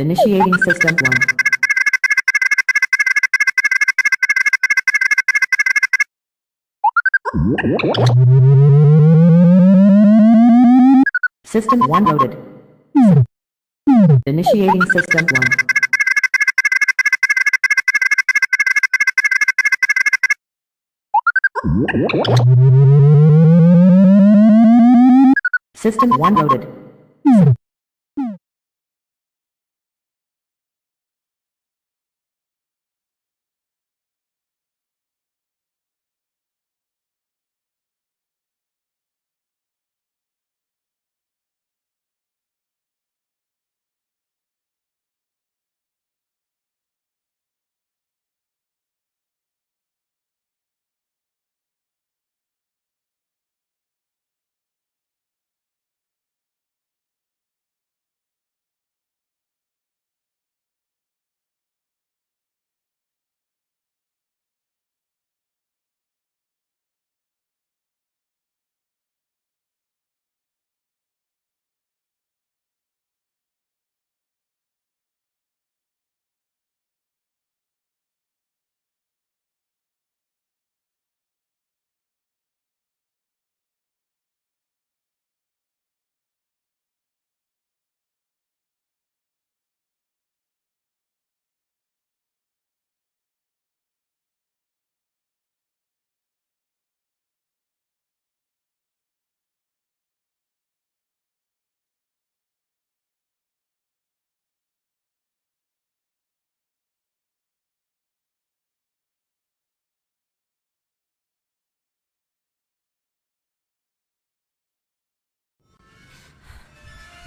Initiating System 1. System 1 loaded. Initiating System 1. System 1 loaded.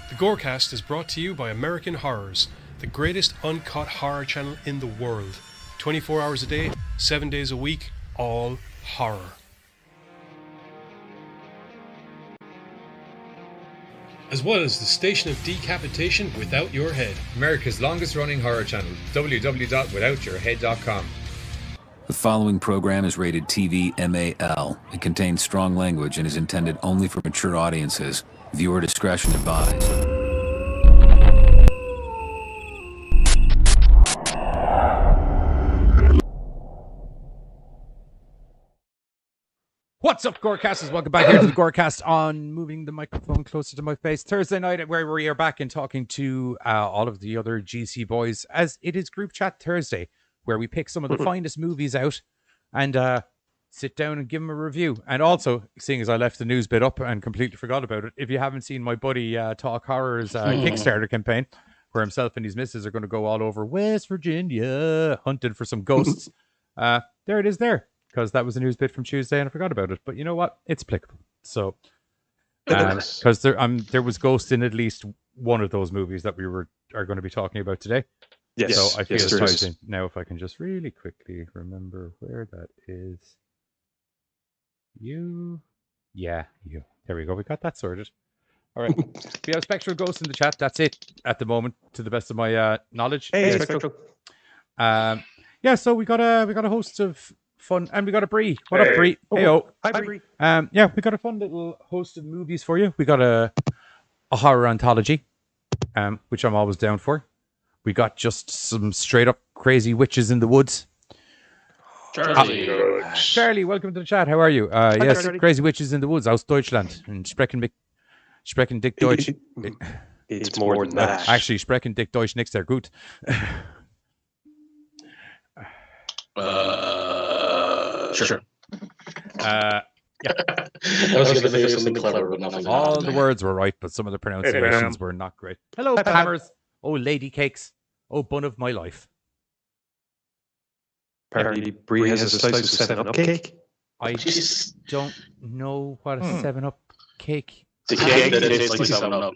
The GoreCast is brought to you by American Horrors, the greatest uncut horror channel in the world. 24 hours a day, 7 days a week, all horror. As well as the station of decapitation without your head. America's longest running horror channel, www.withoutyourhead.com. The following program is rated TV MAL. It contains strong language and is intended only for mature audiences. Viewer discretion advised. What's up, GoreCasters? Welcome back here to the GoreCast on moving the microphone closer to my face. Thursday night, where we are back and talking to all of the other GC boys, as it is Group Chat Thursday, where we pick some of the finest movies out and sit down and give them a review. And also, seeing as I left the news bit up and completely forgot about it, if you haven't seen my buddy Talk Horror's Kickstarter campaign, where himself and his missus are going to go all over West Virginia hunting for some ghosts, there it is there. Because that was a news bit from Tuesday and I forgot about it. But you know what? It's applicable. So, because there was ghosts in at least one of those movies that we are going to be talking about today. Yes. So I feel yes, it's time to, now if I can just really quickly remember where that is. You. There we go. We got that sorted. All right. We have Spectral Ghost in the chat. That's it at the moment, to the best of my knowledge. Hey, Spectral. Yeah. So we got a host of fun, and we got a Bree. What up, Bree? Heyo. Hi, Bree. Yeah, we got a fun little host of movies for you. We got a horror anthology, which I'm always down for. We got just some straight up crazy witches in the woods. Charlie, welcome to the chat. How are you? Yes, Charlie. crazy witches in the woods aus Deutschland. And sprechen dick Deutsch. It's more than that. Actually, sprechen dick Deutsch nichts sehr gut. Sure. Yeah. I was going to say something clever, but nothing. All the words were right, but some of the pronunciations were not great. Hello, Hammers. Oh, lady cakes. Oh, bun of my life. Apparently, Bree has a slice of 7-Up cake. I don't know what a 7-Up cake. It's a cake that tastes like 7-Up.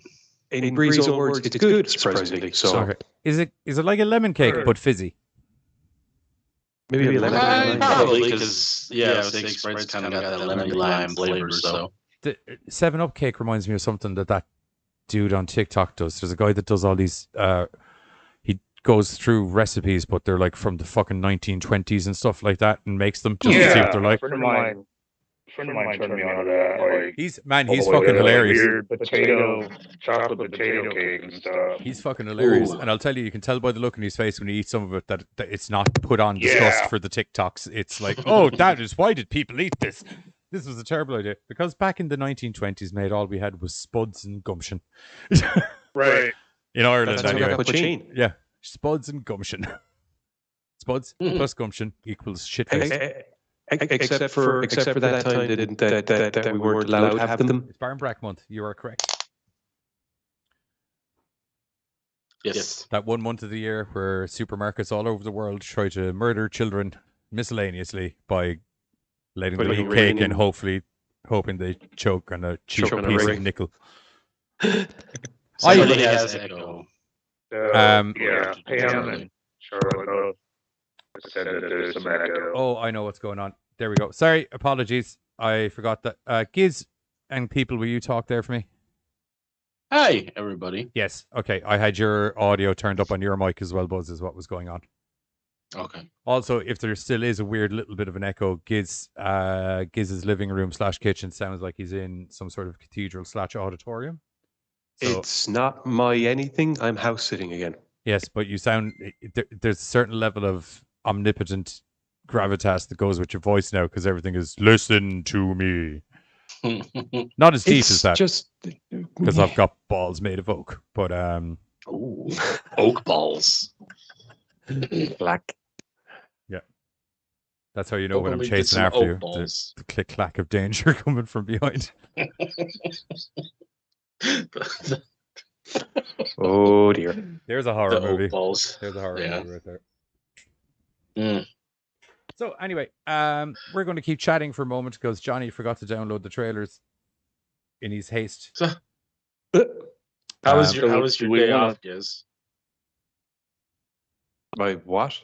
In Bree's own words, it's good, surprisingly. So Is it like a lemon cake but fizzy? maybe a lemon. Probably, because steak Sprite's kind of got that lemon lime flavor. So The 7-Up cake reminds me of something that dude on TikTok does. There's a guy that does all these. He goes through recipes, but they're like from the fucking 1920s and stuff like that, and makes them just to see what they're like. Friend of mine, friend of mine turned me on to that. Like, He's all fucking the, like, hilarious. weird chocolate potato cake and stuff. He's fucking hilarious. Ooh. And I'll tell you can tell by the look in his face when he eats some of it that it's not put on disgust for the TikToks. It's like, oh, that is why did people eat this? This was a terrible idea. Because back in the 1920s, mate, all we had was spuds and gumption. Right. In Ireland, That's anyway. what I chain. Yeah, spuds and gumption. Spuds plus gumption equals shitface. Except for that time that we weren't allowed to have them. It's Barn Brack month. You are correct. Yes. That 1 month of the year where supermarkets all over the world try to murder children miscellaneously by letting them eat cake and hoping they choke on a cheap Choke on a piece ring. of nickel. Somebody has echo. Yeah, Pam and Charlotte both said that there's some echo. Oh, I know what's going on. There we go. Sorry, apologies. I forgot that. Giz and people, will you talk there for me? Hi, everybody. Yes. Okay. I had your audio turned up on your mic as well, Buzz, is what was going on. Okay. Also, if there still is a weird little bit of an echo, Giz's living room / kitchen sounds like he's in some sort of cathedral / auditorium. So, It's not my anything. I'm house sitting again. yes, but you sound there's a certain level of omnipotent gravitas that goes with your voice now because everything is listen to me. Not as deep as that Just because I've got balls made of oak, but Ooh, oak balls. black. that's how you know when I'm Hopefully get chasing some after oak you. balls. The click clack of danger coming from behind. Oh dear. There's a horror The movie. oak balls. There's a horror Yeah. movie right there. Mm. So anyway, we're going to keep chatting for a moment because Johnny forgot to download the trailers in his haste. So, how was so your we day wanna- off, Giz? My what?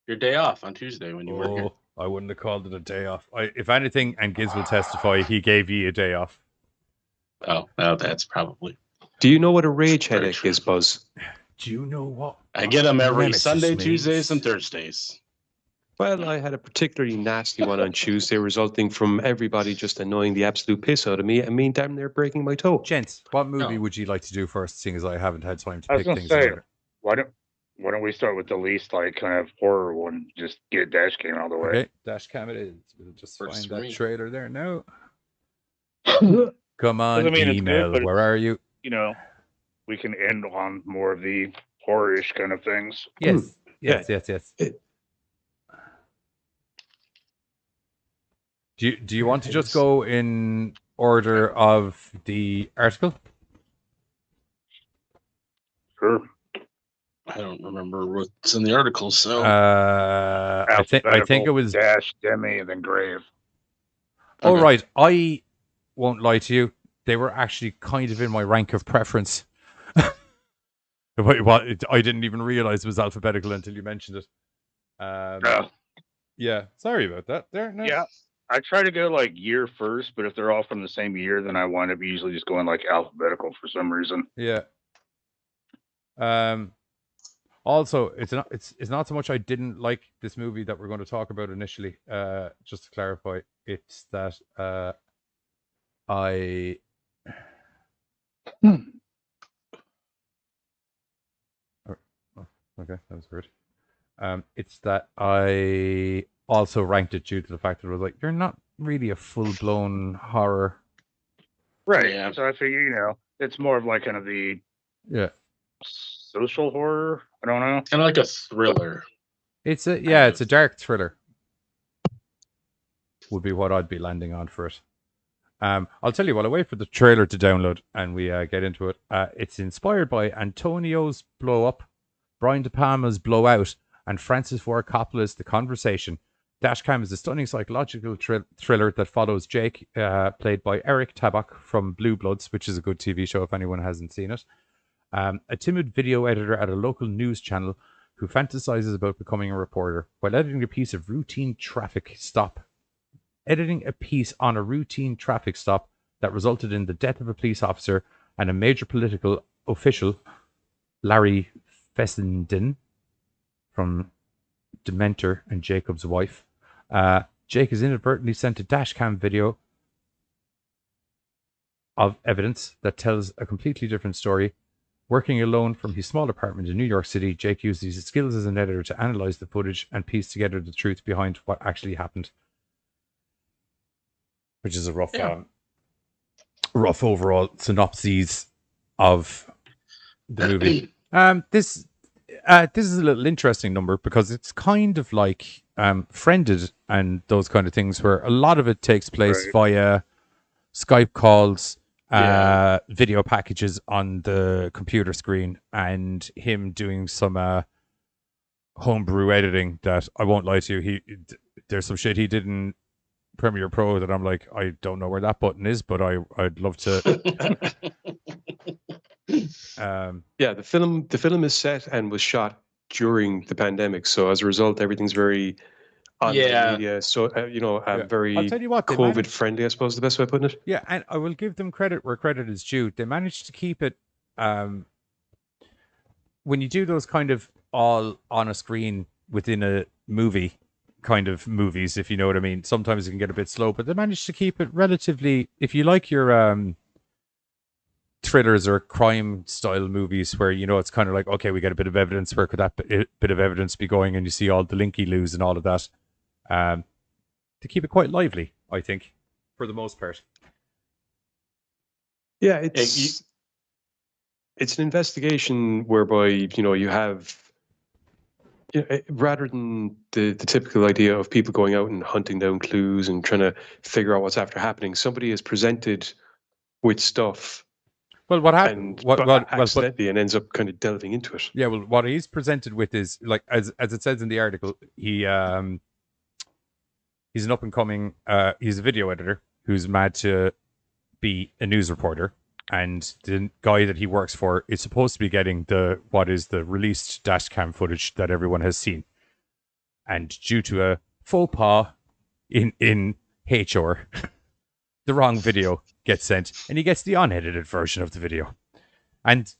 Your day off on Tuesday when you were here. Oh, I wouldn't have called it a day off. If anything, and Giz will testify, he gave you a day off. Oh, no, that's probably. Do you know what a rage Very headache true. is, Buzz? Do you know what? I get them every Nemesis Sunday, means? Tuesdays, and Thursdays. Well, I had a particularly nasty one on Tuesday, resulting from everybody just annoying the absolute piss out of me and me damn near breaking my toe. Gents, what movie No. would you like to do first, seeing as I haven't had time to I was pick gonna things? say, in order? why don't we start with the least like kind of horror one? Just get Dashcam out of the way. Okay, Dashcam it is. We'll just First find that screen. trailer there now. I Come on, mean, it's good, email. but Where are you? You know, we can end on more of the horror-ish kind of things. Yes, Yeah. yes. It- Do you want to just go in order of the article? Sure. I don't remember what's in the article, so. I think it was. Dash, Demi, and then Grave. Oh Okay. right, I won't lie to you. They were actually kind of in my rank of preference. I didn't even realize it was alphabetical until you mentioned it. Yeah. Yeah, sorry about that. There, no. Yeah. I try to go like year first, but if they're all from the same year, then I wind up usually just going like alphabetical for some reason. Yeah. Also, it's not so much I didn't like this movie that we're going to talk about initially. Just to clarify, it's that I. Okay, that was weird. It's that I also ranked it due to the fact that it was like, you're not really a full-blown horror. Right. Yeah. So I figure, it's more of like kind of the Yeah. social horror. I don't know. Kind of like a thriller. It's a dark thriller. Would be what I'd be landing on for it. I'll tell you while I wait for the trailer to download and we get into it. It's inspired by Antonio's Blow Up, Brian De Palma's Blow Out, and Francis Ford Coppola's The Conversation. Dashcam is a stunning psychological thriller that follows Jake, played by Eric Tabach from Blue Bloods, which is a good TV show if anyone hasn't seen it. A timid video editor at a local news channel who fantasizes about becoming a reporter while editing a piece on a routine traffic stop that resulted in the death of a police officer and a major political official, Larry Fessenden, from Dementer and Jacob's wife. Jake has inadvertently sent a dashcam video of evidence that tells a completely different story. Working alone from his small apartment in New York City, Jake used his skills as an editor to analyze the footage and piece together the truth behind what actually happened. Which is a rough, rough overall synopsis of the movie. This is a little interesting number because it's kind of like Friended and those kind of things where a lot of it takes place via Skype calls, video packages on the computer screen, and him doing some homebrew editing that I won't lie to you. There's some shit he did in Premiere Pro that I'm like, I don't know where that button is, but I'd love to. The film is set and was shot during the pandemic, so as a result, everything's very online media. So very I'll tell you what, COVID friendly, I suppose is the best way of putting it. Yeah, and I will give them credit where credit is due. They managed to keep it. When you do those kind of all on a screen within a movie kind of movies, if you know what I mean, sometimes it can get a bit slow, but they managed to keep it relatively. If you like your thrillers or crime style movies where it's kind of like, okay, we get a bit of evidence, where could that bit of evidence be going, and you see all the linky-loos and all of that, to keep it quite lively, I think, for the most part. Yeah, it's an investigation whereby you have rather than the typical idea of people going out and hunting down clues and trying to figure out what's after happening, somebody is presented with stuff. Well, what happened? Accidentally, and ends up kind of delving into it. Yeah, well, what he's presented with is, like, as it says in the article, he's an up and coming. He's a video editor who's mad to be a news reporter, and the guy that he works for is supposed to be getting the released dashcam footage that everyone has seen, and due to a faux pas in HR, the wrong video gets sent, and he gets the unedited version of the video. And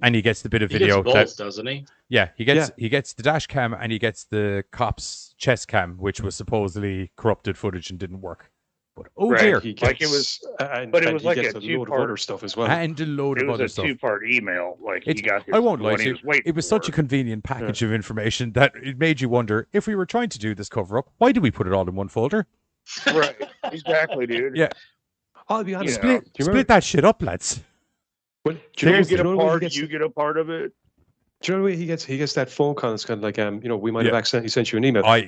he gets the bit of video doesn't he? Yeah, he gets the dash cam and he gets the cop's chest cam, which was supposedly corrupted footage and didn't work. But dear, it was like a two-part other stuff as well, and a load of other stuff. It was a two-part email. He got. I won't lie to you. It was such a convenient package of information that it made you wonder, if we were trying to do this cover-up, why did we put it all in one folder? Right, exactly, dude. Yeah. I'll be honest. Split that shit up, lads. Well, you get a part of it. Do you know what he gets? He gets that phone call. It's kind of like, we might have accidentally sent you an email. I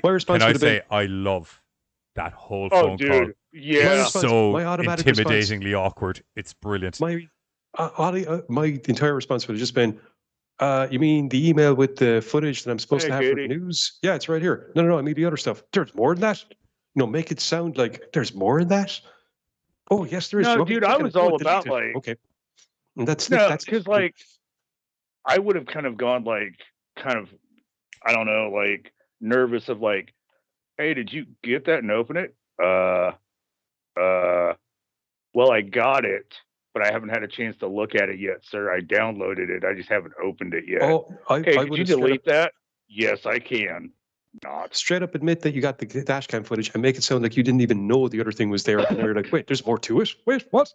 love that whole phone call. Yeah, so intimidatingly awkward. It's brilliant. My entire response would have just been, you mean the email with the footage that I'm supposed to have for the news? Yeah, it's right here. No, I mean the other stuff. There's more than that. Make it sound like there's more than that. Oh, yes, there is. No, dude, I was all about okay. And that's because I would have kind of gone I don't know, nervous of hey, did you get that and open it? Well, I got it, but I haven't had a chance to look at it yet, sir. I downloaded it. I just haven't opened it yet. Oh, could you delete that? Yes, I can. Not straight up admit that you got the dashcam footage and make it sound like you didn't even know the other thing was there. And you're like, wait, there's more to it. Wait, what?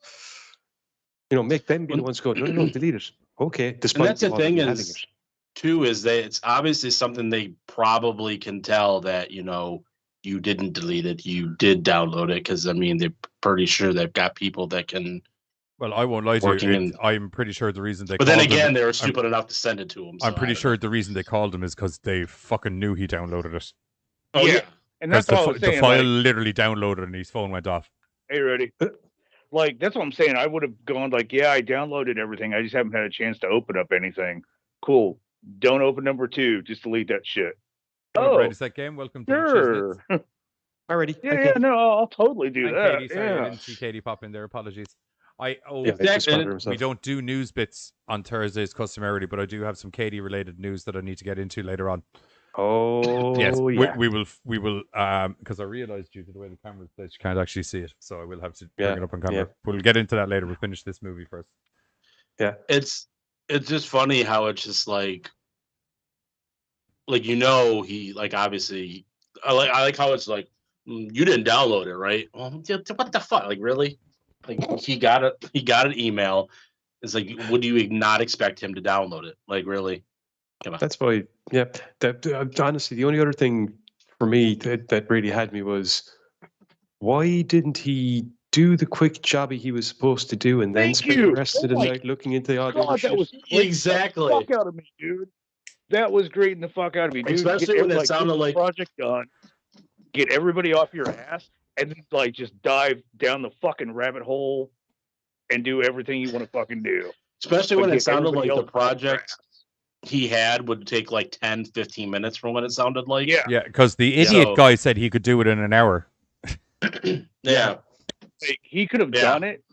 Make them be the ones go, no, delete it. Okay. And that's the thing is that it's obviously something they probably can tell that, you didn't delete it. You did download it because, they're pretty sure they've got people that can. Well, I won't lie to you. I'm pretty sure the reason they. But then again, they were stupid enough to send it to him. So I'm pretty sure the reason they called him is because they fucking knew he downloaded it. Oh yeah, and that's what the file literally downloaded and his phone went off. Hey, ready? That's what I'm saying. I would have gone yeah, I downloaded everything. I just haven't had a chance to open up anything. Cool. Don't open number 2. Just delete that shit. Is that game? Welcome to sure. Already. Yeah, no, I'll totally do that. Katie, sorry, I didn't see Katie pop in there. Apologies. We don't do news bits on Thursdays customarily, but I do have some Katie related news that I need to get into later on. Oh, yes, yeah. we will, because I realized due to the way the camera's placed, you can't actually see it, so I will have to bring it up on camera. Yeah. We'll get into that later. We'll finish this movie first. Yeah, it's just funny how it's just he obviously I like how it's You didn't download it, right? Well, what the fuck? Like, really? Like, he got it. He got an email. It's like, would you not expect him to download it? Like, really? Come on. That's why, yeah. That honestly, the only other thing for me that really had me was, why didn't he do the quick jobby he was supposed to do and then Thank spend you. the rest of the Oh my night looking into all the other God, shit? that was great. Exactly. The fuck out of me, dude. That was great in the fuck out of me, dude. Especially when it sounded get the like- project done. Get everybody off your ass, and then like just dive down the fucking rabbit hole and do everything you want to fucking do. Especially But when it get sounded everybody like the else off your project he had would take like 10, 15 minutes from what it sounded like. Yeah. Yeah, because the idiot So- guy said he could do it in an hour. Yeah. Like, he could have Yeah. done it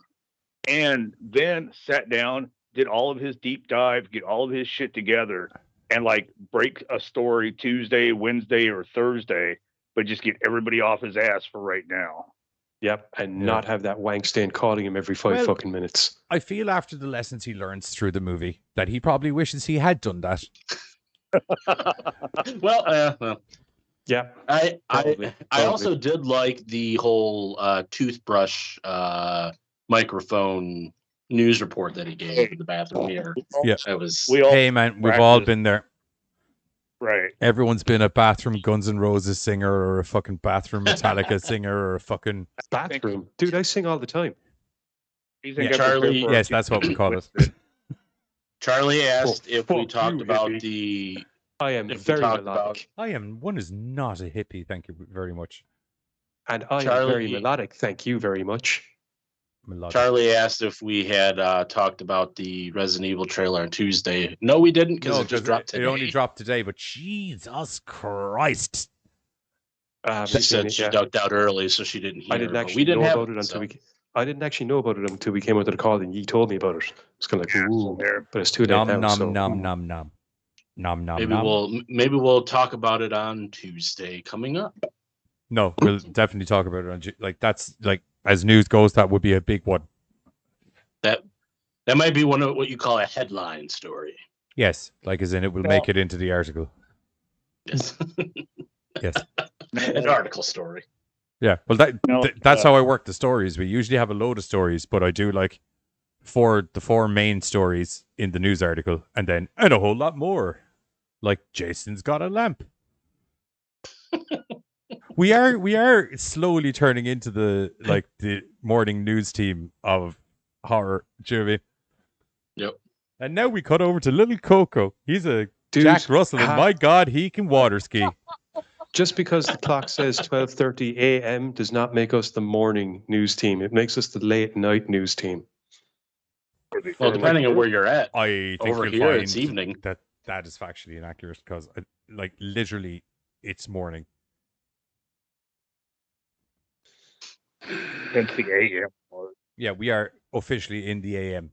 and then sat down, did all of his deep dive, get all of his shit together, and like break a story Tuesday, Wednesday, or Thursday, but just get everybody off his ass for right now. Yep, and Yeah. not have that wank stain calling him every 5 Well- fucking minutes. I feel after the lessons he learns through the movie that he probably wishes he had done that. Well, Yeah, I Probably. also did like the whole toothbrush microphone news report that he gave in the bathroom mirror. Yeah. It was We all Hey man, we've all practice. been there. right. Everyone's been a bathroom Guns N' Roses singer or a fucking bathroom Metallica singer or a fucking... bathroom. Dude, I sing all the time. You Yeah. think I'm Charlie- prepared for Yes, it? that's what we call it. Charlie asked if we fuck talked you, about hippie. the I am If we very talked melodic. One is not a hippie, thank you very much. And I am Charlie- very melodic. Thank you very much. Melodic. Charlie asked if we had talked about the Resident Evil trailer on Tuesday. No, we didn't because No, it just 'cause dropped today. It only dropped today, but Jesus Christ. She said she ducked out early, so she didn't hear. I didn't but actually we didn't know have about it so. until I didn't actually know about it until we came onto the call and you told me about it. It's kind of like, ooh, There. but it's too late Nom now. nom so, nom ooh. nom nom. Nom nom Maybe nom. we'll talk about it on Tuesday coming up. No, we'll definitely talk about it on that's like as news goes, that would be a big one. That might be one of what you call a headline story. Yes, like as in it will No. make it into the article. Yes, Yes. an article story. Yeah. Well No, that's how I work the stories. We usually have a load of stories, but I do like the four main stories in the news article and a whole lot more. Like Jason's got a lamp. We are slowly turning into the morning news team of horror, Jimmy. Yep. And now we cut over to little Coco. He's a Dude, Jack Russell, and my God, he can water ski. Just because the clock says 12:30 a.m. does not make us the morning news team. It makes us the late night news team. Well, depending on where you're at. I think Over you'll here, find it's evening. that is factually inaccurate because, like, literally, it's morning. Since the AM. Yeah, we are officially in the AM.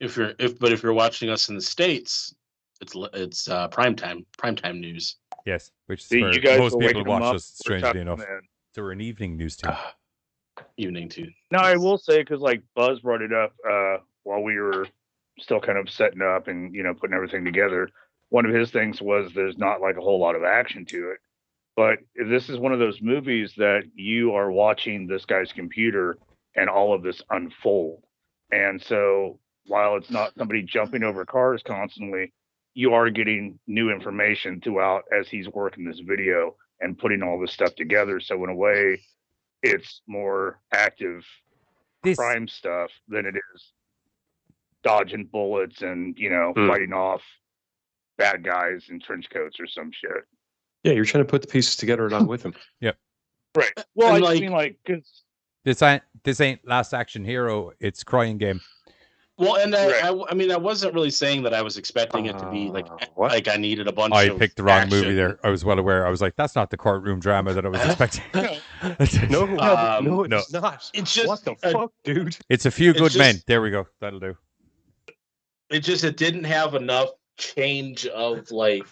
If you're watching us in the States, it's primetime news. Yes, which is See, where you guys most were people waking them watch up. us. We're Strangely talking enough, then. so we're an evening news team. Evening too. No, I will say because like Buzz brought it up while we were still kind of setting up and putting everything together. One of his things was there's not like a whole lot of action to it, but this is one of those movies that you are watching this guy's computer and all of this unfold. And so while it's not somebody jumping over cars constantly, you are getting new information throughout as he's working this video and putting all this stuff together. So in a way, it's more active This crime stuff than it is dodging bullets and fighting off bad guys in trench coats or some shit. Yeah, you're trying to put the pieces together along with him. Right. Well, And I like- mean, like, because this ain't Last Action Hero. It's Crying Game. Well, and Right. I mean, I wasn't really saying that I was expecting it to be like What? like I needed a bunch. I of picked the wrong movie action. there. I was well aware. I was like, that's not the courtroom drama that I was expecting. No, No, it's not. It's just What the fuck, dude? It's A Few It's Good just- Men. There we go. That'll do. it didn't have enough change of like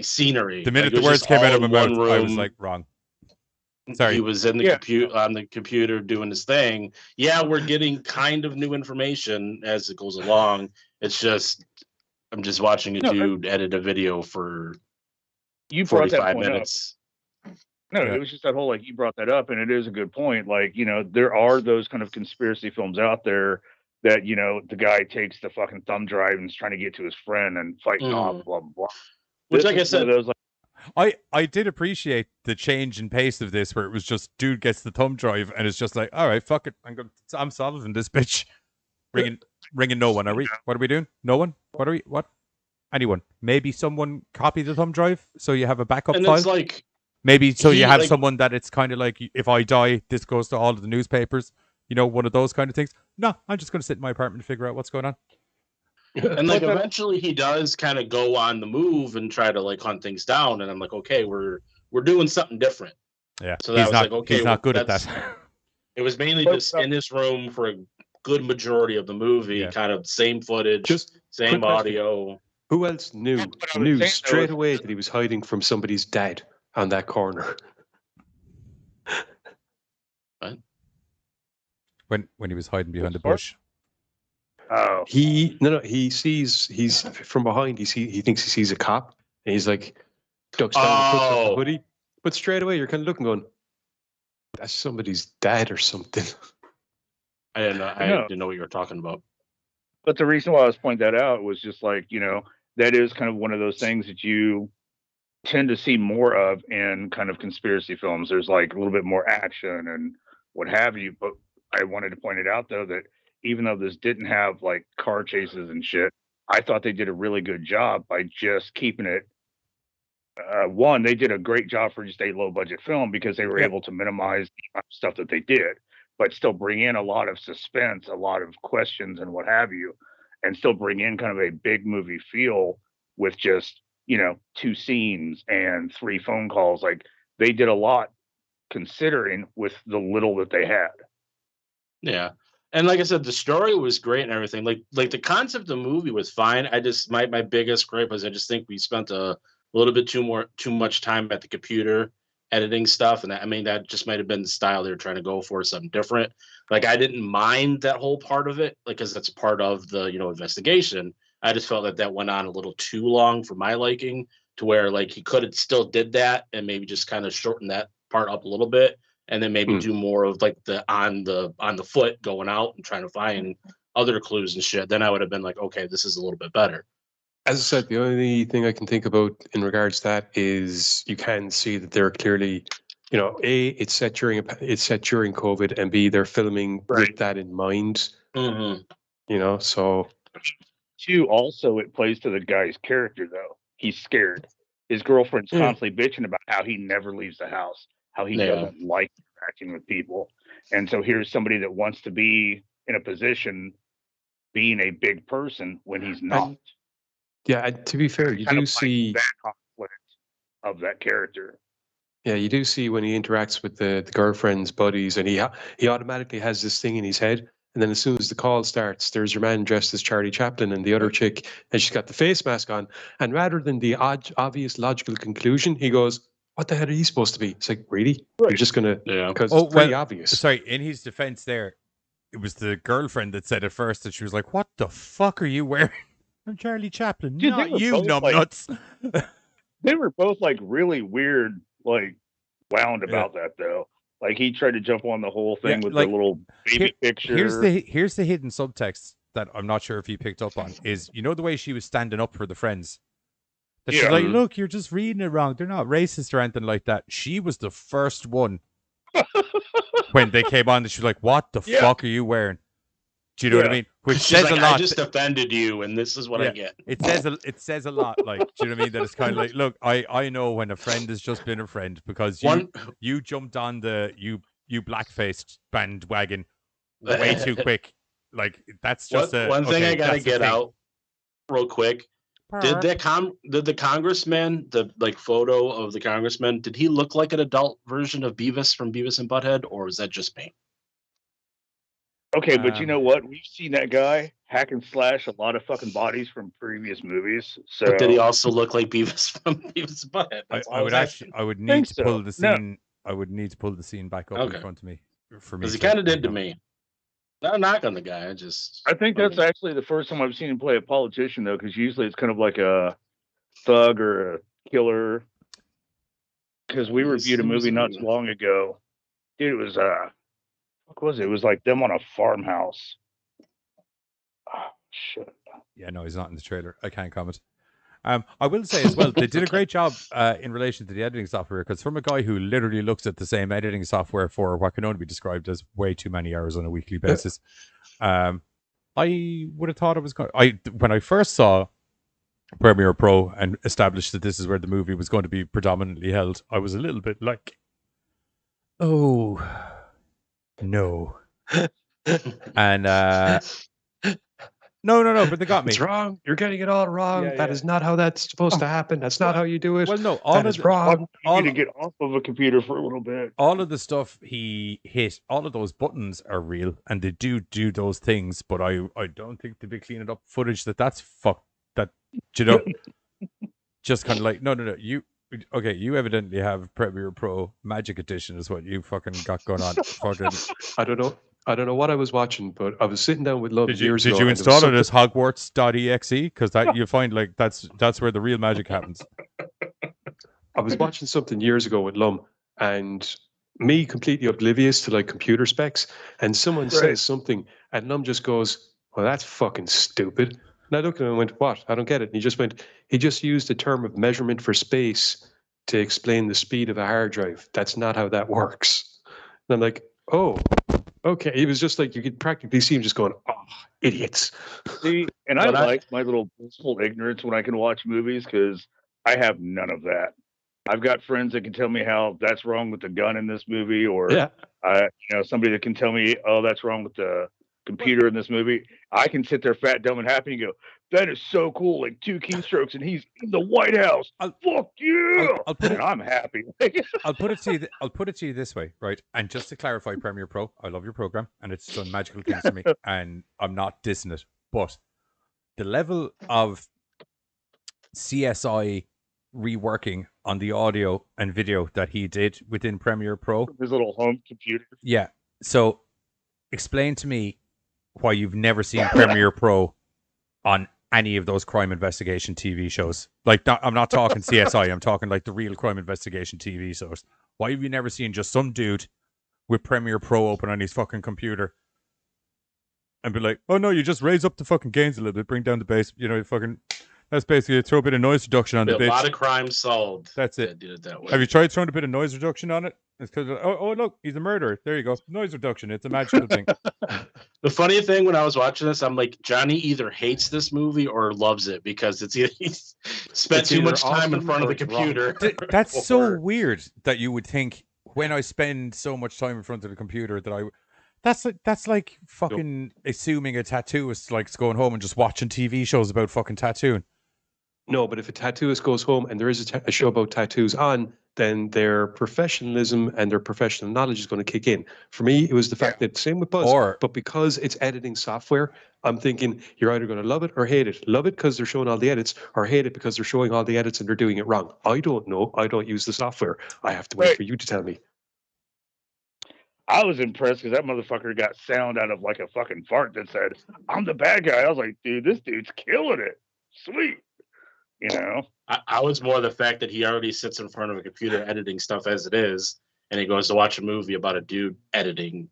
scenery. The minute Like, it the was words just came out all of my in mouth, one I was room. like, wrong. Sorry. He was in the Yeah. on the computer doing his thing. Yeah, we're getting kind of new information as it goes along. It's just I'm just watching a No, dude edit a video for you brought that 45 point minutes. up. No, Yeah. it was just that whole like you brought that up, and it is a good point. Like, there are those kind of conspiracy films out there that, the guy takes the fucking thumb drive and is trying to get to his friend and fighting off, Mhm. blah blah blah. Which, This like I is one of said, those like I did appreciate the change in pace of this, where it was just dude gets the thumb drive and it's just like, all right, fuck it, I'm solving this bitch. Ringing no one. Are we? What are we doing? No one. What are we? What? Anyone? Maybe someone copy the thumb drive so you have a backup and file. it's like Maybe so you he, have like- someone that it's kind of like, if I die, this goes to all of the newspapers. One of those kind of things. No, I'm just going to sit in my apartment and figure out what's going on. and like eventually he does kind of go on the move and try to like hunt things down, and I'm like, okay, we're doing something different. Yeah. So that he's was not, like, okay, he's not well, good at that. It was mainly But, just in his room for a good majority of the movie, Yeah. kind of same footage, Just same quick question. audio. Who else knew What I was saying, though, straight is- away that he was hiding from somebody's dad on that corner? when he was hiding behind the bush. oh, He he's from behind. He thinks he sees a cop, and he's like ducks down and puts up the Oh. hoodie. But straight away, you're kind of looking, going, "That's somebody's dad or something." I didn't know. I No. didn't know what you were talking about. but the reason why I was pointing that out was just like, that is kind of one of those things that you tend to see more of in kind of conspiracy films. There's like a little bit more action and what have you. But I wanted to point it out though that even though this didn't have like car chases and shit, I thought they did a really good job by just keeping it. One, they did a great job for just a low budget film because they were Yeah. able to minimize the amount of stuff that they did, but still bring in a lot of suspense, a lot of questions, and what have you, and still bring in kind of a big movie feel with just, two scenes and 3 phone calls. Like they did a lot considering with the little that they had. Yeah. And like I said, the story was great and everything. Like the concept of the movie was fine. I just my biggest gripe was I just think we spent a little bit too much time at the computer editing stuff. And that just might have been the style they were trying to go for, something different. Like I didn't mind that whole part of it, like because that's part of the investigation. I just felt that went on a little too long for my liking, to where like he could have still did that and maybe just kind of shorten that part up a little bit, and then maybe do more of like the on the foot going out and trying to find other clues and shit. Then I would have been like, okay, this is a little bit better. As I said, the only thing I can think about in regards to that is you can see that they're clearly, A, it's set during COVID, and B, they're filming Right. with that in mind. Mm-hmm. So 2, also it plays to the guy's character though. He's scared. His girlfriend's constantly bitching about how he never leaves the house, how he doesn't like interacting with people. And so here's somebody that wants to be in a position being a big person when he's not. yeah, and to be fair, you Kind do of see that conflict of that character. Yeah, you do see when he interacts with the girlfriend's buddies, and he automatically has this thing in his head. And then as soon as the call starts, there's your man dressed as Charlie Chaplin and the other chick, and she's got the face mask on. And rather than the obvious logical conclusion, he goes, "What the hell are you supposed to be?" It's like, really? You're just gonna, because it's pretty obvious. Sorry, in his defense, there, it was the girlfriend that said it first, that she was like, "What the fuck are you wearing?" I'm Charlie Chaplin, Dude, not they were you, both, like- numbnuts. They were both like really weird, like wound about that though. Like he tried to jump on the whole thing with like, the little baby picture. Here's the hidden subtext that I'm not sure if you picked up on, is the way she was standing up for the friends. That she's like, look, you're just reading it wrong. They're not racist or anything like that. She was the first one when they came on, that she was like, "What the fuck are you wearing?" Do you know what I mean? Which She's says like, a lot. I just offended you, and this is what I get. It says a lot. Like, do you know what I mean? That it's kind of like, look, I know when a friend has just been a friend because you jumped on the you black-faced bandwagon way too quick. Like, that's just one thing I gotta get out real quick. Did the congressman, the like photo of the congressman, did he look like an adult version of Beavis from Beavis and Butthead, or was that just me? Okay, but you know what? We've seen that guy hack and slash a lot of fucking bodies from previous movies. So But did he also look like Beavis from Beavis and Butthead? I would need to pull the scene. I would need to pull the scene back up in front of me for me. Because he kind of did to me. Not a knock on the guy. I think that's actually the first time I've seen him play a politician, though, because usually it's kind of like a thug or a killer. because we reviewed a movie not too long ago. Dude, it was what was it? It was like them on a farmhouse. Oh, shit. Yeah, no, he's not in the trailer. I can't comment. I will say as well, they did a great job in relation to the editing software, because from a guy who literally looks at the same editing software for what can only be described as way too many hours on a weekly basis, I would have thought it was going. When I first saw Premiere Pro and established that this is where the movie was going to be predominantly held, I was a little bit like, oh no. And no, but they got me. It's wrong. You're getting it all wrong. Yeah, That is not how that's supposed to happen. That's not how you do it. Well, no, that is wrong. You need to get off of a computer for a little bit. All of the stuff he hit, all of those buttons are real, and they do those things. But I don't think they'd be cleaning up footage that's fucked. That, you know, just kind of like no. You evidently have Premiere Pro Magic Edition is what you fucking got going on. Fucking. I don't know what I was watching, but I was sitting down with Love years ago. Did you install it as Hogwarts.exe? Because that you find like that's where the real magic happens. I was watching something years ago with Lum, and me completely oblivious to like computer specs, and someone says something, and Lum just goes, "Well, that's fucking stupid." And I looked at him and went, "What? I don't get it." And he just used a term of measurement for space to explain the speed of a hard drive. That's not how that works. And I'm like, oh. Okay, it was just like you could practically see him just going, "Oh, idiots!" See, and I like my little blissful ignorance when I can watch movies because I have none of that. I've got friends that can tell me how that's wrong with the gun in this movie, or somebody that can tell me, "Oh, that's wrong with the computer in this movie." I can sit there, fat, dumb, and happy, and go, "That is so cool!" Like 2 keystrokes, and he's in the White House. Fuck you! I'm happy. I'll put it to you this way, right? And just to clarify, Premiere Pro, I love your program, and it's done magical things to me, and I'm not dissing it, but the level of CSI reworking on the audio and video that he did within Premiere Pro, his little home computer. Yeah. So, explain to me why you've never seen Premiere Pro on any of those crime investigation TV shows. Like, I'm not talking CSI. I'm talking like the real crime investigation TV shows. Why have you never seen just some dude with Premiere Pro open on his fucking computer and be like, "Oh no, you just raise up the fucking gains a little bit, bring down the bass, that's basically throw a bit of noise reduction on the bitch." A lot of crimes solved. That's it. Did it that way. Have you tried throwing a bit of noise reduction on it? It's because, oh look, he's a murderer. There you go. Noise reduction. It's a magical thing. The funny thing when I was watching this, I'm like, Johnny either hates this movie or loves it because he's spent too much time in front of the computer. That's so weird that you would think when I spend so much time in front of the computer that that's like fucking assuming a tattooist likes going home and just watching TV shows about fucking tattooing. No, but if a tattooist goes home and there is a show about tattoos on, then their professionalism and their professional knowledge is going to kick in. For me, it was the fact that same with Buzz, but because it's editing software, I'm thinking you're either going to love it or hate it. Love it because they're showing all the edits, or hate it because they're showing all the edits and they're doing it wrong. I don't know. I don't use the software. I have to wait for you to tell me. I was impressed because that motherfucker got sound out of like a fucking fart that said, "I'm the bad guy." I was like, dude, this dude's killing it. Sweet. I was more the fact that he already sits in front of a computer editing stuff as it is, and he goes to watch a movie about a dude editing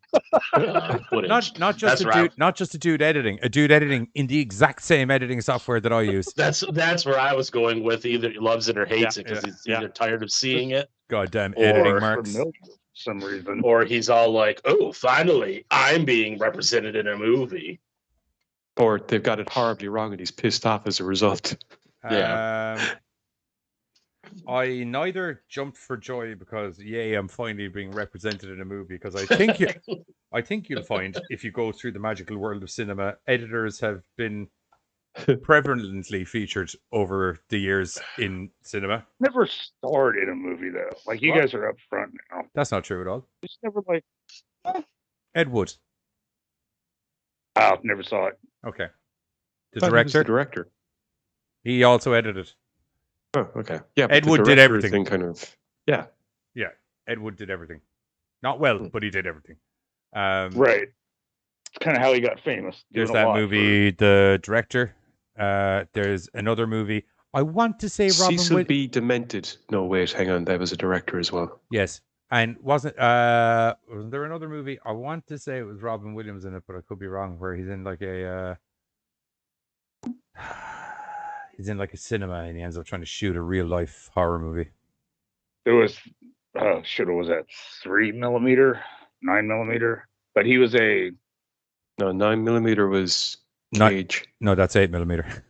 footage. Not just a dude editing. A dude editing in the exact same editing software that I use. That's where I was going with. Either he loves it or hates it because he's either tired of seeing it. Goddamn editing marks. For some reason. Or he's all like, "Oh, finally, I'm being represented in a movie." Or they've got it horribly wrong and he's pissed off as a result. Yeah. I neither jumped for joy because I'm finally being represented in a movie, because I think you'll find if you go through the magical world of cinema, editors have been prevalently featured over the years in cinema. Never starred in a movie though. Like you guys are up front now. That's not true at all. It's never like Ed Wood. Oh, never saw it. Okay. The director. He also edited. Oh, okay. Yeah, Ed Wood did everything. Yeah. Ed Wood did everything. Not well, but he did everything. Right. It's kind of how he got famous. There's that movie, The Director. There's another movie. I want to say Robin Cecil Williams. B. Demented. No, wait, hang on. That was a director as well. Yes. And wasn't there another movie? I want to say it was Robin Williams in it, but I could be wrong, where he's in like a he's in like a cinema and he ends up trying to shoot a real life horror movie. It was was that 3mm, 9mm? But he was a No, 9mm was Not- Cage. No, that's 8mm.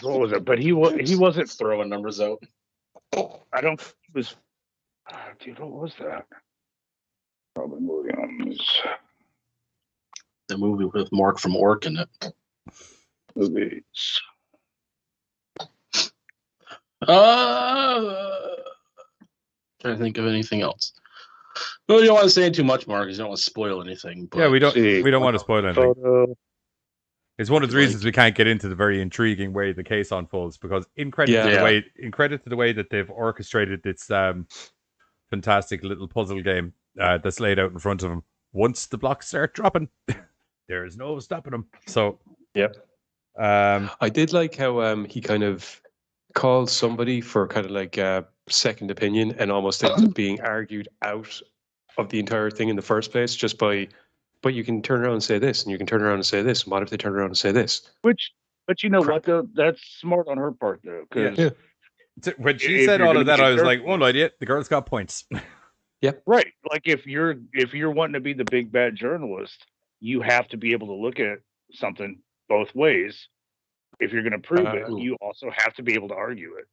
what was it? But he wasn't. Throwing numbers out. I don't. He was. Dude, what was that? Robin Williams. The movie with Mark from Ork in it. Movies. Trying to think of anything else. No, you don't want to say too much, Mark, because you don't want to spoil anything. But Yeah, we don't See, want to spoil anything. Photo. It's one of the reasons we can't get into the very intriguing way the case unfolds, because in credit to the way that they've orchestrated this fantastic little puzzle game that's laid out in front of them. Once the blocks start dropping, there is no stopping them. So, Yep. I did like how he kind of called somebody for kind of like a second opinion and almost ended up being argued out of the entire thing in the first place just by, but you can turn around and say this, and you can turn around and say this. And what if they turn around and say this? But you know what though? That's smart on her part though, because when she If said you're all gonna of that, be I was careful- like, one idea, the girl's got points. right, like if you're wanting to be the big bad journalist, you have to be able to look at something both ways. If you're going to prove it, you also have to be able to argue it.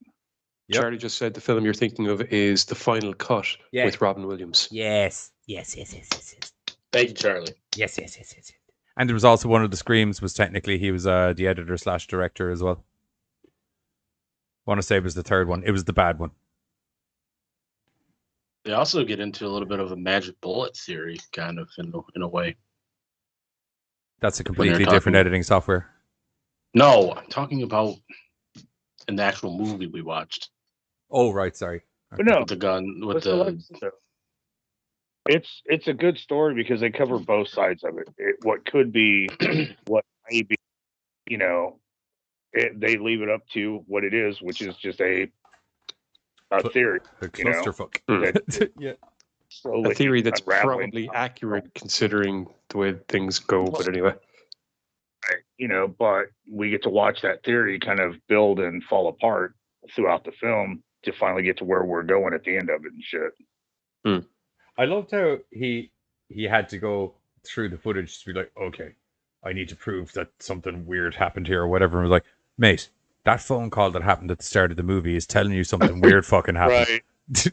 Yep. Charlie just said the film you're thinking of is The Final Cut with Robin Williams. Yes. thank you, Charlie. Yes. And there was also one of the Screams was technically he was the editor / director as well. Want to say it was the third one. It was the bad one. They also get into a little bit of a magic bullet theory, kind of in a way. That's a they're completely different talking- editing software. No, I'm talking about in the actual movie we watched. Oh, right. Sorry. But no, With the gun, with listen, the listen, though. It's a good story because they cover both sides of it. What could be, what may be, they leave it up to what it is, which is just a theory. A You know? clusterfuck. Yeah. Slowly A theory that's unraveling. probably accurate considering the way things go, but anyway. But we get to watch that theory kind of build and fall apart throughout the film to finally get to where we're going at the end of it and shit. I loved how he had to go through the footage to be like, okay, I need to prove that something weird happened here or whatever. And was like, mate, that phone call that happened at the start of the movie is telling you something weird fucking happened. Right.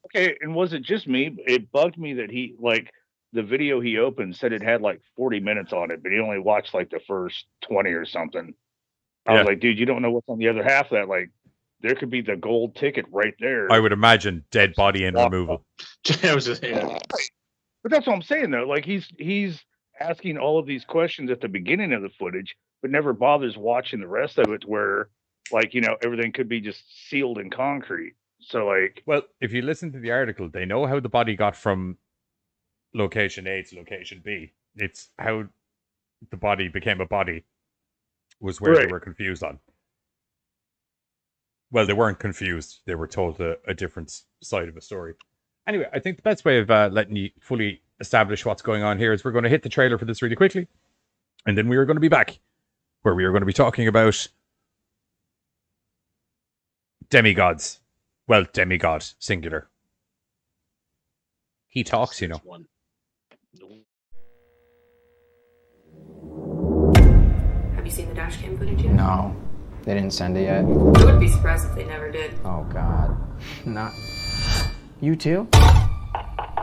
Okay, and was it just me? It bugged me that he, like, the video he opened said it had like 40 minutes on it, but he only watched like the first 20 or something. I was like, dude, you don't know what's on the other half of that. Like, there could be the gold ticket right there. I would imagine dead body and removal. it was just, yeah. But that's what I'm saying, though. Like, he's asking all of these questions at the beginning of the footage, but never bothers watching the rest of it where, like, everything could be just sealed in concrete. So, like... Well, if you listen to the article, they know how the body got from location A to location B. It's how the body became a body was where they were confused on. Well, they weren't confused. They were told a different side of a story. Anyway, I think the best way of letting you fully establish what's going on here is we're going to hit the trailer for this really quickly. And then we are going to be back where we are going to be talking about demigods. Well, demigod, singular. He talks, One. Have you seen the Dashcam footage yet? No, they didn't send it yet. I wouldn't be surprised if they never did. Oh God, not you too.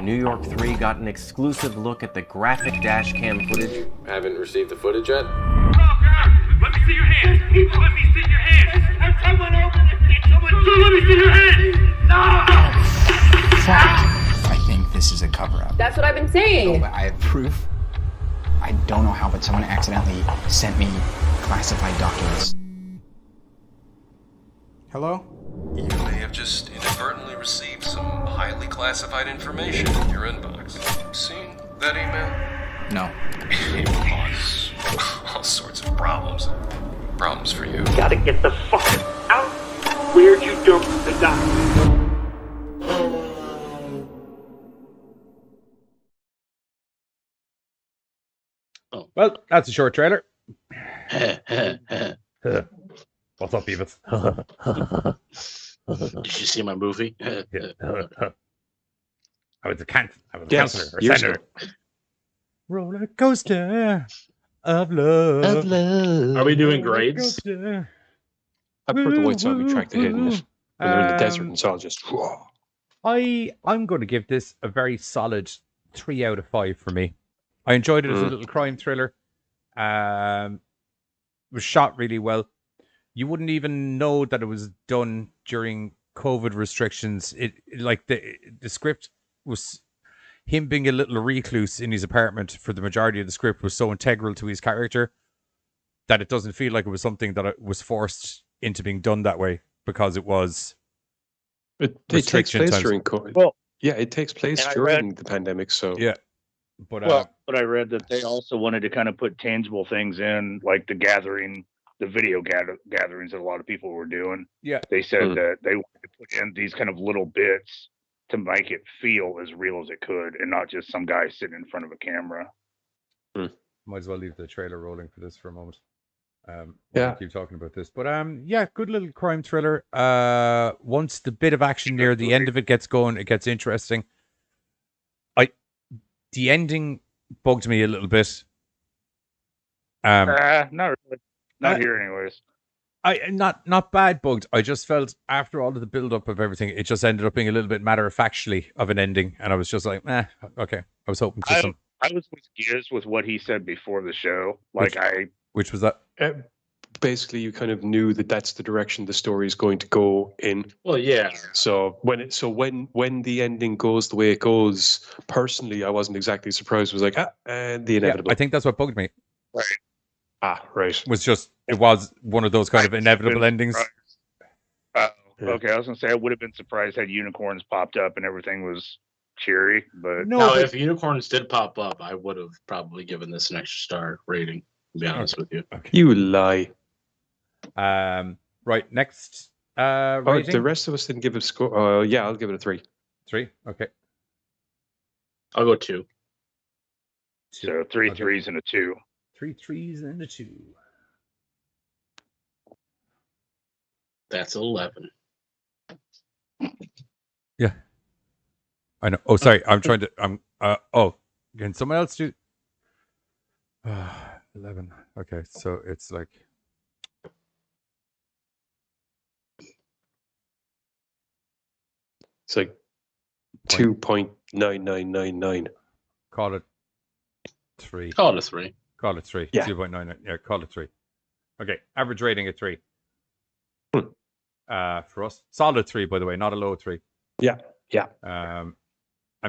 New York 3 got an exclusive look at the graphic dashcam footage. Haven't received the footage yet? Oh, God! Let me see your hands! Let me see your hands! Has someone opened this? Let me see your hands! No! Fuck! I think this is a cover-up. That's what I've been saying. No, but I have proof. I don't know how, but someone accidentally sent me classified documents. Hello? You may have just inadvertently received some highly classified information in your inbox. Seen that email? No. It caused all sorts of problems. problems for you. Gotta get the fuck out. Where'd you dump the guy? Oh. Well, that's a short trailer. What's up, Beavis? Did you see my movie? I was a counselor. Yes, Or years senator. ago. Roller coaster of love. Are we doing Roller grades? coaster. I prefer the White Zombie track to hit in it. When they're in the desert Um, and it's all just... whoa. I'm going to give this a very solid 3 out of 5 for me. I enjoyed it as a little crime thriller. It was shot really well. You wouldn't even know that it was done during COVID restrictions. It like the script was him being a little recluse in his apartment for the majority of the script was so integral to his character that it doesn't feel like it was something that it was forced into being done that way because it was. It takes place times. during COVID. Well, yeah, it takes place and I during the pandemic, so... Yeah. But but I read that they also wanted to kind of put tangible things in, like the gathering, the video gatherings that a lot of people were doing. Yeah. They said that they wanted to put in these kind of little bits to make it feel as real as it could, and not just some guy sitting in front of a camera. Might as well leave the trailer rolling for this for a moment. Yeah. Keep talking about this, but yeah, good little crime thriller. Once the bit of action near the end of it gets going, it gets interesting. The ending bugged me a little bit. Not really. Not here, anyways. Not bad bugged. I just felt after all of the build up of everything, it just ended up being a little bit matter of factually of an ending, and I was just like, okay. I was hoping for some. I was with Giz with what he said before the show. Like which was that? Basically, you kind of knew that that's the direction the story is going to go in. Well, yeah. So when the ending goes the way it goes, personally, I wasn't exactly surprised. It was like, and the inevitable. Yeah, I think that's what bugged me. Right. Right. It was one of those kind of inevitable endings. Okay, I was gonna say I would have been surprised had unicorns popped up and everything was cheery, but no. If unicorns did pop up, I would have probably given this an extra star rating. To be honest with you, you lie. Right, next. Rating? The rest of us didn't give it a score. Yeah, I'll give it a 3. 3? Okay. I'll go 2. So 3 3s and a 2. 3 3s and a 2. That's 11. Yeah. I know. Oh, sorry. I'm trying to. Can someone else do? 11. Okay, so it's like. It's like 2.9999. Call it 3. Call it a 3. Call it 3. Yeah. 2.99. Yeah, call it 3. Okay, average rating at 3. For us, solid 3, by the way, not a low 3. Yeah. And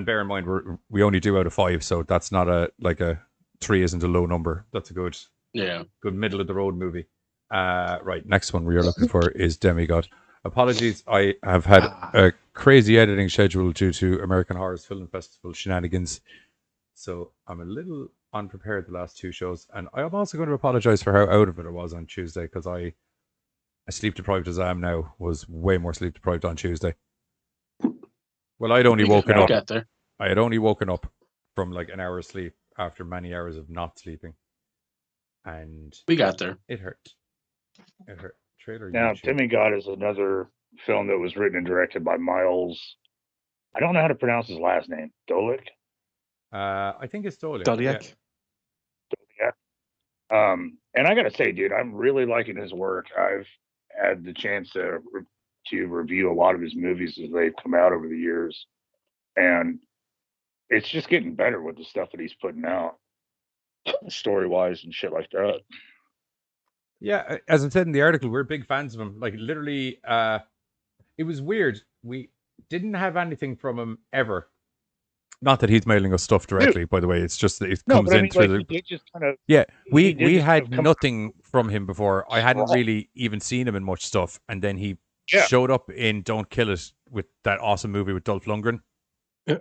bear in mind, we only do out of 5, so that's not a 3 isn't a low number. That's a good middle of the road movie. Right, next one we are looking for is Demigod. Apologies, I have had a crazy editing schedule due to American Horror's Film Festival shenanigans, so I'm a little unprepared the last 2 shows, and I am also going to apologize for how out of it I was on Tuesday, because I sleep deprived as I am now, was way more sleep deprived on Tuesday. Well, I'd only woken up. I had only woken up from like an hour of sleep after many hours of not sleeping, and we got there. It hurt. It hurt. Trailer. Now, YouTube. Demigod is another film that was written and directed by Miles. I don't know how to pronounce his last name. Doliak. I think it's Doliak. Doliak. Yeah. And I gotta say, dude, I'm really liking his work. I've had the chance to review a lot of his movies as they've come out over the years, and it's just getting better with the stuff that he's putting out, story wise and shit like that. Yeah, as I said in the article, we're big fans of him. Like literally, it was weird. We didn't have anything from him ever. Not that he's mailing us stuff directly, by the way. It's just that it comes in through he did just kind of. Yeah, we had nothing from him before. I hadn't really even seen him in much stuff, and then he showed up in Don't Kill It with that awesome movie with Dolph Lundgren. Yeah.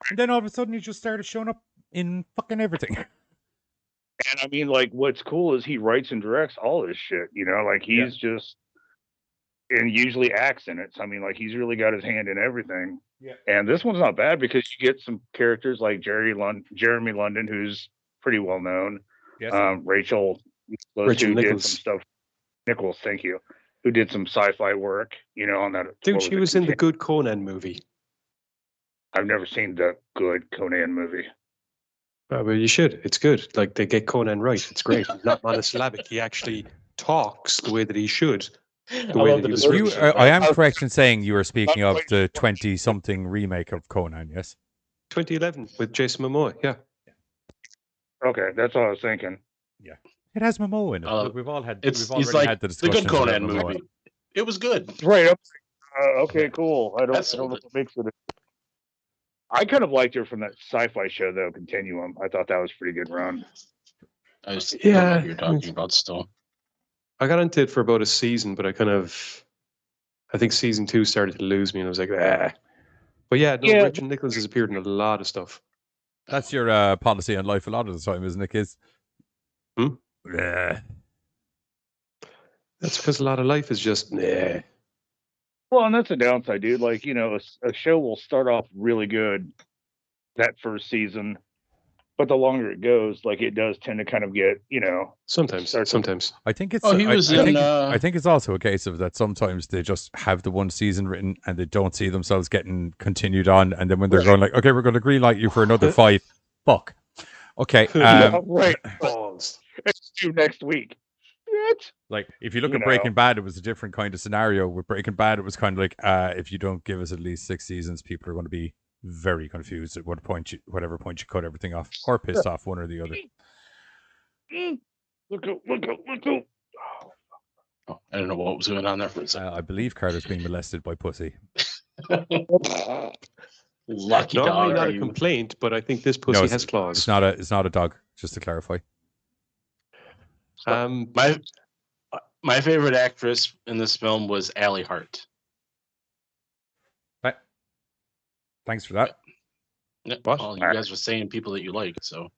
And then all of a sudden, he just started showing up in fucking everything. And I mean, like, what's cool is he writes and directs all this shit. Like he's just and usually acts in it. So I mean, like he's really got his hand in everything. Yeah. And this one's not bad because you get some characters like Jeremy London, who's pretty well known. Yes. Rachel did some stuff. Nichols, thank you. Who did some sci-fi work, on that. Dude, she was in the good Conan movie. I've never seen the good Conan movie. Oh, well, you should. It's good. Like, they get Conan right. It's great. Not monosyllabic. He actually talks the way that he should. The way that he was written. I am correct in saying you were speaking of the 20-something remake of Conan, yes? 2011 with Jason Momoa, yeah. Okay, that's what I was thinking. Yeah. It has Momoa in it. Look, we've already had the discussion. The good Conan movie. It was good. Right. Okay, cool. I don't know what makes it. I kind of liked her from that sci-fi show, though, Continuum. I thought that was a pretty good run. I don't know what you're talking about still. I got into it for about a season, but I think season 2 started to lose me, and I was like, ah. But Richard Nichols has appeared in a lot of stuff. That's your policy on life a lot of the time, isn't it, kids? Yeah. That's because a lot of life is just, nah. Well, and that's a downside, dude. Like, a show will start off really good that first season, but the longer it goes, like, it does tend to kind of get, Sometimes. I think it's. I think it's also a case of that sometimes they just have the one season written and they don't see themselves getting continued on, and then when they're going like, okay, we're going to greenlight you for another 5. Fuck. Okay. Right. It's due next week. What? Like, if you look at Breaking Bad, it was a different kind of scenario. With Breaking Bad, it was kind of like, if you don't give us at least 6 seasons, people are going to be very confused at whatever point you cut everything off, or pissed off, one or the other. Look out. Oh, I don't know what was going on there for a second. I believe Carter's being molested by pussy. Lucky Normally dog. not a complaint, but I think this pussy has claws. It's not a dog, just to clarify. My favorite actress in this film was Allie Hart. Right. Thanks for that. Yeah, well, you guys were saying people that you like, so.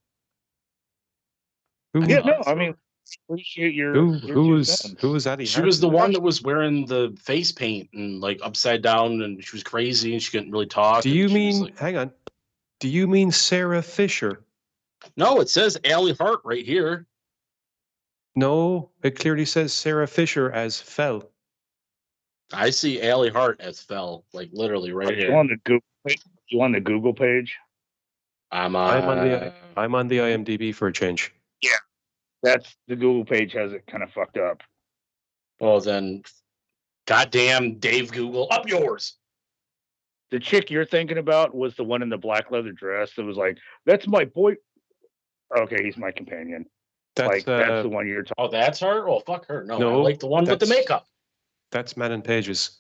I mean, appreciate your. Who was Allie? She was the one that was wearing the face paint and like upside down, and she was crazy and she couldn't really talk. Do you mean? Hang on. Do you mean Sarah Fisher? No, it says Allie Hart right here. No, it clearly says Sarah Fisher as Fell. I see Allie Hart as Fell, like literally right here. You on the Google page? I'm on the IMDb for a change. Yeah, that's the Google page has it kind of fucked up. Well then, goddamn Dave Google, up yours. The chick you're thinking about was the one in the black leather dress that was like, "That's my boy." Okay, he's my companion. That's the one you're talking. Oh, that's her. Oh, fuck her. No, I like the one with the makeup. That's Manon Pages.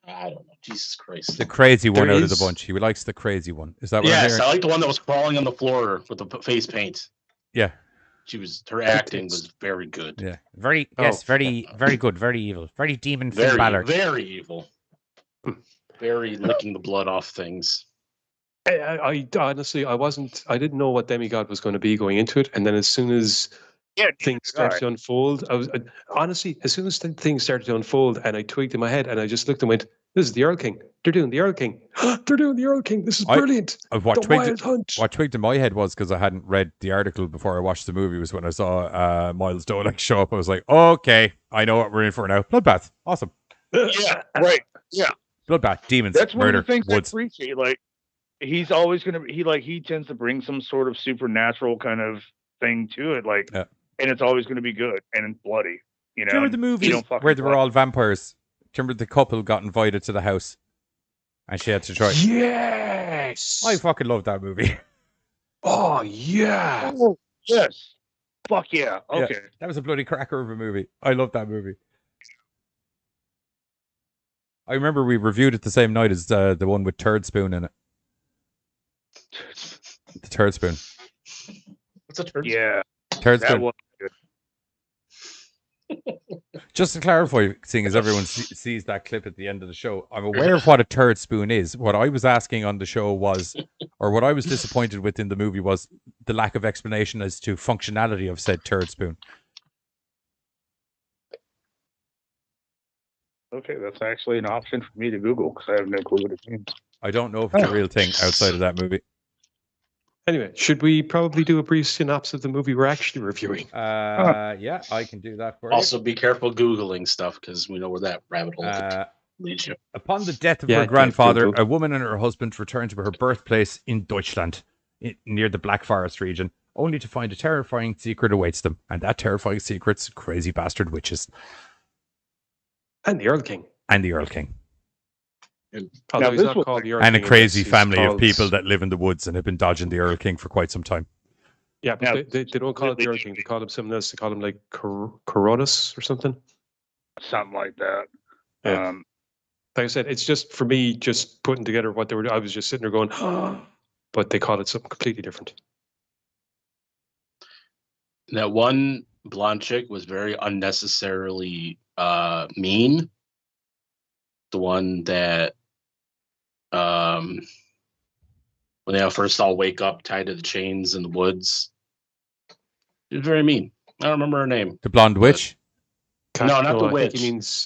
I don't know. Jesus Christ. The crazy one out of the bunch. He likes the crazy one. Is that what I'm hearing? Yes, I like the one that was crawling on the floor with the face paint. Yeah. Her acting was very good. Yeah. Very good, very evil. Very demon very, Balor. Very evil. Very licking the blood off things. I honestly, I didn't know what Demigod was going to be going into it, and then as soon as things started to unfold, honestly, as soon as things started to unfold, and I twigged in my head, and I just looked and went, "This is the Earl King. They're doing the Earl King. They're doing the Earl King. This is brilliant." What twigged in my head was, because I hadn't read the article before I watched the movie, was when I saw Miles Dolek show up. I was like, okay, I know what we're in for now. Bloodbath, awesome. Yeah, right. Yeah, bloodbath, demons, that's one murder, of the things woods. I appreciate. Like, he's always gonna he tends to bring some sort of supernatural kind of thing to it, like, and it's always gonna be good and bloody. You know, do you remember the movie where they were all vampires? Do you remember the couple got invited to the house and she had to try? Yes, I fucking love that movie. Oh yeah, oh, yes, fuck yeah. Okay, that was a bloody cracker of a movie. I love that movie. I remember we reviewed it the same night as the one with Turd Spoon in it. The Turd Spoon. What's a turd? Yeah, Turd that Spoon. was good. Just to clarify, seeing as everyone sees that clip at the end of the show, I'm aware of what a turd spoon is. What I was asking on the show was, or what I was disappointed with in the movie was the lack of explanation as to functionality of said turd spoon. Okay, that's actually an option for me to Google because I have no clue what it means. I don't know if it's a real thing outside of that movie. Anyway, should we probably do a brief synopsis of the movie we're actually reviewing? Yeah, I can do that for you. Also, be careful Googling stuff because we know where that rabbit hole leads you. Upon the death of her grandfather, a woman and her husband return to her birthplace in Deutschland, near the Black Forest region, only to find a terrifying secret awaits them. And that terrifying secret's crazy bastard witches. And the Earl King. And the Earl King. And a crazy family of people that live in the woods and have been dodging the Earl King for quite some time. Yeah, but they don't call it the Earl King. They call him something else. They call him like Coronis or something. Something like that. Yeah. Like I said, it's just for me, just putting together what they were. I was just sitting there going, but they called it something completely different. That one blonde chick was very unnecessarily mean. The one that when they first all wake up tied to the chains in the woods. She was very mean. I don't remember her name. The blonde witch? No, not the witch.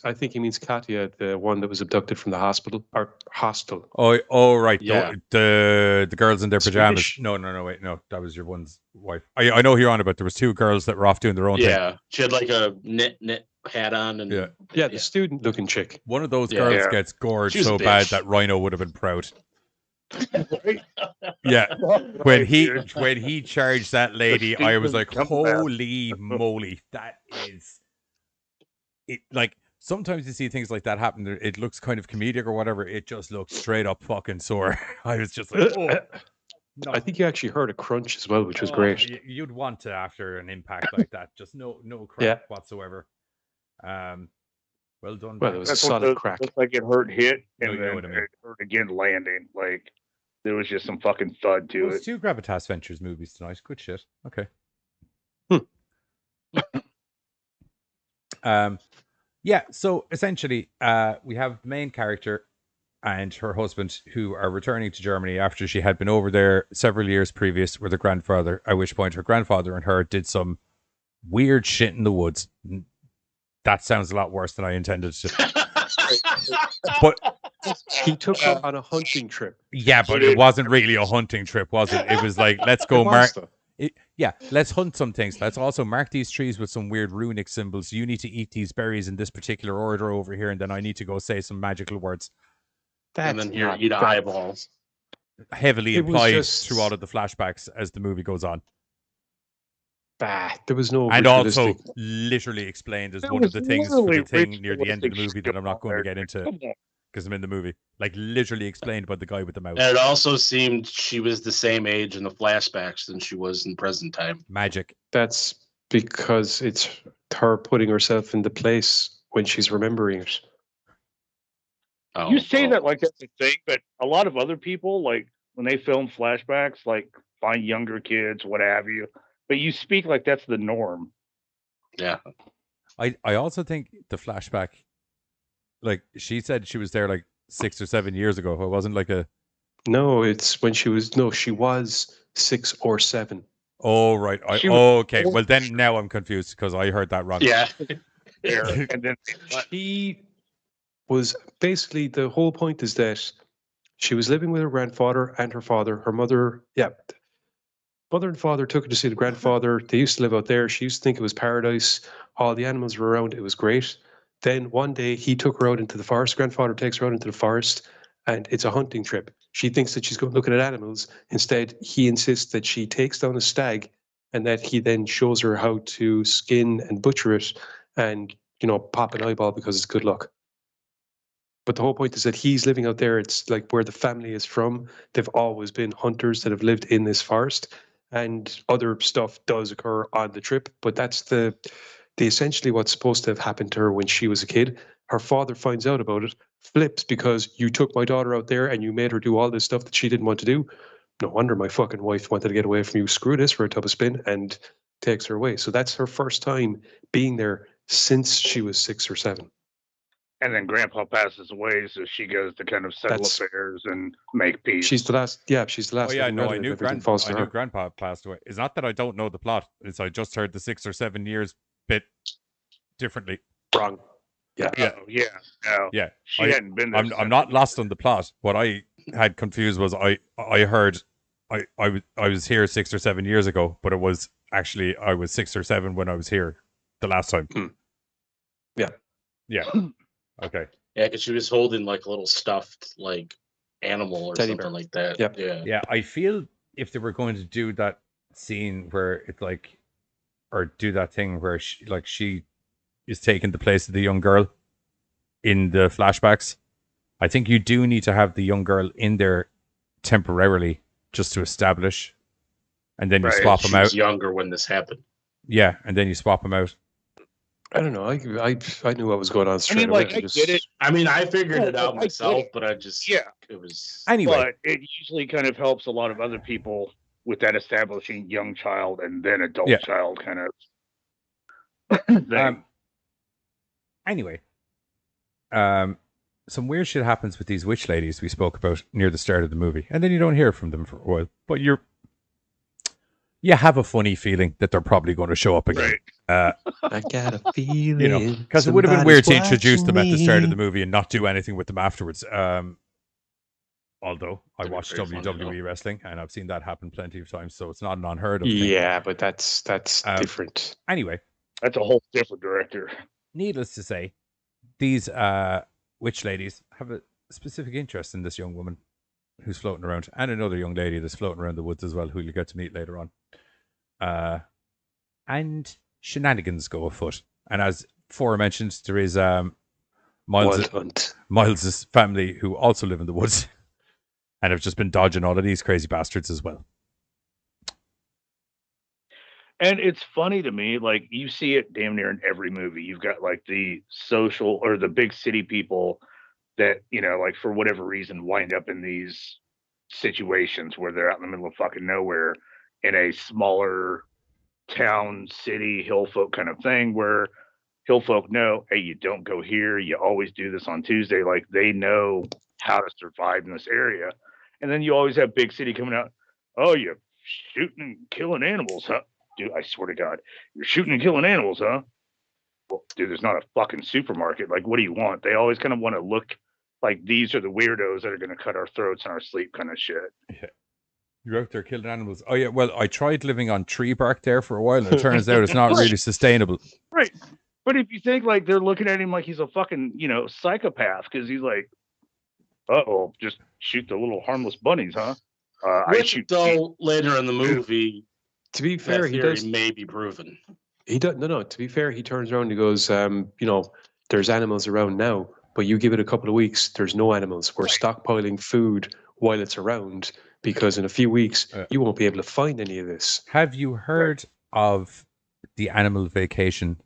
I think he means Katya, the one that was abducted from the hospital or hostel. Oh, right. Yeah. The girls in their pajamas. Swedish. No, wait, no. That was your one's wife. I know who you're on about. There was two girls that were off doing their own thing. Yeah, she had like a knit hat on, and the student-looking chick. One of those girls gets gored so bad that Rhino would have been proud. Yeah, when he charged that lady, I was like, holy moly, that is it. Like, sometimes you see things like that happen, it looks kind of comedic or whatever, it just looks straight up fucking sore. I was just like, oh no. I think you actually heard a crunch as well, which was great. You'd want to after an impact like that. Just no crack whatsoever. Well done. Well, it was a solid crack. Looked like it hurt hit, and you know then what I mean. it hurt again landing. Like there was just some fucking thud to it. Two Gravitas Ventures movies tonight. Good shit. Okay. Yeah. So essentially, we have the main character and her husband who are returning to Germany after she had been over there several years previous with her grandfather. At which point, her grandfather and her did some weird shit in the woods. That sounds a lot worse than I intended to. But he took her on a hunting trip. Yeah, but it wasn't really a hunting trip, was it? It was like, let's go mark. Let's hunt some things. Let's also mark these trees with some weird runic symbols. You need to eat these berries in this particular order over here, and then I need to go say some magical words. And then here, eat eyeballs. Heavily implied through all of the flashbacks as the movie goes on. There was no, and also literally explained as one of the things for the thing near the end of the movie that I'm not going to get into because I'm in the movie. Like literally explained by the guy with the mouse. And it also seemed she was the same age in the flashbacks than she was in present time. Magic. That's because it's her putting herself in the place when she's remembering it. You say that like that's a thing, but a lot of other people, like when they film flashbacks, like find younger kids, what have you. But you speak like that's the norm. Yeah. I also think the flashback, like she said she was there like 6 or 7 years ago. It wasn't like a... No, it's when she was 6 or 7. Oh, right. Okay. Well, then now I'm confused because I heard that wrong. Yeah. And then she was basically, the whole point is that she was living with her grandfather and her father. Her mother, mother and father took her to see the grandfather. They used to live out there. She used to think it was paradise. All the animals were around. It was great. Then one day he took her out into the forest. Grandfather takes her out into the forest and it's a hunting trip. She thinks that she's going looking at animals. Instead, he insists that she takes down a stag and that he then shows her how to skin and butcher it and, pop an eyeball because it's good luck. But the whole point is that he's living out there. It's like where the family is from. They've always been hunters that have lived in this forest. And other stuff does occur on the trip, but that's the essentially what's supposed to have happened to her when she was a kid. Her father finds out about it, flips because you took my daughter out there and you made her do all this stuff that she didn't want to do. No wonder my fucking wife wanted to get away from you. Screw this for a tub of spin, and takes her away. So that's her first time being there since she was 6 or 7. And then Grandpa passes away, so she goes to kind of settle affairs and make peace. She's the last. Yeah, she's the last. Oh yeah, living no, I relative. knew Everything falls to I her. knew Grandpa passed away. It's not that I don't know the plot. It's I just heard the 6 or 7 years bit differently. Wrong. Yeah. Oh, yeah. No. Yeah. She hadn't been there. I'm not lost on the plot. What I had confused was I heard I was here 6 or 7 years ago, but it was actually I was 6 or 7 when I was here the last time. Yeah. Yeah. Okay. Yeah, because she was holding like a little stuffed like animal or Teddy something bear. like that. Yep. Yeah. Yeah, I feel if they were going to do that scene where it's like, or do that thing where she is taking the place of the young girl in the flashbacks, I think you do need to have the young girl in there temporarily just to establish, and then you swap them She was out. younger when this happened. Yeah, and then you swap them out. I don't know. I knew what was going on straight away. I get it. I mean, I figured it out I get myself, it. but I just Yeah. it was Anyway, But it usually kind of helps a lot of other people with that establishing young child and then adult Yeah. child kind of thing. Anyway, some weird shit happens with these witch ladies we spoke about near the start of the movie, and then you don't hear from them for a while. But you have a funny feeling that they're probably going to show up again. Right. I got a feeling. Because it would have been weird to somebody's introduce them at the start of the watching me. movie and not do anything with them afterwards. Although I That'd be watch very funny, WWE wrestling and I've seen that happen plenty of times, so it's not an unheard of thing. Yeah, but that's different. Anyway, That's a whole different director. needless to say, these witch ladies have a specific interest in this young woman who's floating around, and another young lady that's floating around the woods as well, who you'll get to meet later on. And shenanigans go afoot. And as aforementioned, there is Miles's family who also live in the woods and have just been dodging all of these crazy bastards as well. And it's funny to me, like you see it damn near in every movie. You've got like the social or the big city people that, like for whatever reason wind up in these situations where they're out in the middle of fucking nowhere in a smaller town, city, hill folk kind of thing where hill folk know, hey, you don't go here. You always do this on Tuesday. Like they know how to survive in this area. And then you always have big city coming out. Oh, you're shooting and killing animals, huh? Dude, I swear to God, you're shooting and killing animals, huh? Well, dude, there's not a fucking supermarket. Like, what do you want? They always kind of want to look like these are the weirdos that are going to cut our throats in our sleep kind of shit. Yeah. You're out there killing animals. Oh, yeah. Well, I tried living on tree bark there for a while, and it turns out it's not really sustainable. Right. But if you think like they're looking at him like he's a fucking, psychopath because he's like, uh-oh, just shoot the little harmless bunnies, huh? I shoot. Though later in the movie, to be fair, that he theory does. may be proven. He does. No. To be fair, he turns around and he goes, there's animals around now, but you give it a couple of weeks, there's no animals. We're stockpiling food while it's around because in a few weeks you won't be able to find any of this. Have you heard of the animal vacation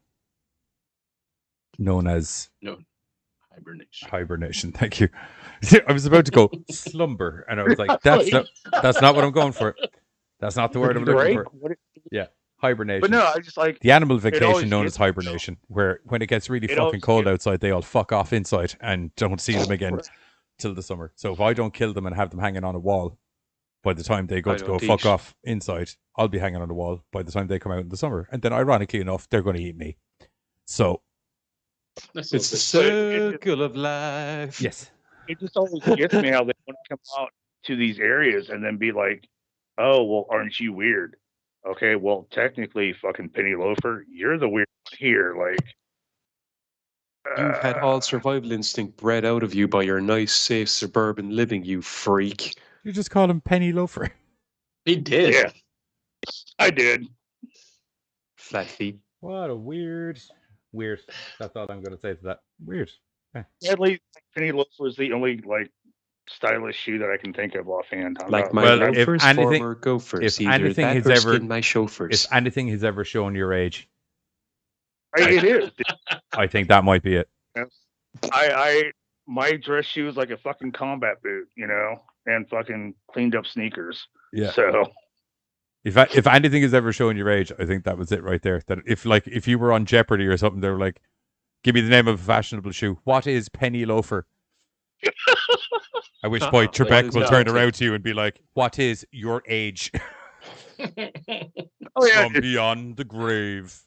known as hibernation? Thank you. I was about to go slumber, and I was like, that's not what I'm going for. That's not the word I'm looking for. Yeah, hibernation. But no, I just like the animal vacation known as hibernation, where when it gets really fucking cold outside, they all fuck off inside and don't see them again till the summer. So if I don't kill them and have them hanging on a wall, by the time they go fuck off inside, I'll be hanging on the wall by the time they come out in the summer. And then ironically enough, they're going to eat me. So it's the circle of life. Yes. It just always gets me how they want to come out to these areas and then be like, oh, well, aren't you weird? Okay, well, technically, fucking Penny Loafer, you're the weird one here. Like, you've had all survival instinct bred out of you by your nice, safe suburban living, you freak. You just call him Penny Loafer. He did. Yeah, I did. Flat feet. What a weird. That's all I'm going to say to that. Weird. At least Penny Loafer is the only stylish shoe that I can think of offhand. Like my loafers, former gophers. If anything has ever my chauffeurs. If anything has ever shown your age, it is. I think that might be it. My dress shoe is like a fucking combat boot, and fucking cleaned up sneakers. Yeah. So If anything has ever shown your age, I think that was it right there. That if you were on Jeopardy or something, they were like, "Give me the name of a fashionable shoe." What is penny loafer? At which point Trebek will turn around to you and be like, "What is your age?" From beyond the grave.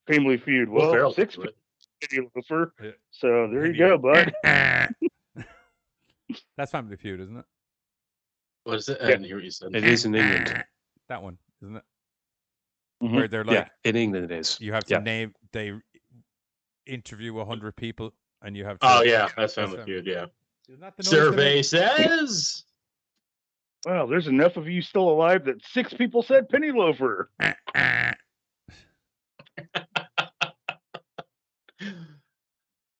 Family Feud. Well, 6 penny loafer. Yeah. So there you go, bud. That's Family Feud, isn't it? What is it? Yeah. It is in England. That one, isn't it? Mm-hmm. Where they're like, in England it is. You have to name. They interview 100 people, and you have to. Oh yeah, that's Family Feud. Yeah. Survey says. Well, there's enough of you still alive that 6 people said penny loafer.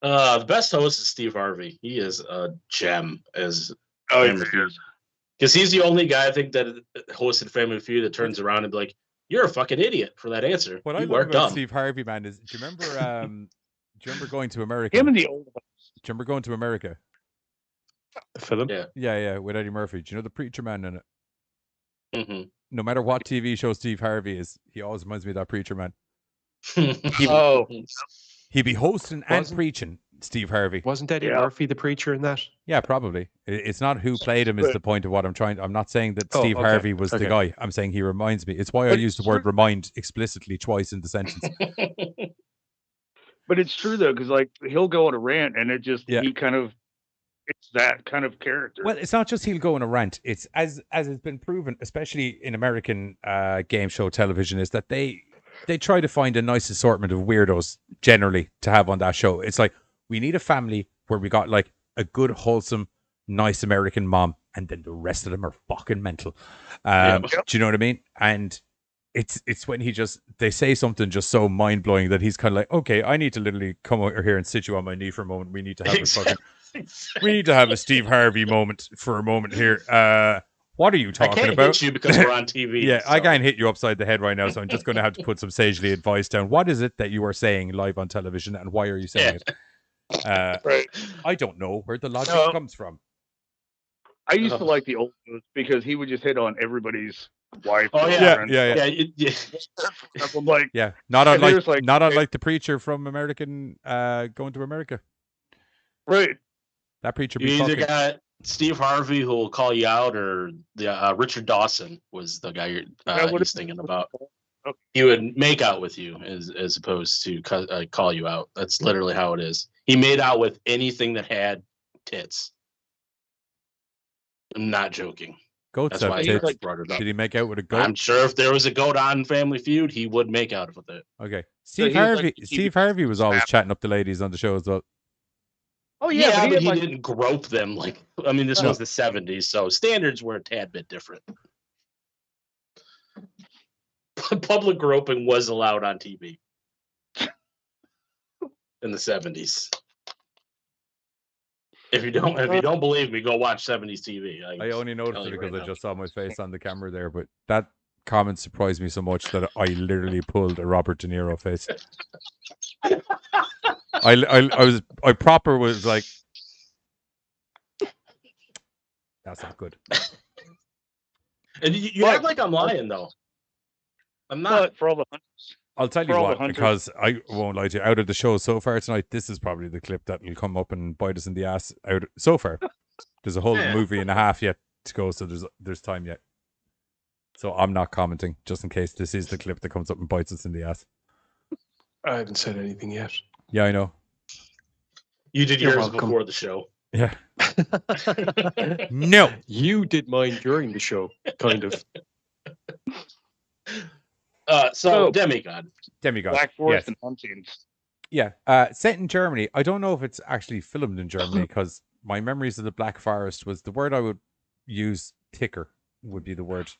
The best host is Steve Harvey. He is a gem as Family Feud. Because he's the only guy I think that hosted Family Feud that turns around and be like, "You're a fucking idiot for that answer." What I love about Steve Harvey, man, is do you remember going to America? Him and the old ones. Do you remember going to America? The film? Yeah, with Eddie Murphy. Do you know the preacher man in it? Mm-hmm. No matter what TV show Steve Harvey is, he always reminds me of that preacher man. He'd be hosting and preaching, Steve Harvey. Wasn't Eddie Murphy the preacher in that? Yeah, probably. It's not who played him is the point of what I'm not saying that Steve Harvey was the guy. I'm saying he reminds me. It's why I use the word remind explicitly twice in the sentence. But it's true though, because like he'll go on a rant and it's that kind of character. Well, it's not just he'll go on a rant. It's as it's been proven, especially in American game show television, is that they try to find a nice assortment of weirdos generally to have on that show. It's like, we need a family where we got like a good, wholesome, nice American mom, and then the rest of them are fucking mental. Do you know what I mean? And it's when they say something just so mind blowing that he's kind of like, okay, I need to literally come over here and sit you on my knee for a moment. We need to have we need to have a Steve Harvey moment for a moment here. What are you talking about? I can't hit you because we're on TV. Yeah, so. I can't hit you upside the head right now, so I'm just going to have to put some sagely advice down. What is it that you are saying live on television, and why are you saying it? Right. I don't know where the logic comes from. I used to like the old ones because he would just hit on everybody's wife. Oh yeah. I'm like, not unlike the preacher from American Going to America. Right. That preacher. You either got Steve Harvey who will call you out, or the Richard Dawson was the guy you're he's thinking about. Okay. He would make out with you as opposed to call you out. That's literally how it is. He made out with anything that had tits. I'm not joking. Goats That's why have tits. Brought it up. Did he make out with a goat? I'm sure if there was a goat on Family Feud, he would make out with it. Okay. Steve Harvey was always chatting up the ladies on the show as well. Oh yeah, but he didn't grope them like. I mean, this was the 70s, so standards were a tad bit different. Public groping was allowed on TV in the 70s. If you don't believe me, go watch 70s TV. I only noticed it because I just saw my face on the camera there, but that comment surprised me so much that I literally pulled a Robert De Niro face. I proper was like, that's not good. And you act like I'm lying though. I'm not. For all the hunters. I'll tell you what, because I won't lie to you. Out of the show so far tonight, this is probably the clip that will come up and bite us in the ass. Out so far, there's a whole movie and a half yet to go, so there's time yet. So I'm not commenting, just in case this is the clip that comes up and bites us in the ass. I haven't said anything yet. Yeah, I know. You did yours before the show. Yeah. No. You did mine during the show, kind of. So Demigod. Black Forest and Huntington. Yeah. Set in Germany. I don't know if it's actually filmed in Germany because my memories of the Black Forest was the word I would use, thicker would be the word.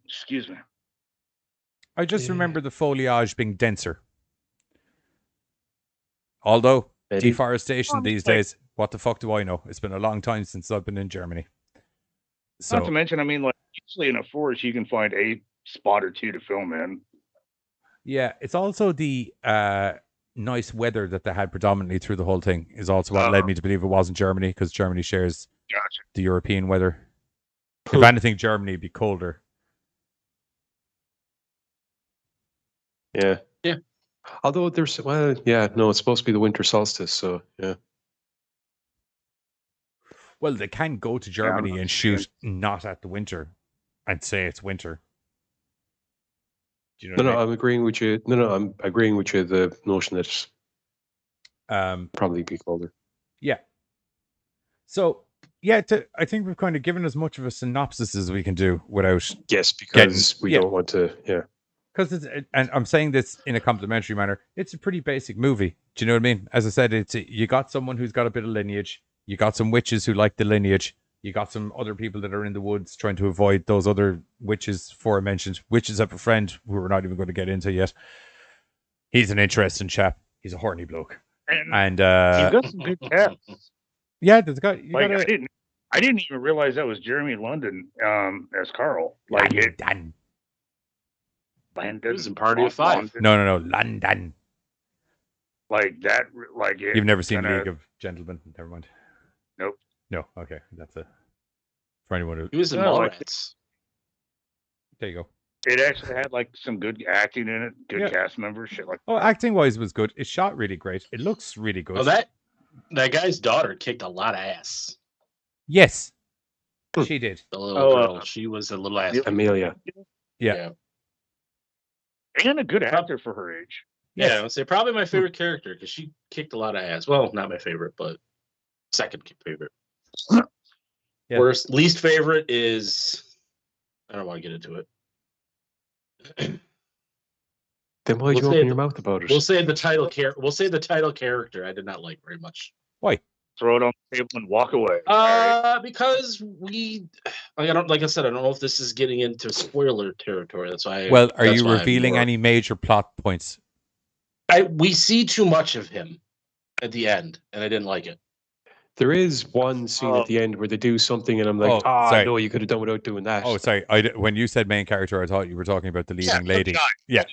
Excuse me. I just remember the foliage being denser. Although deforestation these days, what the fuck do I know? It's been a long time since I've been in Germany. So, not to mention, I mean, like usually in a forest you can find a spot or two to film in. Yeah, it's also the nice weather that they had predominantly through the whole thing is also what led me to believe it wasn't Germany, because Germany shares the European weather. If anything, Germany would be colder. Yeah. Yeah. Although it's supposed to be the winter solstice, so yeah. Well, they can go to Germany and shoot not at the winter and say it's winter. Do you know what I mean? I'm agreeing with you. I'm agreeing with you. The notion that probably be colder. Yeah. So yeah, I think we've kind of given as much of a synopsis as we can do without. Yes, because we don't want to. Yeah. Because and I'm saying this in a complimentary manner. It's a pretty basic movie. Do you know what I mean? As I said, you got someone who's got a bit of lineage. You got some witches who like the lineage. You got some other people that are in the woods trying to avoid those other witches aforementioned. Witches have a friend who we're not even going to get into yet. He's an interesting chap. He's a horny bloke. And you got some good casts. Yeah, there's got. I didn't even realize that was Jeremy London as Carl. Like London. It was in Party of Five. No, London. Like that. Like it. You've never seen League of Gentlemen? Never mind. Nope. No. Okay, that's a for anyone who. He was in Mallrats. There you go. It actually had like some good acting in it, good cast members, shit like. Oh, acting wise was good. It shot really great. It looks really good. Oh, that guy's daughter kicked a lot of ass. Yes, she did. The little girl, she was a little ass. Amelia. Yeah. And a good actor for her age. Yeah, I would say probably my favorite character because she kicked a lot of ass. Well, not my favorite, but second favorite. Yeah. Worst, least favorite is I don't want to get into it. Then why'd you open your mouth about it? We'll say the title character I did not like very much. Why? Throw it on the table and walk away. Because I don't know if this is getting into spoiler territory. That's why. Well, are you revealing any major plot points? We see too much of him at the end, and I didn't like it. There is one scene at the end where they do something, and I'm like, no, you could have done without doing that. Oh, sorry. When you said main character, I thought you were talking about the leading lady. Yeah.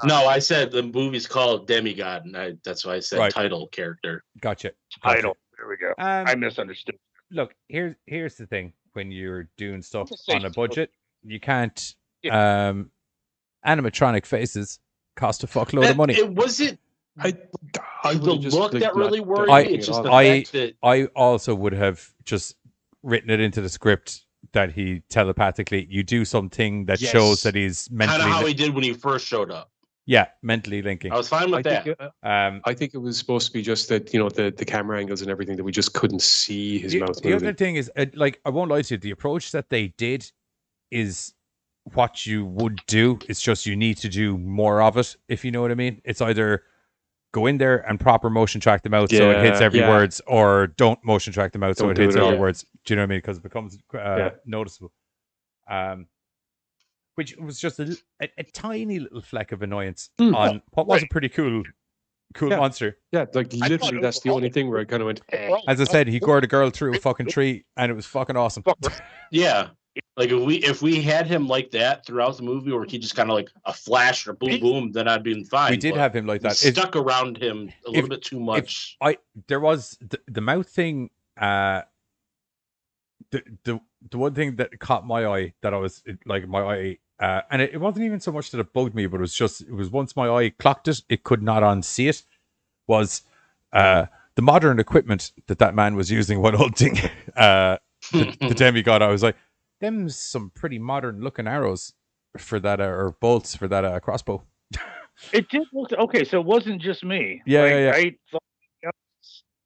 No, I said the movie's called Demigod, and that's why I said title character. Gotcha. Title. There we go. I misunderstood. Look, here's the thing. When you're doing stuff on a budget, you can't animatronic faces cost a fuckload of money. I the look that really worried me. It's just the fact that I also would have just written it into the script that he telepathically you do something that shows that he's mentally kind of how he did when he first showed up. Yeah, mentally linking. I was fine with that. I think it was supposed to be just that the camera angles and everything that we just couldn't see his mouth moving. The other thing is, like, I won't lie to you, the approach that they did is what you would do. It's just you need to do more of it, if you know what I mean. It's either go in there and proper motion track the mouth so it hits every words, or don't motion track the mouth so it hits every words. Do you know what I mean? Because it becomes noticeable. Which was just a tiny little fleck of annoyance on what was a pretty cool monster. Yeah, like literally that's the only thing where I kind of went. As I said, he gored a girl through a fucking tree, and it was fucking awesome. Yeah. Like if we had him like that throughout the movie, or he just kind of like a flash or boom boom, then I'd been fine. We did have him like that. Stuck around him a little bit too much. There was the mouth thing. The one thing that caught my eye that I was like my eye, and it wasn't even so much that it bugged me, but it was once my eye clocked it, it could not unsee it. Was the modern equipment that man was using when hunting the demigod? I was like, them's some pretty modern looking arrows for that, or bolts for that crossbow. It did look okay, so it wasn't just me. Yeah. I thought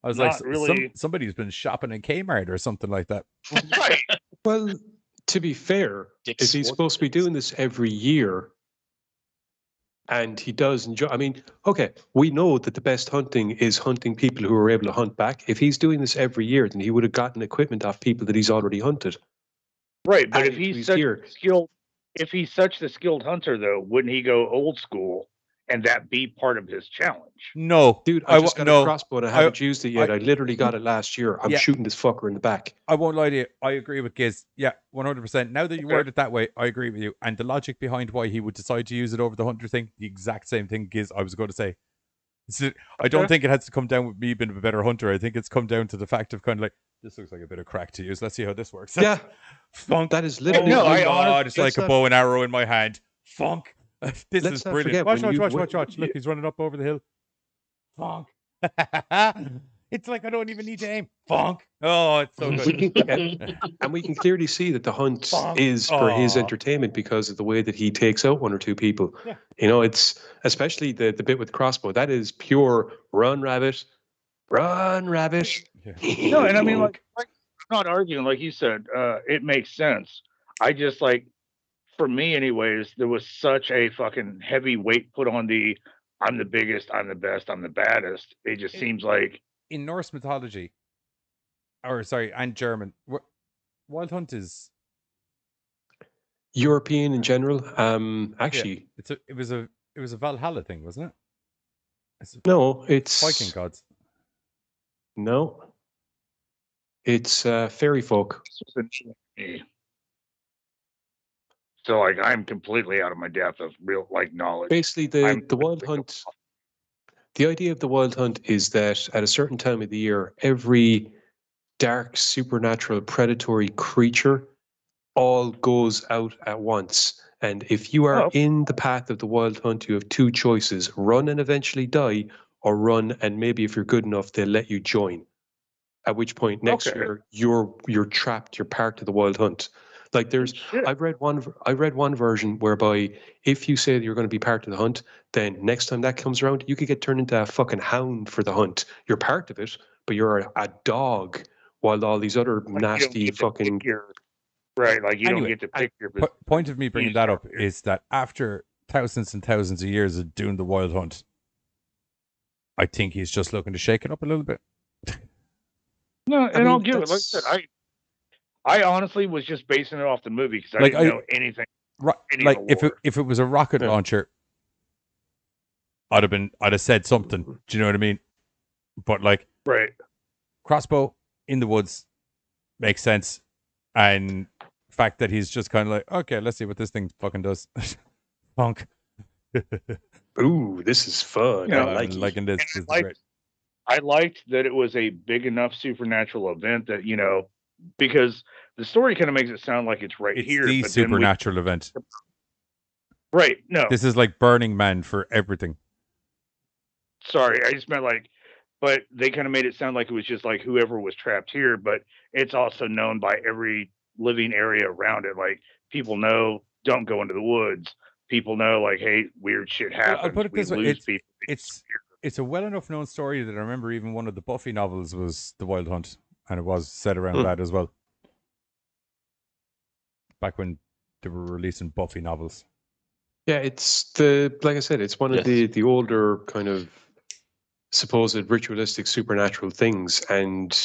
I was like, really... somebody's been shopping in Kmart or something like that. Right. Well, to be fair, if he's supposed to be doing this every year, and he does enjoy, I mean, okay, we know that the best hunting is hunting people who are able to hunt back. If he's doing this every year, then he would have gotten equipment off people that he's already hunted. Right, but if he's such a skilled hunter, though, wouldn't he go old school and that be part of his challenge? No, dude, I just got a crossbow and I haven't used it yet. I literally got it last year. I'm shooting this fucker in the back. I won't lie to you. I agree with Giz. Yeah, 100%. Now that you word it that way, I agree with you. And the logic behind why he would decide to use it over the hunter thing, the exact same thing Giz I was going to say. I don't think it has to come down with me being a better hunter. I think it's come down to the fact of kind of like, This looks like a bit of crack to use. Let's see how this works. Yeah. Funk. That is literally. no, I God, it's like let's a not- bow and arrow in my hand. Funk. This Let's is not brilliant. forget Watch, when watch, you- watch, when- watch. Look, he's running up over the hill. Funk. It's like I don't even need to aim. Funk. Oh, it's so good. And we can clearly see that the hunt Bonk. is for his Aw. entertainment because of the way that he takes out one or two people. Yeah. You know, it's especially the bit with the crossbow. That is pure run, rabbit. Run, rabbit. No, and I mean, like I'm not arguing, like you said, it makes sense. I just like, for me, anyways, there was such a fucking heavy weight put on the I'm the biggest, I'm the best, I'm the baddest. It just seems like In Norse mythology, or sorry, and German, Wild Hunt is European in general. Actually, it was a Valhalla thing, wasn't it? no, it's Viking gods. No, it's fairy folk. so like I'm completely out of my depth of real like knowledge. Basically, the wild hunt. The idea of the wild hunt is that at a certain time of the year, every dark, supernatural, predatory creature all goes out at once. And if you are in the path of the wild hunt, you have two choices: run and eventually die, or run and maybe if you're good enough, they'll let you join. At which point next year you're trapped. You're part of the wild hunt. Like there's, I've read one version whereby if you say that you're going to be part of the hunt, then next time that comes around, you could get turned into a fucking hound for the hunt. You're part of it, but you're a dog, while all these other nasty fucking right. Like you Anyway, don't get to pick your. Point of me bringing that up is that after thousands and thousands of years of doing the wild hunt, I think he's just looking to shake it up a little bit. No, and I'll give it. Like I said, I honestly was just basing it off the movie because I Like, didn't know anything. any of Like the if it was a rocket launcher, I'd have said something. Do you know what I mean? But like, right, crossbow in the woods makes sense, and the fact that he's just kind of like, okay, let's see what this thing fucking does. Punk. Ooh, this is fun. Yeah, I like it. liking this. And This is great. I liked that it was a big enough supernatural event that because the story kind of makes it sound like it's right It's here. the but then supernatural event. Right. No. This is like Burning Man for everything. Sorry, I just meant like, but they kind of made it sound like it was just like whoever was trapped here, but it's also known by every living area around it. Like people know, don't go into the woods. People know, like, hey, weird shit happens. I'll put it this way: lose people. it's a well enough known story that I remember even one of the Buffy novels was The Wild Hunt, and it was set around that as well. Back when they were releasing Buffy novels. Yeah, it's like I said, it's one of the older kind of supposed ritualistic supernatural things, and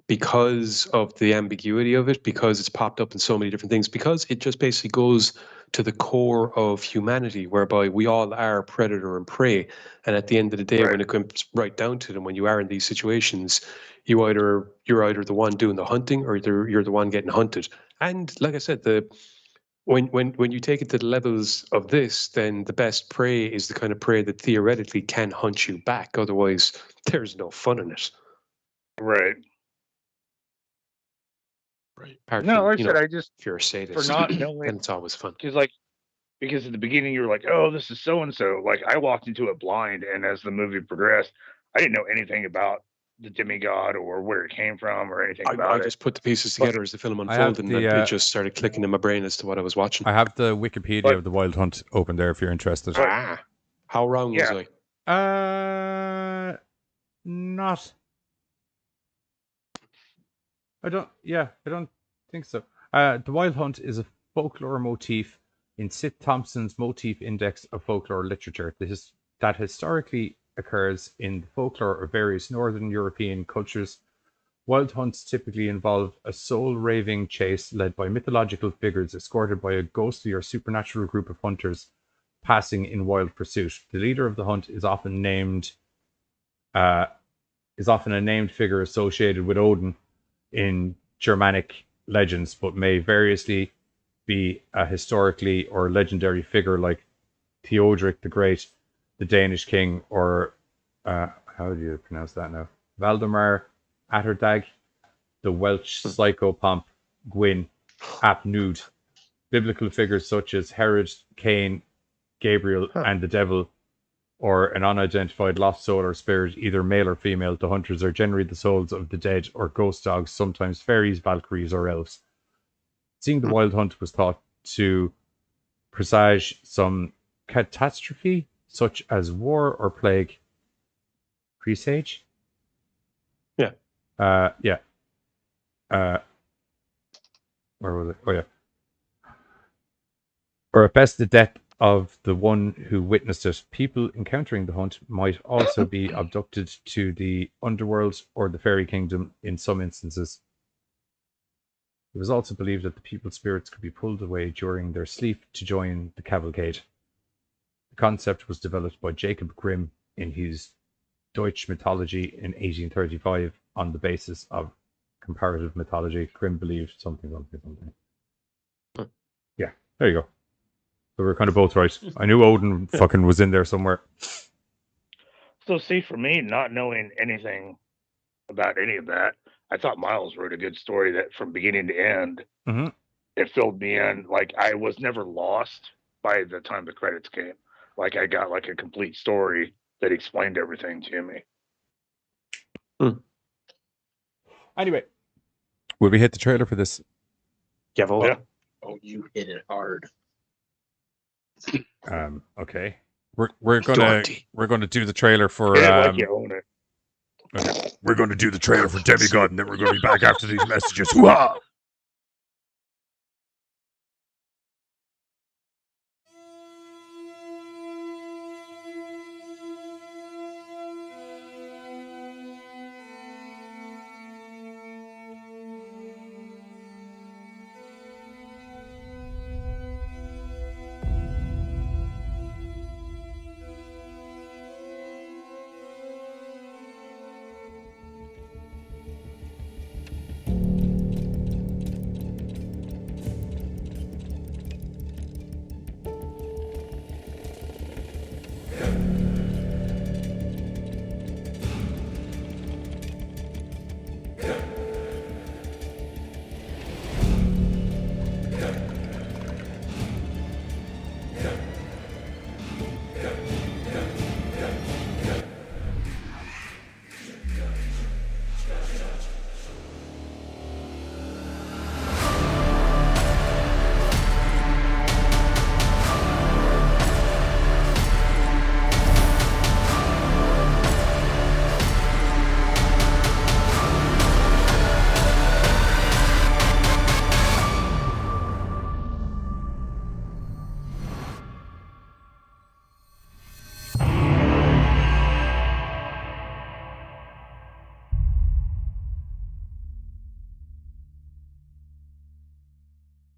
because of the ambiguity of it, because it's popped up in so many different things, because it just basically goes to the core of humanity, whereby we all are predator and prey, and at the end of the day, when it comes right down to them, when you are in these situations, you're either the one doing the hunting or you're the one getting hunted. And like I said, when you take it to the levels of this, then the best prey is the kind of prey that theoretically can hunt you back. Otherwise, there's no fun in it. Right. Right. No, like I said, I just if you're a sadist, for not knowing, then it's always fun. Because at the beginning you were like, oh, this is so and so. Like I walked into it blind, and as the movie progressed, I didn't know anything about the demigod or where it came from or anything about I it. just put the pieces together as the film I have unfolded, and it just started clicking in my brain as to what I was watching. I have the Wikipedia of the Wild Hunt open there if you're interested. How wrong was I? Not. I don't think so. The Wild Hunt is a folklore motif in Sid Thompson's Motif Index of Folklore Literature. That historically occurs in the folklore of various northern European cultures. Wild hunts typically involve a soul-raving chase led by mythological figures escorted by a ghostly or supernatural group of hunters passing in wild pursuit. The leader of the hunt is often a named figure associated with Odin in Germanic legends, but may variously be a historically or legendary figure like Theodoric the Great, the Danish king, or how do you pronounce that now? Valdemar Atterdag, the Welsh psychopomp Gwyn, ap nude. Biblical figures such as Herod, Cain, Gabriel, and the devil, or an unidentified lost soul or spirit, either male or female. The hunters are generally the souls of the dead or ghost dogs, sometimes fairies, valkyries, or elves. Seeing the wild hunt was thought to presage some catastrophe, such as war or plague. Presage? Yeah. Yeah. Where was it? Oh, yeah. Or at best, the death of the one who witnessed it. People encountering the hunt might also be abducted to the underworld or the fairy kingdom in some instances. It was also believed that the people's spirits could be pulled away during their sleep to join the cavalcade. The concept was developed by Jakob Grimm in his Deutsche Mythology in 1835 on the basis of comparative mythology. Grimm believed something. Yeah, there you go. So we're kind of both right. I knew Odin fucking was in there somewhere. So see, for me, not knowing anything about any of that, I thought Miles wrote a good story that from beginning to end, it filled me in. Like I was never lost by the time the credits came. Like I got like a complete story that explained everything to me. Anyway, will we hit the trailer for this? Yeah. Oh, you hit it hard. Okay. We're gonna do the trailer for like you own it. Okay. We're gonna do the trailer for Demigod, and then we're gonna be back after these messages. Hoo-ha!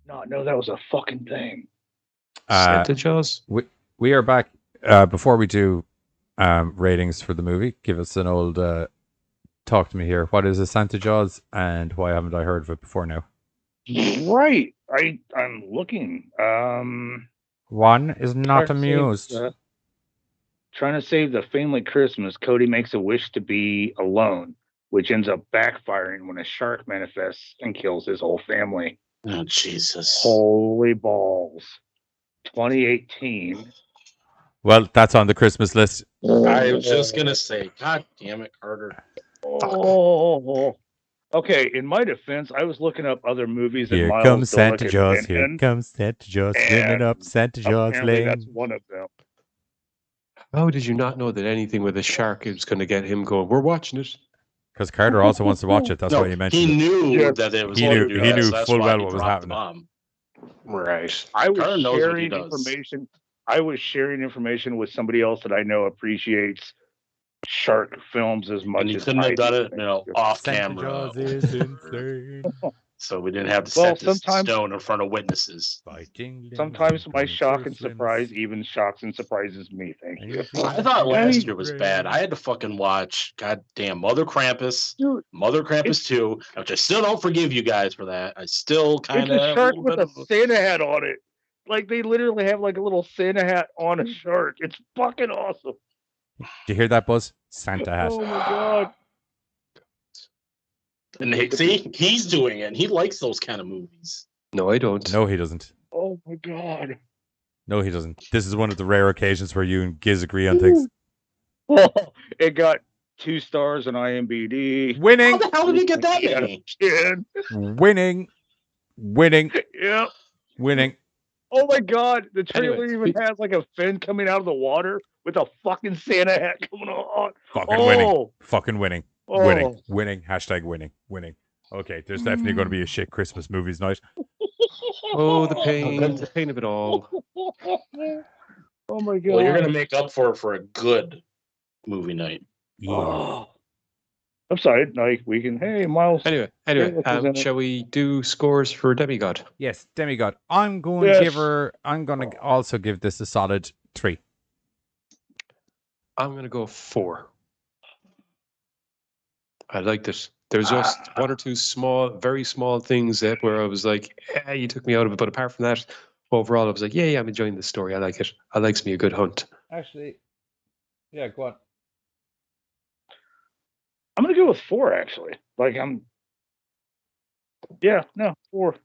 Not know that was a fucking thing. Santa Jaws? We are back. Before we do ratings for the movie, give us an old talk to me here. What is a Santa Jaws, and why haven't I heard of it before now? Right. I'm looking. One is not amused. Trying to save the family Christmas, Cody makes a wish to be alone, which ends up backfiring when a shark manifests and kills his whole family. Oh, Jesus. Holy balls. 2018. Well, that's on the Christmas list. I was just going to say, God damn it, Carter. Oh. Okay, in my defense, I was looking up other movies. Here Miles comes Santa Delic Jaws. and Here Fenton, comes Santa Jaws. Swimming up Santa Jaws apparently Lane. that's one of them. How did you not know that anything with a shark is going to get him going? We're watching it. Because Carter also wants to watch it. That's why he mentioned he knew it. that it was He going knew, to do he that, knew so that's full why well he what was dropped the happening. bomb. Right. I was Carter knows what he sharing does. information. I was sharing information with somebody else that I know appreciates shark films as much And you as couldn't I have done do. it, off Santa camera. Jaws is insane. So we didn't have to Well, set this in sometimes- stone in front of witnesses. Sometimes my shock and surprise even shocks and surprises me. Thank you. I thought last year was bad. I had to fucking watch goddamn Mother Krampus, Mother Krampus 2, which I still don't forgive you guys for that. I still kind It's of a shark with a Santa hat on it. Like they literally have like a little Santa hat on a shark. It's fucking awesome. Do you hear that, Buzz? Santa hat. Oh my god. And see, he's doing it. He likes those kind of movies. No, I don't. No, he doesn't. Oh my god. No, he doesn't. This is one of the rare occasions where you and Giz agree on things. Oh, it got 2 stars on IMDb. Winning. How the hell did he get that Yeah, many? kid. Winning. Yeah. Winning. Oh my god. The trailer Anyway, even has like a fin coming out of the water with a fucking Santa hat coming on. Fucking Oh. winning. Fucking winning. Winning. Oh. Winning. Hashtag winning. Winning. Okay, there's definitely going to be a shit Christmas movies night. Oh, the pain of it all. Oh my god. Well, you're gonna make up for it for a good movie night. Yeah. Oh. I'm sorry. Like we can. Hey, Miles. Anyway, shall we do scores for Demigod? Yes, Demigod. I'm going to give her. I'm going to also give this a solid 3. I'm gonna go 4. I liked it. There's just 1 or 2 very small things that where I was like, yeah, you took me out of it. But apart from that, overall, I was like, yeah, I'm enjoying this story. I like it. I likes me a good hunt. Actually, yeah, go on. I'm gonna go with 4 actually. Like Yeah, no, 4.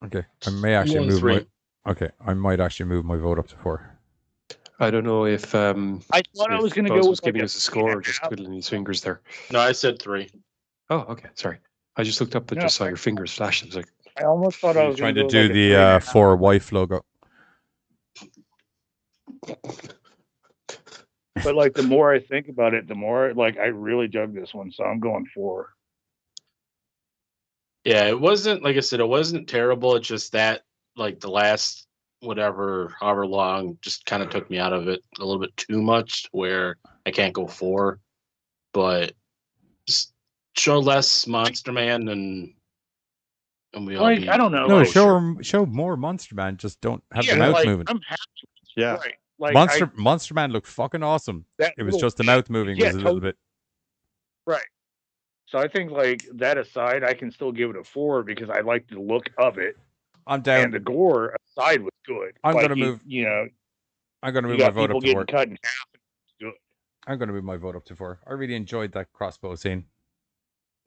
Okay, I may actually move my. Okay, I might actually move my vote up to 4. I don't know if I thought I was gonna Buzz go was with giving like us a score or just twiddling his fingers there. No, I said 3. Oh, okay. Sorry. I just looked up and just saw your fingers flash. I was like, I almost thought I was Trying gonna to go do with, like, the for wife logo. But like the more I think about it, the more like I really dug this one, so I'm going 4. Yeah, it wasn't, like I said, it wasn't terrible. It's just that, like, the last however long, just kind of took me out of it a little bit too much, where I can't go 4. But just show less Monster Man and we all Like be. I don't know. No, like, show more Monster Man. Just don't have the yeah, mouth like, moving. I'm happy. yeah. Right. Like Monster Man looked fucking awesome. That It was little- just the mouth moving yeah, was a little bit. Right. So I think like that aside, I can still give it a 4 because I like the look of it. I'm down. And the gore aside was good. I'm Like, gonna move. You know, I'm gonna you move my got vote people up to getting 4. cut in half. It's good. I'm gonna move my vote up to 4. I really enjoyed that crossbow scene.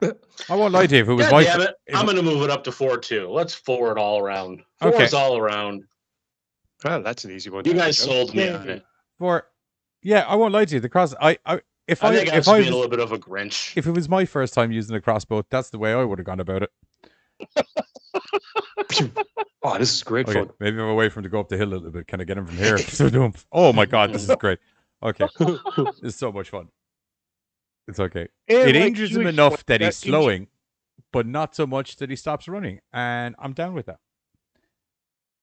I won't lie to you. If it was God my, damn it. I'm going to move it up to 4 too. Let's 4 it all around. 4 Okay. is all around. Well, that's an easy one. You guys sold me on it. 4. Yeah, I won't lie to you. The cross. I think I was if I being was, a little bit of a Grinch. if it was my first time using a crossbow, that's the way I would have gone about it. Oh, this is great Okay, fun. maybe I'm away from to go up the hill a little bit. Can I get him from here? Oh my god, this is great. Okay, it's so much fun. It's okay. And, It like, injures you him enough explained that he's that injury- slowing, but not so much that he stops running. And I'm down with that.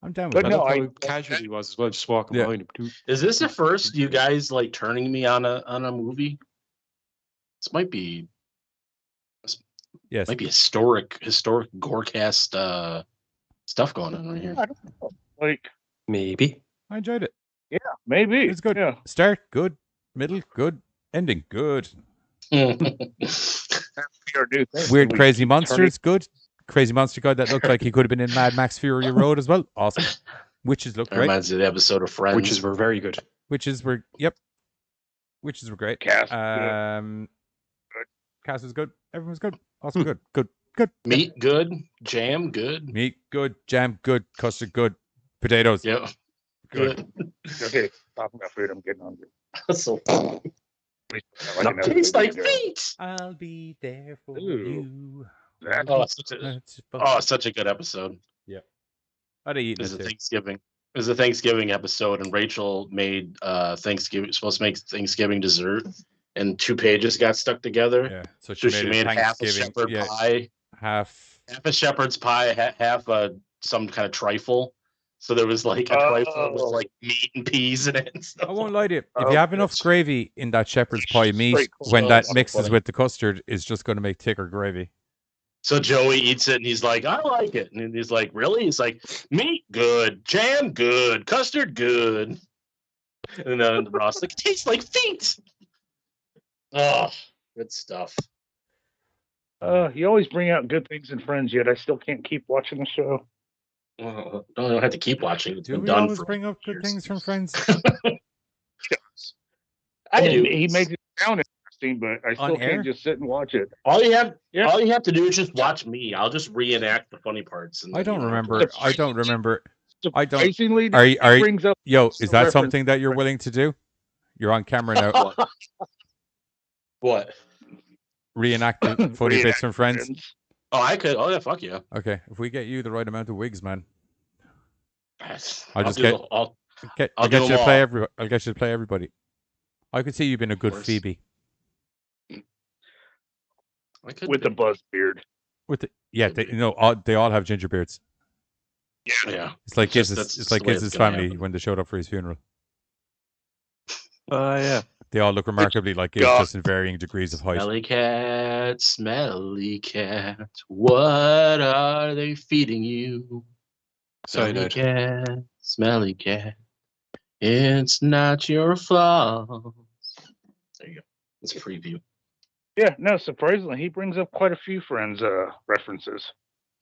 I'm down with But that. no, I I- how casual he was as well, just walking Yeah. behind him too. Is this the first you guys like turning me on a movie? This might be Yes. might be historic GoreCast stuff going on right here. I don't know. Like Maybe. I enjoyed it. yeah, maybe It's good. Yeah. Start good, middle good, ending good. Our new thing. Weird We crazy keep monsters good. Crazy monster guy that looked like he could have been in Mad Max Fury Road as well. Awesome. Witches look That great. reminds me of the episode of Friends. Witches were very good. Witches were Witches were great. Cast, Cast was good. Everyone was good. Awesome. Good. Meat good, jam good. Meat good. Jam good. Custard good. Potatoes. Yeah. Good. Okay, talking about food, I'm getting hungry. So Tastes like feet. I'll be there for Ooh. you. Such a good episode. Yeah. I'd have eaten It was it a too. Thanksgiving. It was a Thanksgiving episode, and Rachel made Thanksgiving supposed to make Thanksgiving dessert, and 2 pages got stuck together. Yeah. So So she she made made a half a Thanksgiving. shepherd Yeah. pie, Half. half a shepherd's pie, half some kind of trifle. So there was like a trifle with like meat and peas in it. And stuff. I won't lie to you. If you have enough gravy in that shepherd's pie meat, Straight when cool. that So mixes funny. with the custard, is just going to make thicker gravy. So Joey eats it and he's like, I like it. And he's like, really? He's like, meat good, jam good, custard good. And then Ross like, it tastes like feet. Oh, good stuff. You always bring out good things in Friends, yet I still can't keep watching the show. Oh, I don't have to keep watching. It's Do been we done always for bring up good years. things from Friends? I do. He makes it sound interesting, but I On still air? can't just sit and watch it. All you have to do is just watch me. I'll just reenact the funny parts. And I don't you know, remember. I don't remember. I don't. Surprisingly, Are you, it brings up yo, is that reference- something that you're willing to do? You're on camera now. What? Reenact the funny bits from Friends. Oh, I could. Oh, yeah, fuck yeah. Okay, if we get you the right amount of wigs, man, Yes. I'll just do get. the- I'll I'll do get you them to play all. I'll get you to play everybody. I could see you being a good course. Phoebe. I could with be. the buzz beard. With the they all have ginger beards. Yeah. It's like Just- Giz's. that's It's just like the way Giz's it's gonna family happen. when they showed up for his funeral. Yeah. They all look remarkably like Giz, God. just in varying degrees of height. Smelly cat, what are they feeding you? Cyanide. Smelly cat, it's not your fault. There you go. It's a preview. Yeah, no, surprisingly, he brings up quite a few Friends references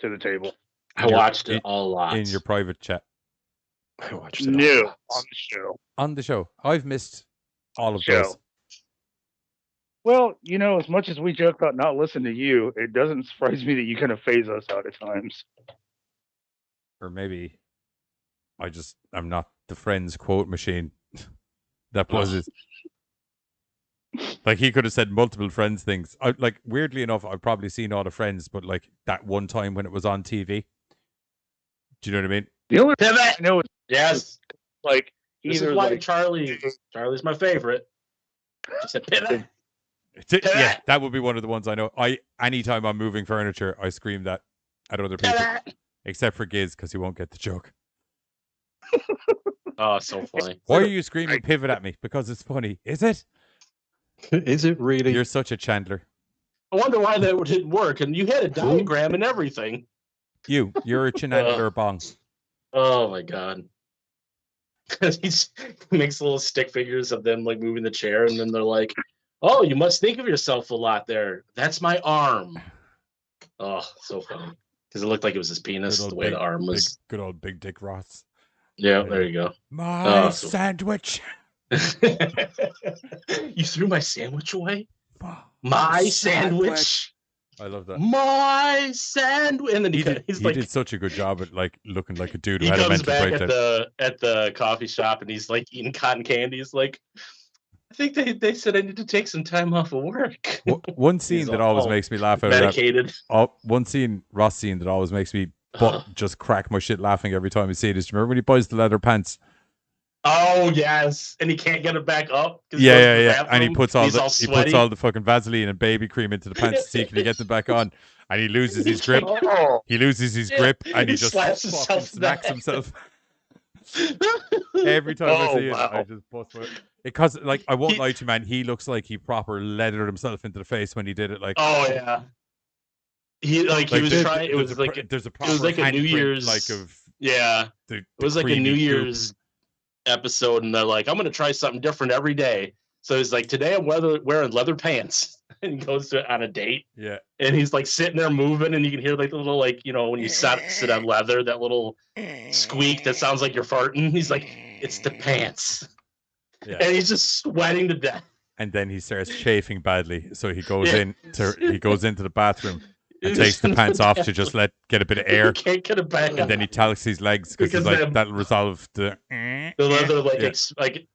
to the table. I watched it a lot. in your private chat I watched it. New all. on the show. on the show. I've missed all of Show. those. Well, as much as we joke about not listening to you, it doesn't surprise me that you kind of phase us out at times. Or maybe I'm not the Friends quote machine that buzzes. Like he could have said multiple Friends things. Weirdly enough, I've probably seen all the Friends, but like that one time when it was on TV. Do you know what I mean? The only Pivot! I know is Yes. like This either is why like Charlie's my favorite. She said pivot. Yeah, that would be one of the ones I know. Anytime I'm moving furniture, I scream that at other people, Pivot. except for Giz because he won't get the joke. Oh, so funny. Why are you screaming pivot at me? Because it's funny. Is it? Is it really? You're such a Chandler. I wonder why that didn't work. And you had a diagram and everything. You're a Chandler bong. Oh my god. He makes little stick figures of them like moving the chair, and then they're like, "Oh, you must think of yourself a lot there. That's my arm." Oh, so funny. Because it looked like it was his penis, the way the arm was. Good old Big Dick Ross. Yeah, there you go. My sandwich. You threw my sandwich away? My sandwich. I love that. My sandwich. And then He he's like, did such a good job at like looking like a dude who he had a comes mental back breakdown. at the coffee shop and he's like eating cotton candy. He's like, I think they said I need to take some time off of work. One scene that always makes me laugh out medicated. of that. One scene, Ross scene that always makes me just crack my shit laughing every time I see it is, do you remember when he buys the leather pants? Oh yes, and he can't get it back up. Yeah. And he puts all all the fucking Vaseline and baby cream into the pants to see can he get them back on, and he loses his grip. He loses his grip, and he just slaps fucking himself smacks back. himself. Every time I see it, I just bust my. Because like I won't lie to you, man, he looks like he proper leathered himself into the face when he did it. Like, oh yeah, he was trying. It was like there's a it was like a New handprint, Year's the it was like a creamy New goop. Year's episode, and they're like, I'm gonna try something different every day. So he's like, today I'm wearing leather pants, and he goes on a date. Yeah, and he's like sitting there moving, and you can hear like the little like when you sit on leather, that little squeak that sounds like you're farting. He's like, it's the pants. Yeah. And he's just sweating to death. And then he starts chafing badly, so he goes into the bathroom and takes the pants off to just get a bit of air. He can't get it back. And then he talks his legs because he's like, that'll resolve the leather like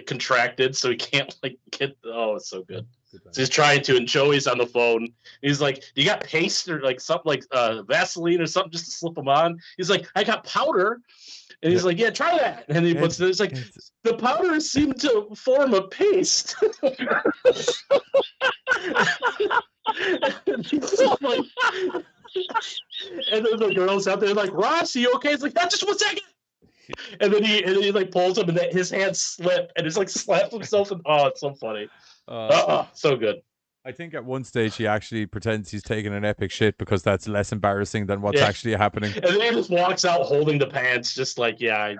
contracted, so he can't like get. Oh, it's so good. So he's trying to, and Joey's on the phone. He's like, "You got paste or like something like Vaseline or something just to slip them on?" He's like, "I got powder." And he's like, "Yeah, try that." And he puts it. It's like the powder seemed to form a paste. And he's like, and then the girls out there like, "Ross, you okay?" It's like, "Yeah, just 1 second." And then he like pulls him, and his hands slip, and it's like slaps himself. And oh, it's so funny. So good. I think at one stage he actually pretends he's taking an epic shit because that's less embarrassing than what's actually happening. And then he just walks out holding the pants, just like, I'm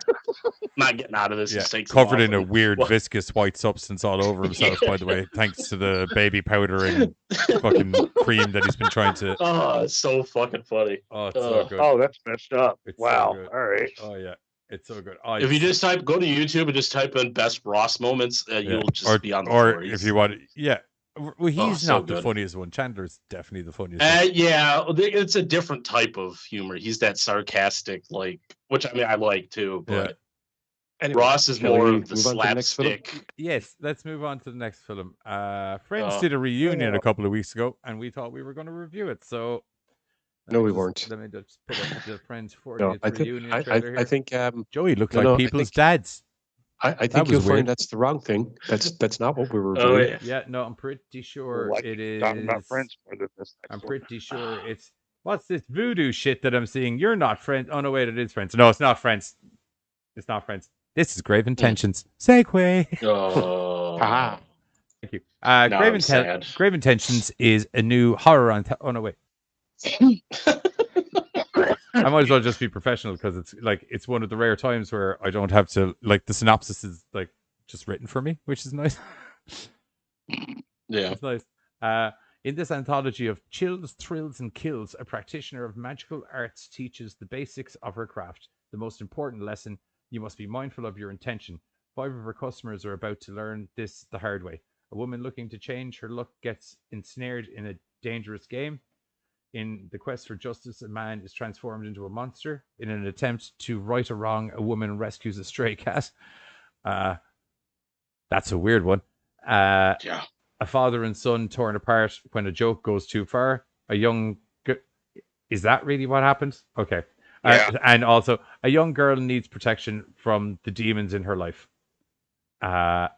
not getting out of this. Yeah, Just takes covered them in off a weird viscous white substance all over himself, by the way, thanks to the baby powder and fucking cream that he's been trying to. Oh, it's so fucking funny. Oh, it's so good. Oh, that's messed up. It's wow. so good. All right. Oh yeah, it's so good. If you just go to YouTube and just type in best Ross moments, you'll just be on the floor. Or if you want, Well, he's so not the good. funniest one. Chandler's definitely the funniest one. Yeah, it's a different type of humor. He's that sarcastic, like, which I mean I like too, but Anyway, Ross is shall more we of the move on to the next film? slapstick. Yes, let's move on to the next film. Friends did a reunion a couple of weeks ago, and we thought we were going to review it. So No, we weren't. Let me just put up the Friends 40th No, I reunion think trailer here. I think Joey looked no, like no, I people's think- dads. I That think was you'll weird. find that's the wrong thing. That's not what we were Oh, reviewing. Yeah, no, I'm pretty sure Like it is. talking about Friends more than this. I'm pretty sure it's. What's this voodoo shit that I'm seeing? You're not Friends. Oh no, wait, it is Friends. No, it's not Friends. It's not Friends. This is Grave Intentions. Segue. Oh, Thank you. Now I'm sad. Grave Intentions is a new horror on. Oh no, wait. I might as well just be professional because it's one of the rare times where I don't have to the synopsis is just written for me, which is nice. Yeah, it's nice. In this anthology of chills, thrills, and kills, a practitioner of magical arts teaches the basics of her craft. The most important lesson: you must be mindful of your intention. 5 of her customers are about to learn this the hard way. A woman looking to change her look gets ensnared in a dangerous game. In the quest for justice, a man is transformed into a monster. In an attempt to right a wrong, a woman rescues a stray cat. That's a weird one. yeah. A father and son torn apart when a joke goes too far. Is that really what happened? Okay. Yeah. And also, a young girl needs protection from the demons in her life. As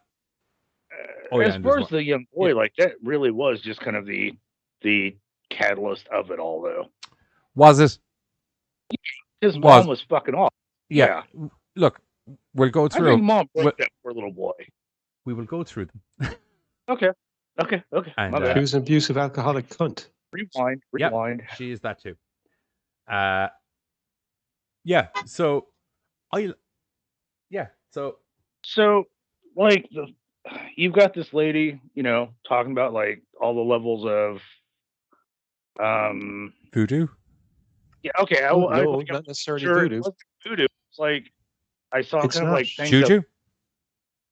far as the young boy, that really was just kind of the catalyst of it all, though. Was it? His mom was fucking off. Yeah. Look, we'll go through. I think mom broke that poor little boy. We will go through them. Okay. And, My bad. He was an abusive alcoholic cunt. Rewind. Yep, she is that too. Yeah. So, you've got this lady, talking about all the levels of voodoo. Yeah. Okay. No, not necessarily voodoo. It wasn't voodoo. It's like I saw It's kind of not. things Juju.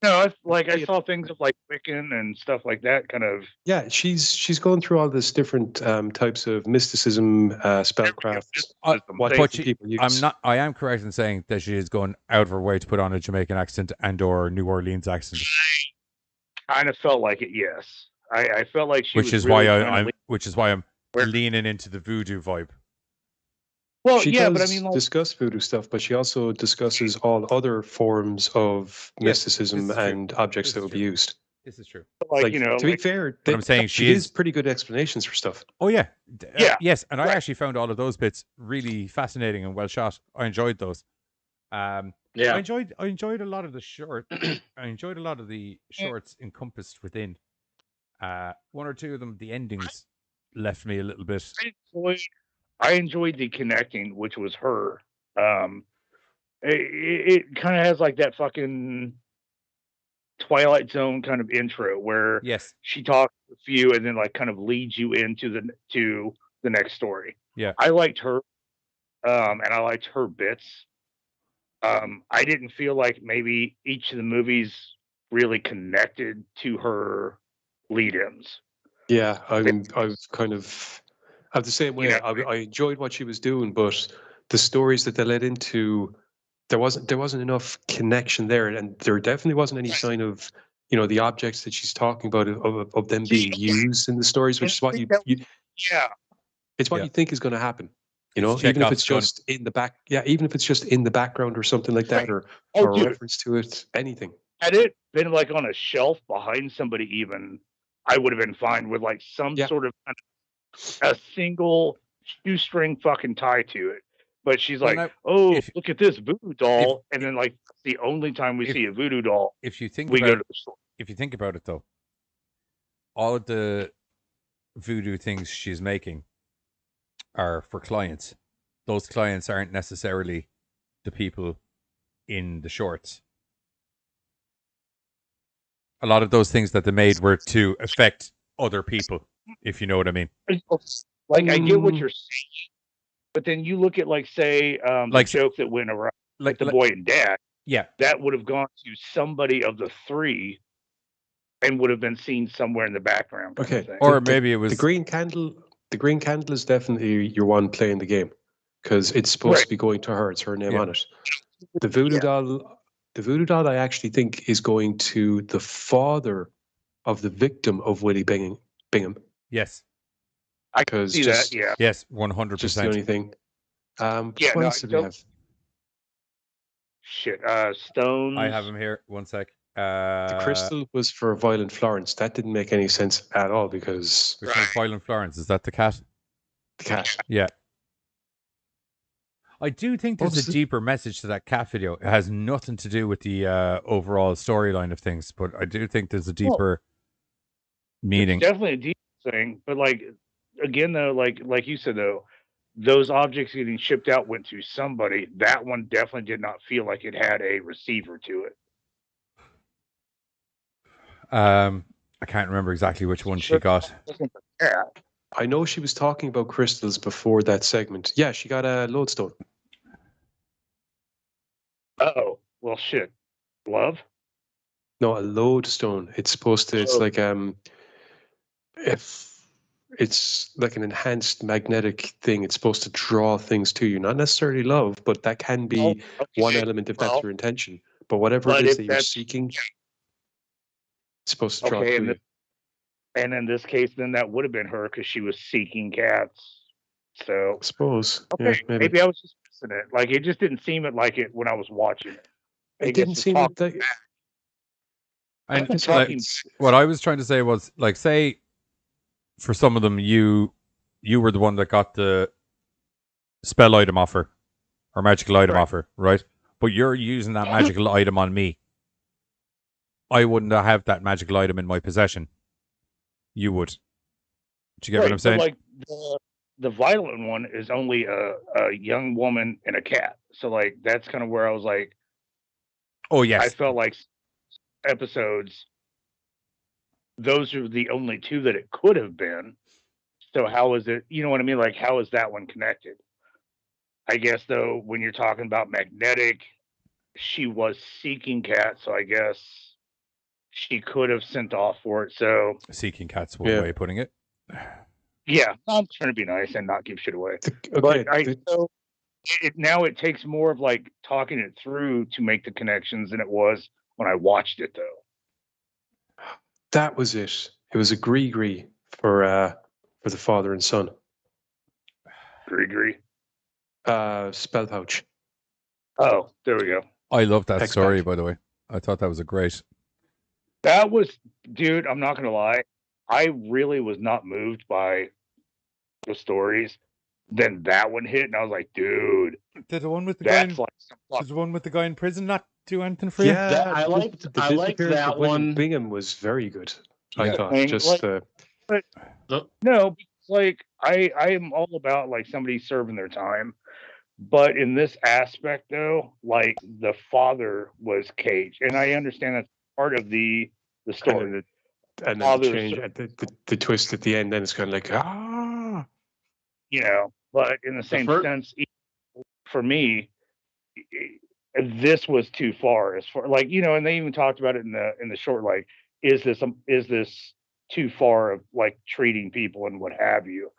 No, I saw things of Wiccan and stuff like that. Kind of. Yeah, she's going through all this different types of mysticism, spellcraft. But I am correct in saying that she is going out of her way to put on a Jamaican accent and/or New Orleans accent. Kind of felt like it. Yes, I felt like she. Which is why I'm leaning into the voodoo vibe. Well, she yeah, does but I mean, discuss voodoo stuff, but she also discusses all other forms of mysticism and objects that will be used. This is true. To be fair, I'm saying she gives pretty good explanations for stuff. Oh yeah, yeah, yes, and I actually found all of those bits really fascinating and well shot. I enjoyed those. I enjoyed a lot of the short. I enjoyed a lot of the shorts encompassed within. 1 or 2 of them, the endings left me a little bit. I enjoyed the connecting, which was her. It kind of has that fucking Twilight Zone kind of intro where she talks with you and then kind of leads you into the next story. Yeah, I liked her, and I liked her bits. I didn't feel like maybe each of the movies really connected to her lead-ins. Yeah, I have the same way. I enjoyed what she was doing, but the stories that they led into, there wasn't enough connection there, and there definitely wasn't any sign of the objects that she's talking about of them being used in the stories, which is what you it's what you think is going to happen. Even if it's just in the back, even if it's just in the background or something like that, or a reference to it, anything. Had it been on a shelf behind somebody, even I would have been fine with some sort of a single shoestring fucking tie to it. But she's look at this voodoo doll, and then the only time we see a voodoo doll, if you think we about go to the store. If you think about it, though, all of the voodoo things she's making are for clients. Those clients aren't necessarily the people in the shorts. A lot of those things that they made were to affect other people, if you know what I mean. I get what you're saying, but then you look at say the joke that went around the boy and dad. Yeah, that would have gone to somebody of the 3, and would have been seen somewhere in the background. Kind of Okay. thing. Or maybe it was the green candle. The green candle is definitely your one playing the game because it's supposed to be going to her. It's her name on it. The voodoo doll, I actually think is going to the father of the victim of Willie Bingham. Yes. I can see that. Yeah. Yes, 100%. Just the only thing. What no, else did we have? Shit. Stones. I have him here. One sec. The crystal was for Violent Florence. That didn't make any sense at all because Which one's Violent Florence? Is that the cat? the cat. Yeah. I do think there's a deeper message to that cat video. It has nothing to do with the overall storyline of things, but I do think there's a deeper meaning. It's definitely a deep thing, but like again though, like you said though, those objects getting shipped out went to somebody. That one definitely did not feel like it had a receiver to it. I can't remember exactly which one she got. I know she was talking about crystals before that segment. Yeah, she got a lodestone. Oh, well, shit. Love? No, a lodestone. It's supposed to. It's like if it's like an enhanced magnetic thing. It's supposed to draw things to you. Not necessarily love, but that can be one element if that's your intention. But whatever it is that you're seeking, it's supposed to draw to you. And in this case, then that would have been her because she was seeking cats. So I suppose. Okay, Yeah, maybe I was just missing it. Like it just didn't seem like it when I was watching it. It didn't seem like that. And like, what I was trying to say was, like, say, for some of them, you were the one that got the spell item offer or magical item offer, right? But you're using that magical item on me. I wouldn't have that magical item in my possession. You would. Do you get what I'm saying? Like the violent one is only a young woman and a cat. So like that's kind of where I was like, oh yes, I felt like episodes. Those are the only two that it could have been. So how is it? You know what I mean? Like how is that one connected? I guess though, when you're talking about magnetic, she was seeking cat, so I guess she could have sent off for it. So seeking cat's one way of putting it. Yeah, I'm trying to be nice and not give shit away. But now it takes more of like talking it through to make the connections than it was when I watched it, though. That was it. It was a gree for the father and son. Gree. Spell pouch. Oh, there we go. I love that story, by the way. I thought that was a great. That was, dude, I'm not going to lie. I really was not moved by the stories. Then that one hit, and I was like, dude. Did the one with the guy was the one with the guy in prison not do anything for you? Yeah, I liked that one. Bingham was very good. Yeah. I thought just but no, because like I am all about like somebody serving their time. But in this aspect though, like the father was caged. And I understand that's part of the story. And then the change at the twist at the end, then it's kind of like you know, but in the same sense, for me, this was too far as far like, you know, and they even talked about it in the short, like, is this too far of like treating people and what have you,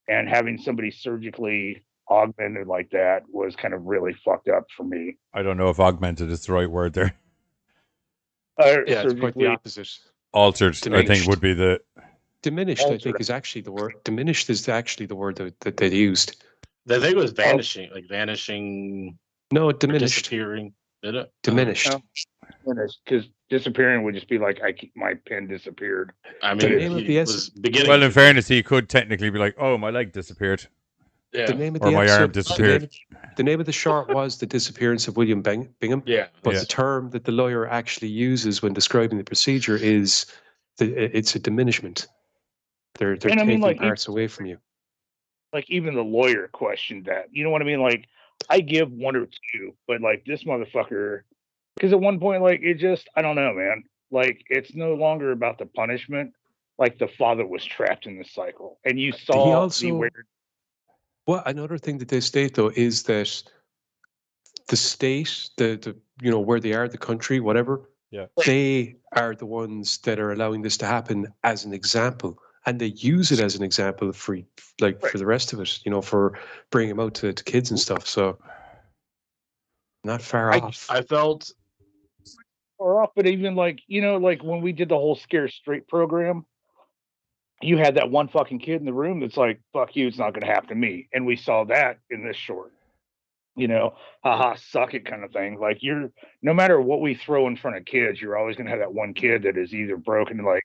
and having somebody surgically augmented like that was kind of really fucked up for me. I don't know if augmented is the right word there. Yeah, it's quite the opposite. Altered, Diminished. I think, would be the diminished. I think is actually the word. Diminished is actually the word that they used. I think it was vanishing, like vanishing. No, diminished. Disappearing. Did it? Diminished. Diminished, because disappearing would just be like my pen disappeared. I mean, well, in fairness, he could technically be like, "Oh, my leg disappeared." Yeah. The name of or the my episode, arm disappeared. The name of the short was The Disappearance of William Bingham. Yeah. But the term that the lawyer actually uses when describing the procedure is it's a diminishment. They're taking parts away from you. Like even the lawyer questioned that. You know what I mean? Like I give one or two, but like this motherfucker, because at one point, like it just, I don't know, man. Like it's no longer about the punishment. Like the father was trapped in this cycle, and you saw the weird. Well, another thing that they state though is that the state, the where they are, the country, whatever, Yeah. They are the ones that are allowing this to happen as an example, and they use it as an example for for the rest of it, for bringing them out to kids and stuff. So not far off. I felt Far off, but even like when we did the whole Scare Straight program, you had that one fucking kid in the room that's like, "Fuck you, it's not going to happen to me," and we saw that in this short. Haha, suck it kind of thing. Like no matter what we throw in front of kids, you're always going to have that one kid that is either broken, like,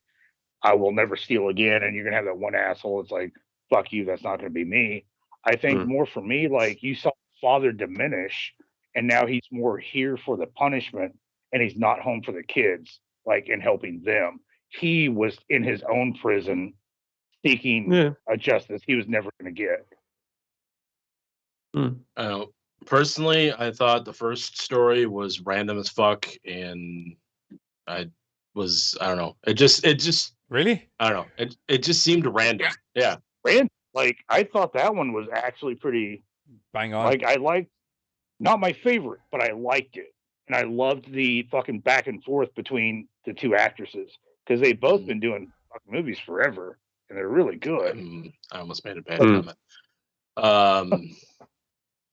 I will never steal again. And you're going to have that one asshole. It's like, fuck you. That's not going to be me. I think more for me, like you saw father diminish and now he's more here for the punishment and he's not home for the kids, like, and helping them. He was in his own prison seeking a justice he was never going to get. Personally, I thought the first story was random as fuck, and I don't know. It just really, I don't know. It just seemed random. Yeah. Random. Like, I thought that one was actually pretty bang on. Like, I liked, not my favorite, but I liked it. And I loved the fucking back and forth between the two actresses because they've both been doing fucking movies forever and they're really good. I almost made a bad comment.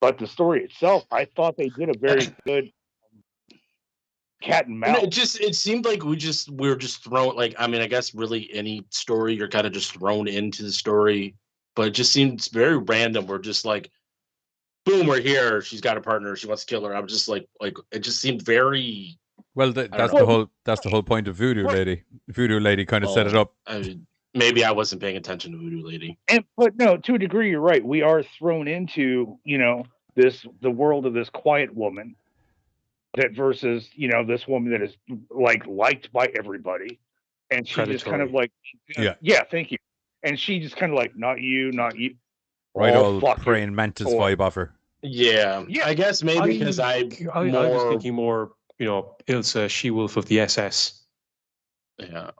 But the story itself, I thought they did a very good cat and mouse. It seemed like we were just thrown, like, I mean, I guess really any story you're kind of just thrown into the story, but it just seems very random. We're just like, boom, we're here. She's got a partner. She wants to kill her. I'm just like it just seemed very. Well, that's the whole point of Voodoo Lady. Voodoo Lady kind of set it up. Maybe I wasn't paying attention to Voodoo Lady. But no, to a degree, you're right. We are thrown into, the world of this quiet woman that versus, this woman that is like liked by everybody. And she just kind of like, thank you. And she just kind of like, not you. Right, all praying mantis vibe off her. Yeah, I guess maybe because I was thinking more, Ilsa, She-Wolf of the SS. Yeah.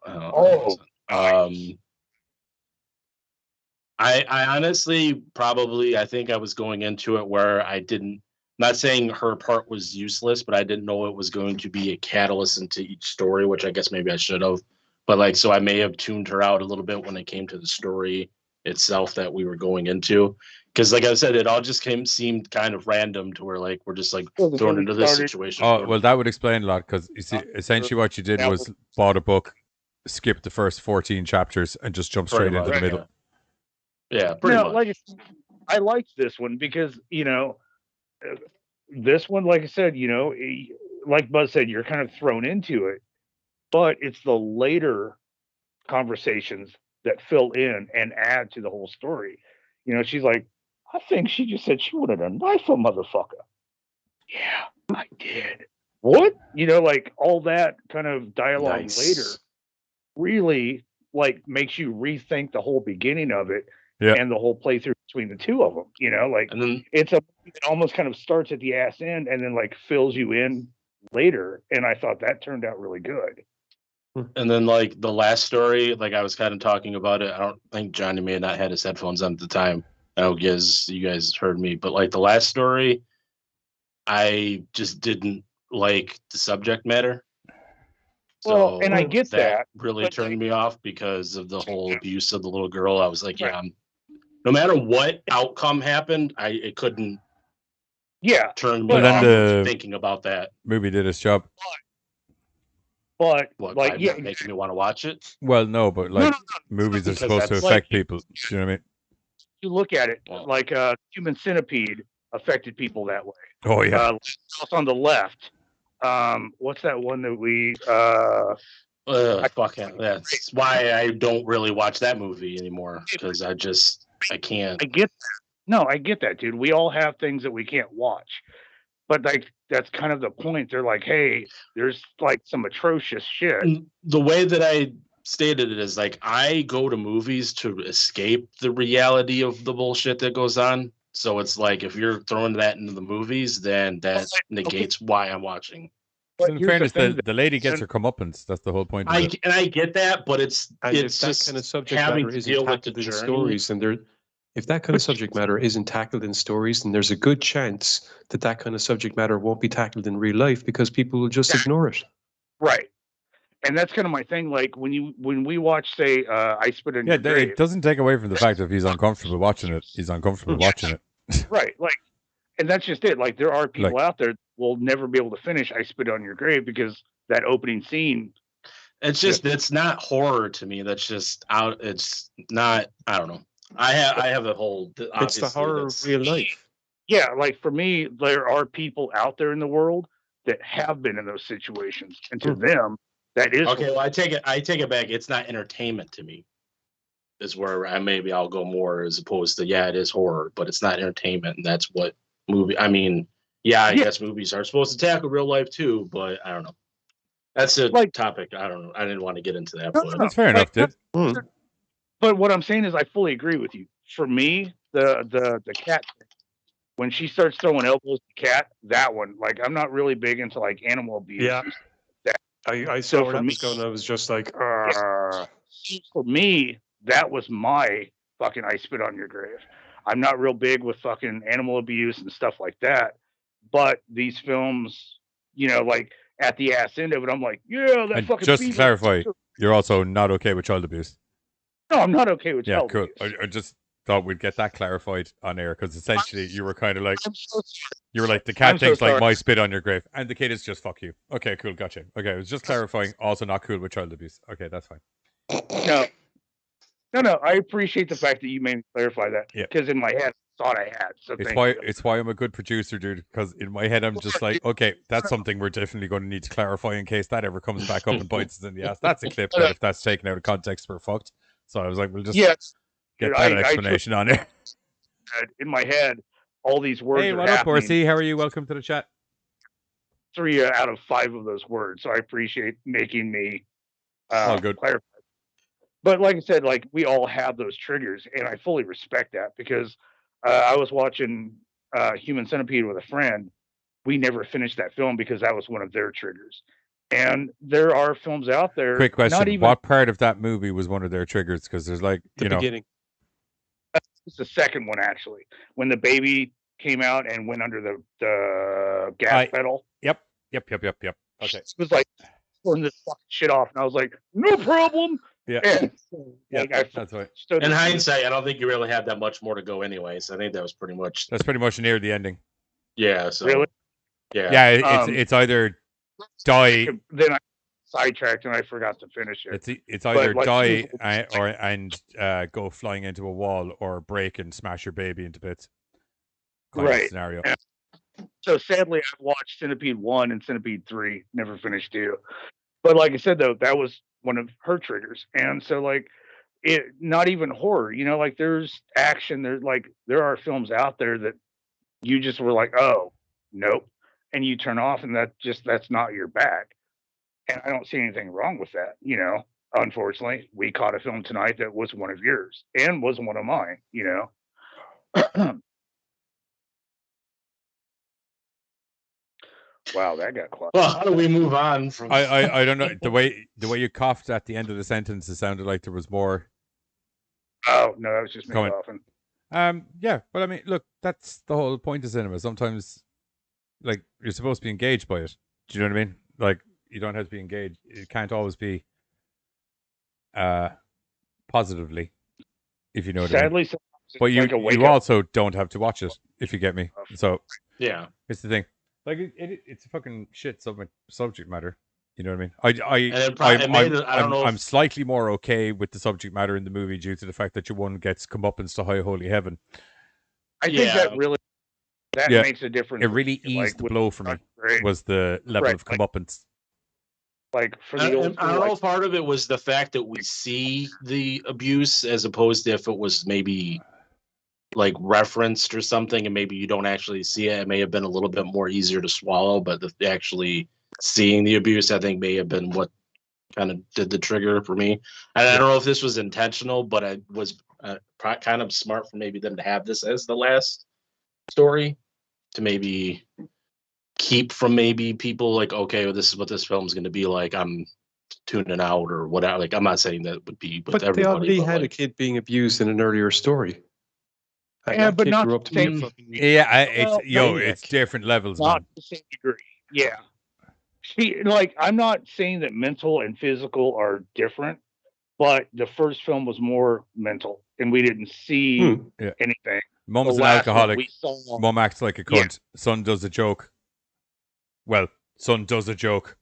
I honestly I think I was going into it where I didn't, not saying her part was useless, but I didn't know it was going to be a catalyst into each story, which I guess maybe I should have. But so I may have tuned her out a little bit when it came to the story itself that we were going into. Because like I said, it all just seemed kind of random to where we're just thrown into this situation. Oh, well, that would explain a lot because you see, essentially what you did was bought a book, skipped the first 14 chapters, and just jumped straight into the middle. Yeah, pretty much. I liked this one because, this one, like I said, like Buzz said, you're kind of thrown into it, but it's the later conversations that fill in and add to the whole story. She's like, I think she just said she wanted to knife a motherfucker. Yeah, I did. What? All that kind of dialogue later really makes you rethink the whole beginning of it and the whole playthrough between the two of them. And then it almost kind of starts at the ass end and then fills you in later. And I thought that turned out really good. And then the last story, I was kind of talking about it. I don't think Johnny may have not had his headphones on at the time. I don't guess you guys heard me, but the last story, I just didn't like the subject matter. Well, and I get that really turned me off because of the whole abuse of the little girl. I was like, no matter what outcome happened, it couldn't turn me off thinking about that. Movie did its job. But making me want to watch it. Well, no, but movies are supposed to affect people. You know what I mean? You look at it Human Centipede affected people that way. Oh yeah. On the left, what's that one that we? That's why I don't really watch that movie anymore because I can't. I get that. No, I get that, dude. We all have things that we can't watch. But that's kind of the point. They're like, hey, there's some atrocious shit. The way that I stated it is I go to movies to escape the reality of the bullshit that goes on. So it's if you're throwing that into the movies, then that negates why I'm watching. But in fairness, the lady gets her comeuppance. That's the whole point. And I get that, but it's just that kind of subject matter isn't tackled in stories, and if that kind of subject matter isn't tackled in stories, then there's a good chance that kind of subject matter won't be tackled in real life because people will just ignore it. Right. And that's kind of my thing. Like when we watch, say, I Spit on Your Grave. It doesn't take away from the fact that if he's uncomfortable watching it, he's uncomfortable watching it. Right. Like, and that's just it. Like there are people out there will never be able to finish I Spit on Your Grave because that opening scene. It's just it's not horror to me. That's just out. It's not. I don't know. I have a whole. It's the horror of real life. Yeah, like for me, there are people out there in the world that have been in those situations, and to them, that is okay. Well, I take it back. It's not entertainment to me. Is where I'll go more as opposed to it is horror, but it's not entertainment, and that's what movie. I mean, I guess movies are supposed to tackle real life too, but I don't know. That's a topic. I don't know. I didn't want to get into that. No, that's fair enough, dude. But what I'm saying is, I fully agree with you. For me, the cat, when she starts throwing elbows at the cat, that one, like, I'm not really big into like animal abuse. Yeah, I saw where that was going. I was just like, for me, that was my fucking I Spit on Your Grave. I'm not real big with fucking animal abuse and stuff like that, but these films, like. At the ass end of it, I'm like, that and fucking. Just to clarify, you're also not okay with child abuse. No, I'm not okay with child abuse. Yeah, cool. I just thought we'd get that clarified on air because essentially you were kind of like, you were like the cat thinks like my spit on your grave, and the kid is just fuck you. Okay, cool, gotcha. Okay, I was just clarifying. Also, not cool with child abuse. Okay, that's fine. No. I appreciate the fact that you made me clarify that because in my head. Thought I had. So it's why I'm a good producer, dude, because in my head I'm just like, okay, that's something we're definitely going to need to clarify in case that ever comes back up and bites us in the ass. That's a clip that if that's taken out of context, we're fucked. So I was like, we'll just get that explanation on it. In my head, all these words. Hey, what up, Horsey? How are you? Welcome to the chat. 3 out of 5 of those words. So I appreciate making me good. clarify. But like I said, like we all have those triggers, and I fully respect that because. I was watching Human Centipede with a friend. We never finished that film because that was one of their triggers. And there are films out there. Quick question: what part of that movie was one of their triggers? Because there's like the beginning. It's the second one actually, when the baby came out and went under the gas pedal. Yep. Okay. It was like pulling this fucking shit off, and I was like, no problem. Yeah, and, that's right. In hindsight, I don't think you really had that much more to go, anyways. I think that was pretty much. That's pretty much near the ending. Yeah. So, really? Yeah. Yeah. It's either die. Then I sidetracked and I forgot to finish it. It's either die and go flying into a wall or break and smash your baby into bits. Right. Scenario. And so sadly, I've watched Centipede 1 and Centipede 3. Never finished 2. But like I said, though, that was one of her triggers. And so like not even horror, like there's action, there are films out there that you just were like, oh, nope. And you turn off and that's not your bag. And I don't see anything wrong with that. Unfortunately, we caught a film tonight that was one of yours and was one of mine, Wow, that got quiet. Well, how do we move on from? I don't know the way you coughed at the end of the sentence. It sounded like there was more. Oh no, that was just me coughing. Yeah, but I mean, look, that's the whole point of cinema. Sometimes, like, you're supposed to be engaged by it. Do you know what I mean? Like, you don't have to be engaged. It can't always be positively, if you know what I mean. Sadly, but you also don't have to watch it, if you get me. So yeah, it's the thing. Like it's a fucking shit subject matter. You know what I mean? I'm slightly more okay with the subject matter in the movie due to the fact that your one gets comeuppance to high holy heaven. I think that really makes a difference. It really eased the blow for me. Was the level of comeuppance. Like for the old, I don't know if part of it was the fact that we see the abuse as opposed to if it was maybe like referenced or something, and maybe you don't actually see it. It may have been a little bit more easier to swallow, but actually seeing the abuse, I think, may have been what kind of did the trigger for me. And I don't know if this was intentional, but it was kind of smart for maybe them to have this as the last story to maybe keep from maybe people like, okay, well, this is what this film's going to be like. I'm tuning out or whatever. Like, I'm not saying that would be with everybody. But they already had a kid being abused in an earlier story. Yeah, but not up to same. It's different levels. Not man. the same degree. Yeah. I'm not saying that mental and physical are different, but the first film was more mental, and we didn't see anything. Mum's The an last one alcoholic. we saw- Mum acts like a cunt. Son does a joke. Well, son does a joke.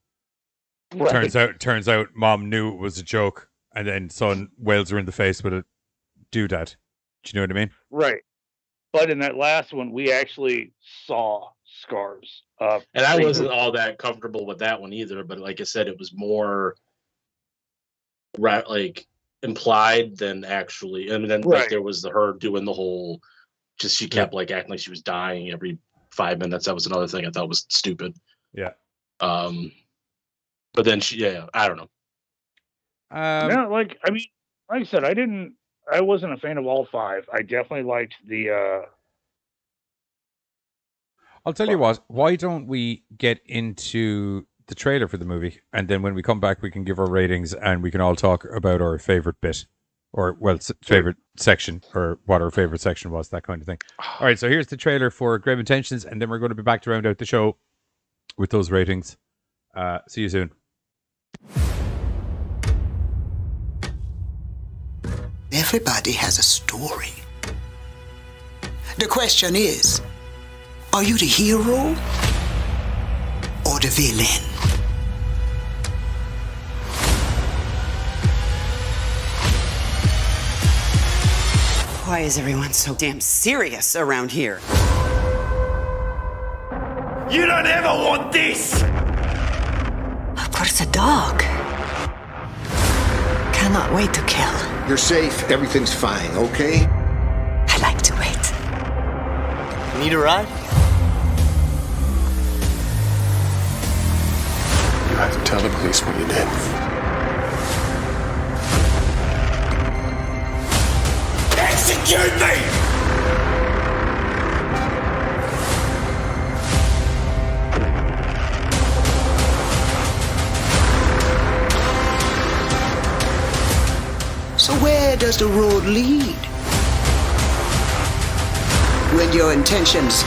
Right. Turns out, mom knew it was a joke, and then son wails her in the face with a doodad. Do you know what I mean? Right. But in that last one, we actually saw scars. And I wasn't all that comfortable with that one either. But like I said, it was more like implied than actually. And then like there was her doing the whole. Just she kept like acting like she was dying every 5 minutes. That was another thing I thought was stupid. Yeah. But then I don't know. Like I said, I wasn't a fan of all 5. I definitely liked the. I'll tell you what. Why don't we get into the trailer for the movie, and then when we come back, we can give our ratings, and we can all talk about our favorite bit, or favorite section, or what our favorite section was, that kind of thing. All right. So here's the trailer for Grave Intentions, and then we're going to be back to round out the show with those ratings. See you soon. Everybody has a story. The question is, are you the hero or the villain? Why is everyone so damn serious around here? You don't ever want this! Of course, a dog. Cannot wait to kill. You're safe. Everything's fine, okay? I like to wait. Need a ride? You have to tell the police what you did. Execute me! So where does the road lead? When your intentions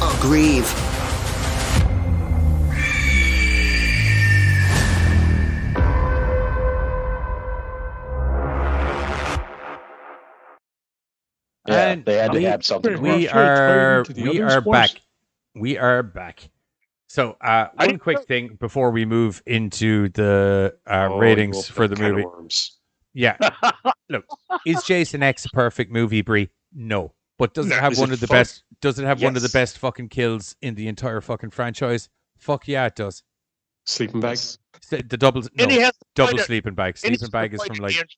are grieve. Yeah, they had to add something. We are back. We are back. So, one quick thing before we move into the ratings for the movie. Yeah. Look, is Jason X a perfect movie, Brie? No. But does it have one of the best? Does it have one of the best fucking kills in the entire fucking franchise? Fuck yeah, it does. Sleeping bags. The double sleeping bag. Sleeping bag is from like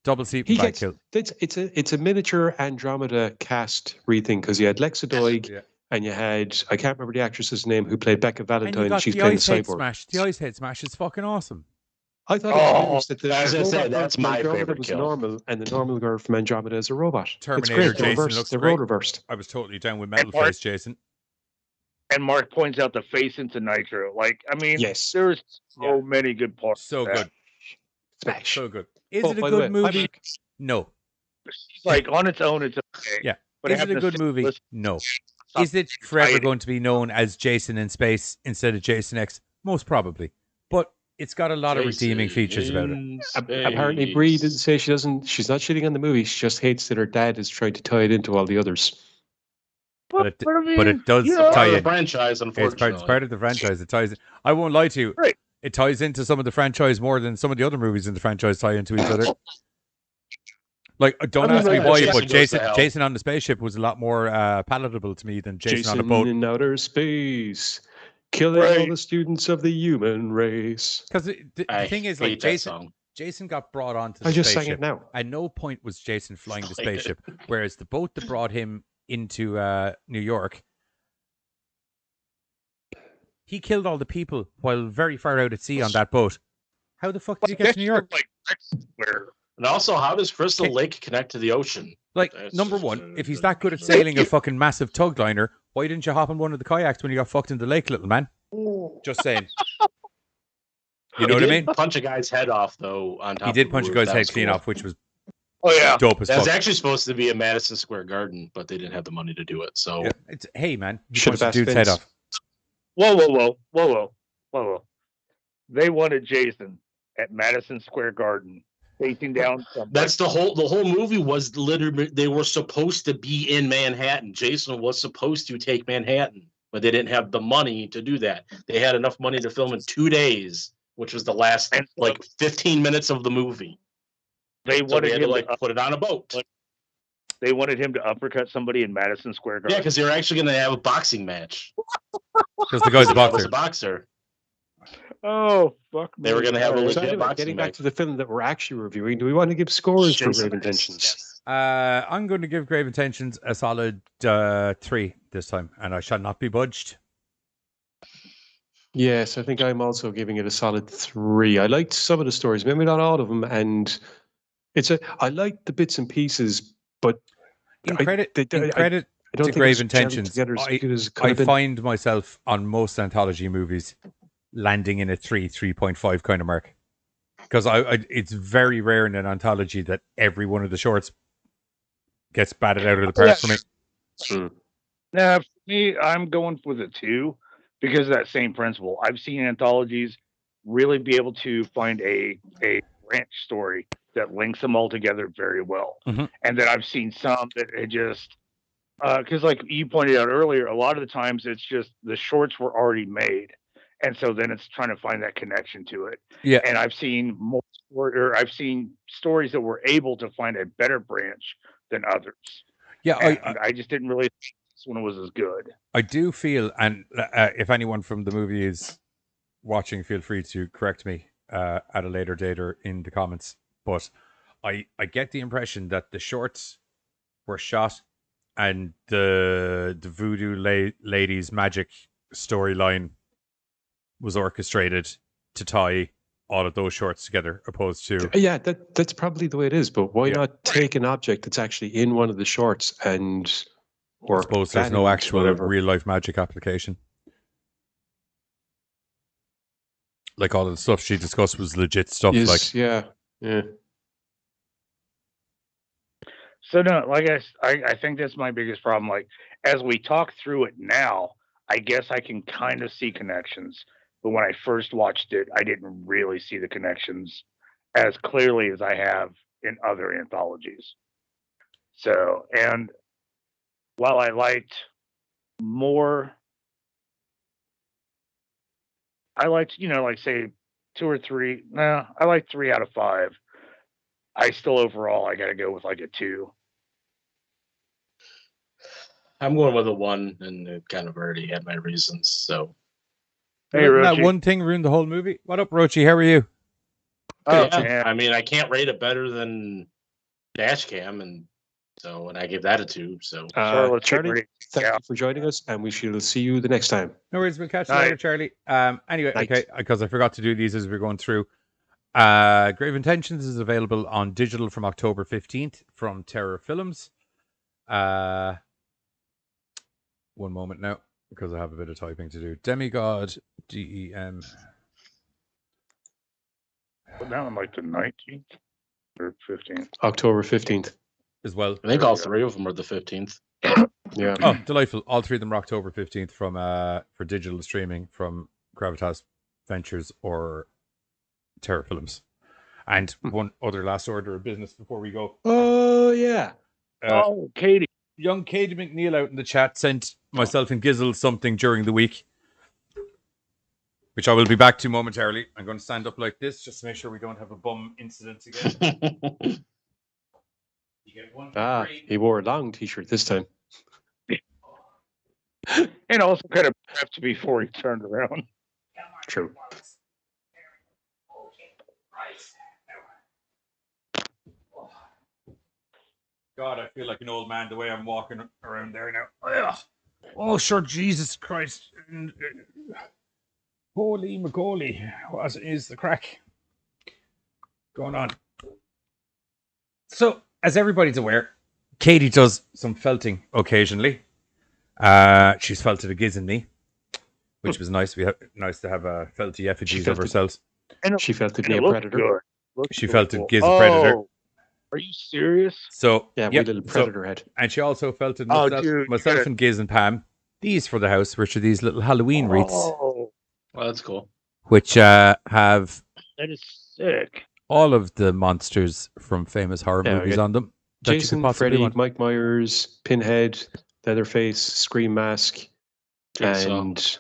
double sleeping bag kill. It's a miniature Andromeda cast rethink because you had Lexa Doig. And you had, I can't remember the actress's name who played Becca Valentine. She's playing Cyborg. Smash. The ice head smash is fucking awesome. I thought it was that that's my favorite was kill. Normal, and the normal girl from Andromeda is a robot. Terminator Jason looks they're great. reversed. I was totally down with Metal Face Jason. And Mark points out the face into Nitro. Like, I mean, there's so many good parts. So good. Smash. So good. Is it a good movie? No. Like, on its own, it's okay. Yeah. But is it a good movie? No. Is it forever going to be known as Jason in Space instead of Jason X? Most probably. But it's got a lot of redeeming features about it. Apparently, Brie didn't say she's not shitting on the movie. She just hates that her dad is trying to tie it into all the others. But it does tie in. The franchise, unfortunately. It's part of the franchise. It ties in. I won't lie to you. Right. It ties into some of the franchise more than some of the other movies in the franchise tie into each other. Like, don't ask me why, but Jason on the spaceship was a lot more palatable to me than Jason on a boat. In outer space, killing all the students of the human race. Because the thing is, like, Jason got brought onto the I spaceship. just sang it now. At no point was Jason flying the spaceship, whereas the boat that brought him into New York, he killed all the people while very far out at sea on that boat. How the fuck did he get to New York? And also, how does Crystal Lake connect to the ocean? Like, number one, if he's that good at sailing a fucking massive tug liner, why didn't you hop on one of the kayaks when you got fucked in the lake, little man? Just saying. You know what I mean? Punch a guy's head off, though. On top he did punch a guy's head clean off, which was Oh yeah, dope as That's fuck. actually supposed to be a Madison Square Garden, but they didn't have the money to do it. So Yeah. Hey man, he Should have punched the asked dude's head Vince. off. Whoa. They wanted Jason at Madison Square Garden facing down somebody. that's the whole movie was literally they were supposed to be in Manhattan. Jason was supposed to take Manhattan, but they didn't have the money to do that. They had enough money to film in 2 days, which was the last 15 minutes of the movie. They wanted they had him to put it on a boat. They wanted him to uppercut somebody in Madison Square Garden. Yeah, because they were actually going to have a boxing match. Because the guy's a was boxer. Oh, fuck me. They were going to have a So legit anyway, boxing getting back match. to the film that we're actually reviewing, do we want to give scores for Grave Intentions? I'm going to give Grave Intentions a solid 3 this time, and I shall not be budged. Yes, I think I'm also giving it a solid 3. I liked some of the stories, maybe not all of them, and I liked the bits and pieces, but in credit I don't to think Grave it's gelling Intentions, together as good as it could I have been. find myself on most anthology movies landing in a 3.5 kind of mark, because it's very rare in an anthology that every one of the shorts gets batted out of the park for me. Now, for me, I'm going for the 2 because of that same principle. I've seen anthologies really be able to find a branch story that links them all together very well. Mm-hmm. And then I've seen some that it just, because like you pointed out earlier, a lot of the times it's just the shorts were already made. And so then it's trying to find that connection to it. Yeah. And I've seen I've seen stories that were able to find a better branch than others. Yeah. I just didn't really think this one was as good. I do feel, and if anyone from the movie is watching, feel free to correct me at a later date or in the comments. But I get the impression that the shorts were shot and the voodoo lady's magic storyline was orchestrated to tie all of those shorts together, opposed to that's probably the way it is. But why not take an object that's actually in one of the shorts and I suppose there's no actual real life magic application. Like all of the stuff she discussed was legit stuff. Yes, like yeah. So no, like I think that's my biggest problem. Like as we talk through it now, I guess I can kind of see connections. But when I first watched it, I didn't really see the connections as clearly as I have in other anthologies. So, and while I liked more, I liked, like say 2 or 3. No, I like 3 out of 5. I still overall, I got to go with like a 2. I'm going with a 1, and it kind of already had my reasons. So, hey, that one thing ruined the whole movie. What up, Rochi? How are you? Oh, yeah. I mean, I can't rate it better than Dashcam, and I give that a 2. So, Charlie, thank you for joining us, and we shall see you the next time. No worries, we'll catch you later, Charlie. Anyway, okay, because I forgot to do these as we're going through. Grave Intentions is available on digital from October 15th from Terror Films. One moment now, because I have a bit of typing to do. Demigod, DEM. But now I'm like the 19th or 15th. October 15th. As well. I think all 3 of them are the 15th. Yeah. Oh, delightful. All 3 of them are October 15th from for digital streaming from Gravitas Ventures or Terror Films. And one other last order of business before we go. Oh, yeah. Katie. Young Katie McNeil out in the chat sent myself and Gizzle something during the week, which I will be back to momentarily. I'm going to stand up like this just to make sure we don't have a bum incident again. You get 1 he wore a long t-shirt this time. And also kind of prepped before he turned around. True. God, I feel like an old man the way I'm walking around there now. Ugh. Oh, sure, Jesus Christ. Holy Macaulay, what is the crack going on? So, as everybody's aware, Katie does some felting occasionally. She's felted a giz in me, which was nice. Nice to have felty effigies of ourselves. She felted me a predator. She felted giz a predator. Are you serious? So Yeah, yep, we little predator head. and she also felt it. Oh, Myself, dude, myself and Giz and Pam. These for the house, which are these little Halloween wreaths, Oh, Well, that's cool. which have that is sick. all of the monsters from famous horror Yeah, movies yeah. on them that you Jason, could possibly Freddy, want. Mike Myers, Pinhead, Leatherface, Scream Mask, Jigsaw. and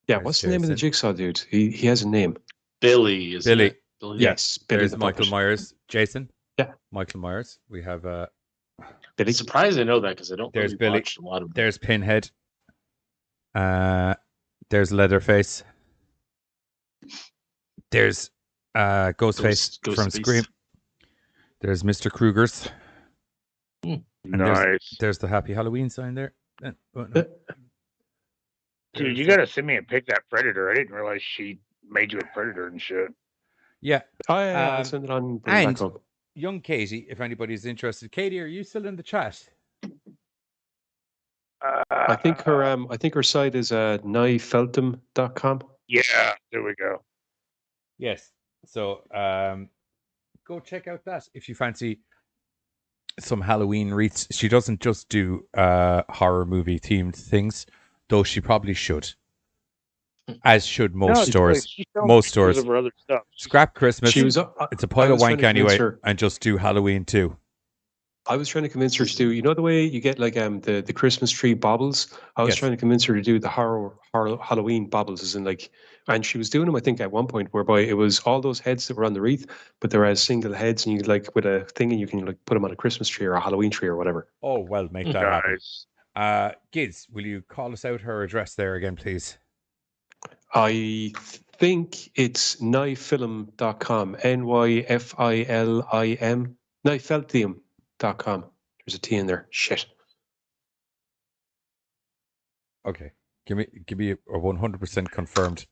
yeah, There's what's the name of the Jason. Jigsaw dude? He has a name. Billy is Billy. Billy. Yes, Billy There's the Michael Puppet. Myers, Jason. Yeah. Michael Myers. We have Billy. Surprised I know that because I don't There's really Billy. watch a lot of. There's Pinhead. There's Leatherface. There's Ghostface from Ghostface. Scream. There's Mr. Kruger's. And Nice. There's the Happy Halloween sign there. No. Dude, you gotta send me a pic that Predator. I didn't realize she made you a Predator and shit. Yeah. Oh yeah, I'll send it on. Bring it And back home. young Katie, if anybody's interested. Katie, are you still in the chat? I think her site is knifeltham.com. Yeah, there we go. Yes. So go check out that if you fancy some Halloween wreaths. She doesn't just do horror movie themed things, though she probably should. As should most stores. Most stores. Of her other stuff. Scrap Christmas. She was, it's a pile of wank anyway, her. and just do Halloween too. I was trying to convince her to do, you know, the way you get like the Christmas tree baubles. I was Yes. trying to convince her to do the horror Halloween baubles, as in like, and she was doing them. I think at one point, whereby it was all those heads that were on the wreath, but they're as single heads, and you like with a thing, and you can like put them on a Christmas tree or a Halloween tree or whatever. Oh well, make that happen. Giz, will you call us out her address there again, please? I think it's knifefilm.com, NYFILIM, knifelthium.com. There's a T in there. Shit. Okay, give me a 100% confirmed.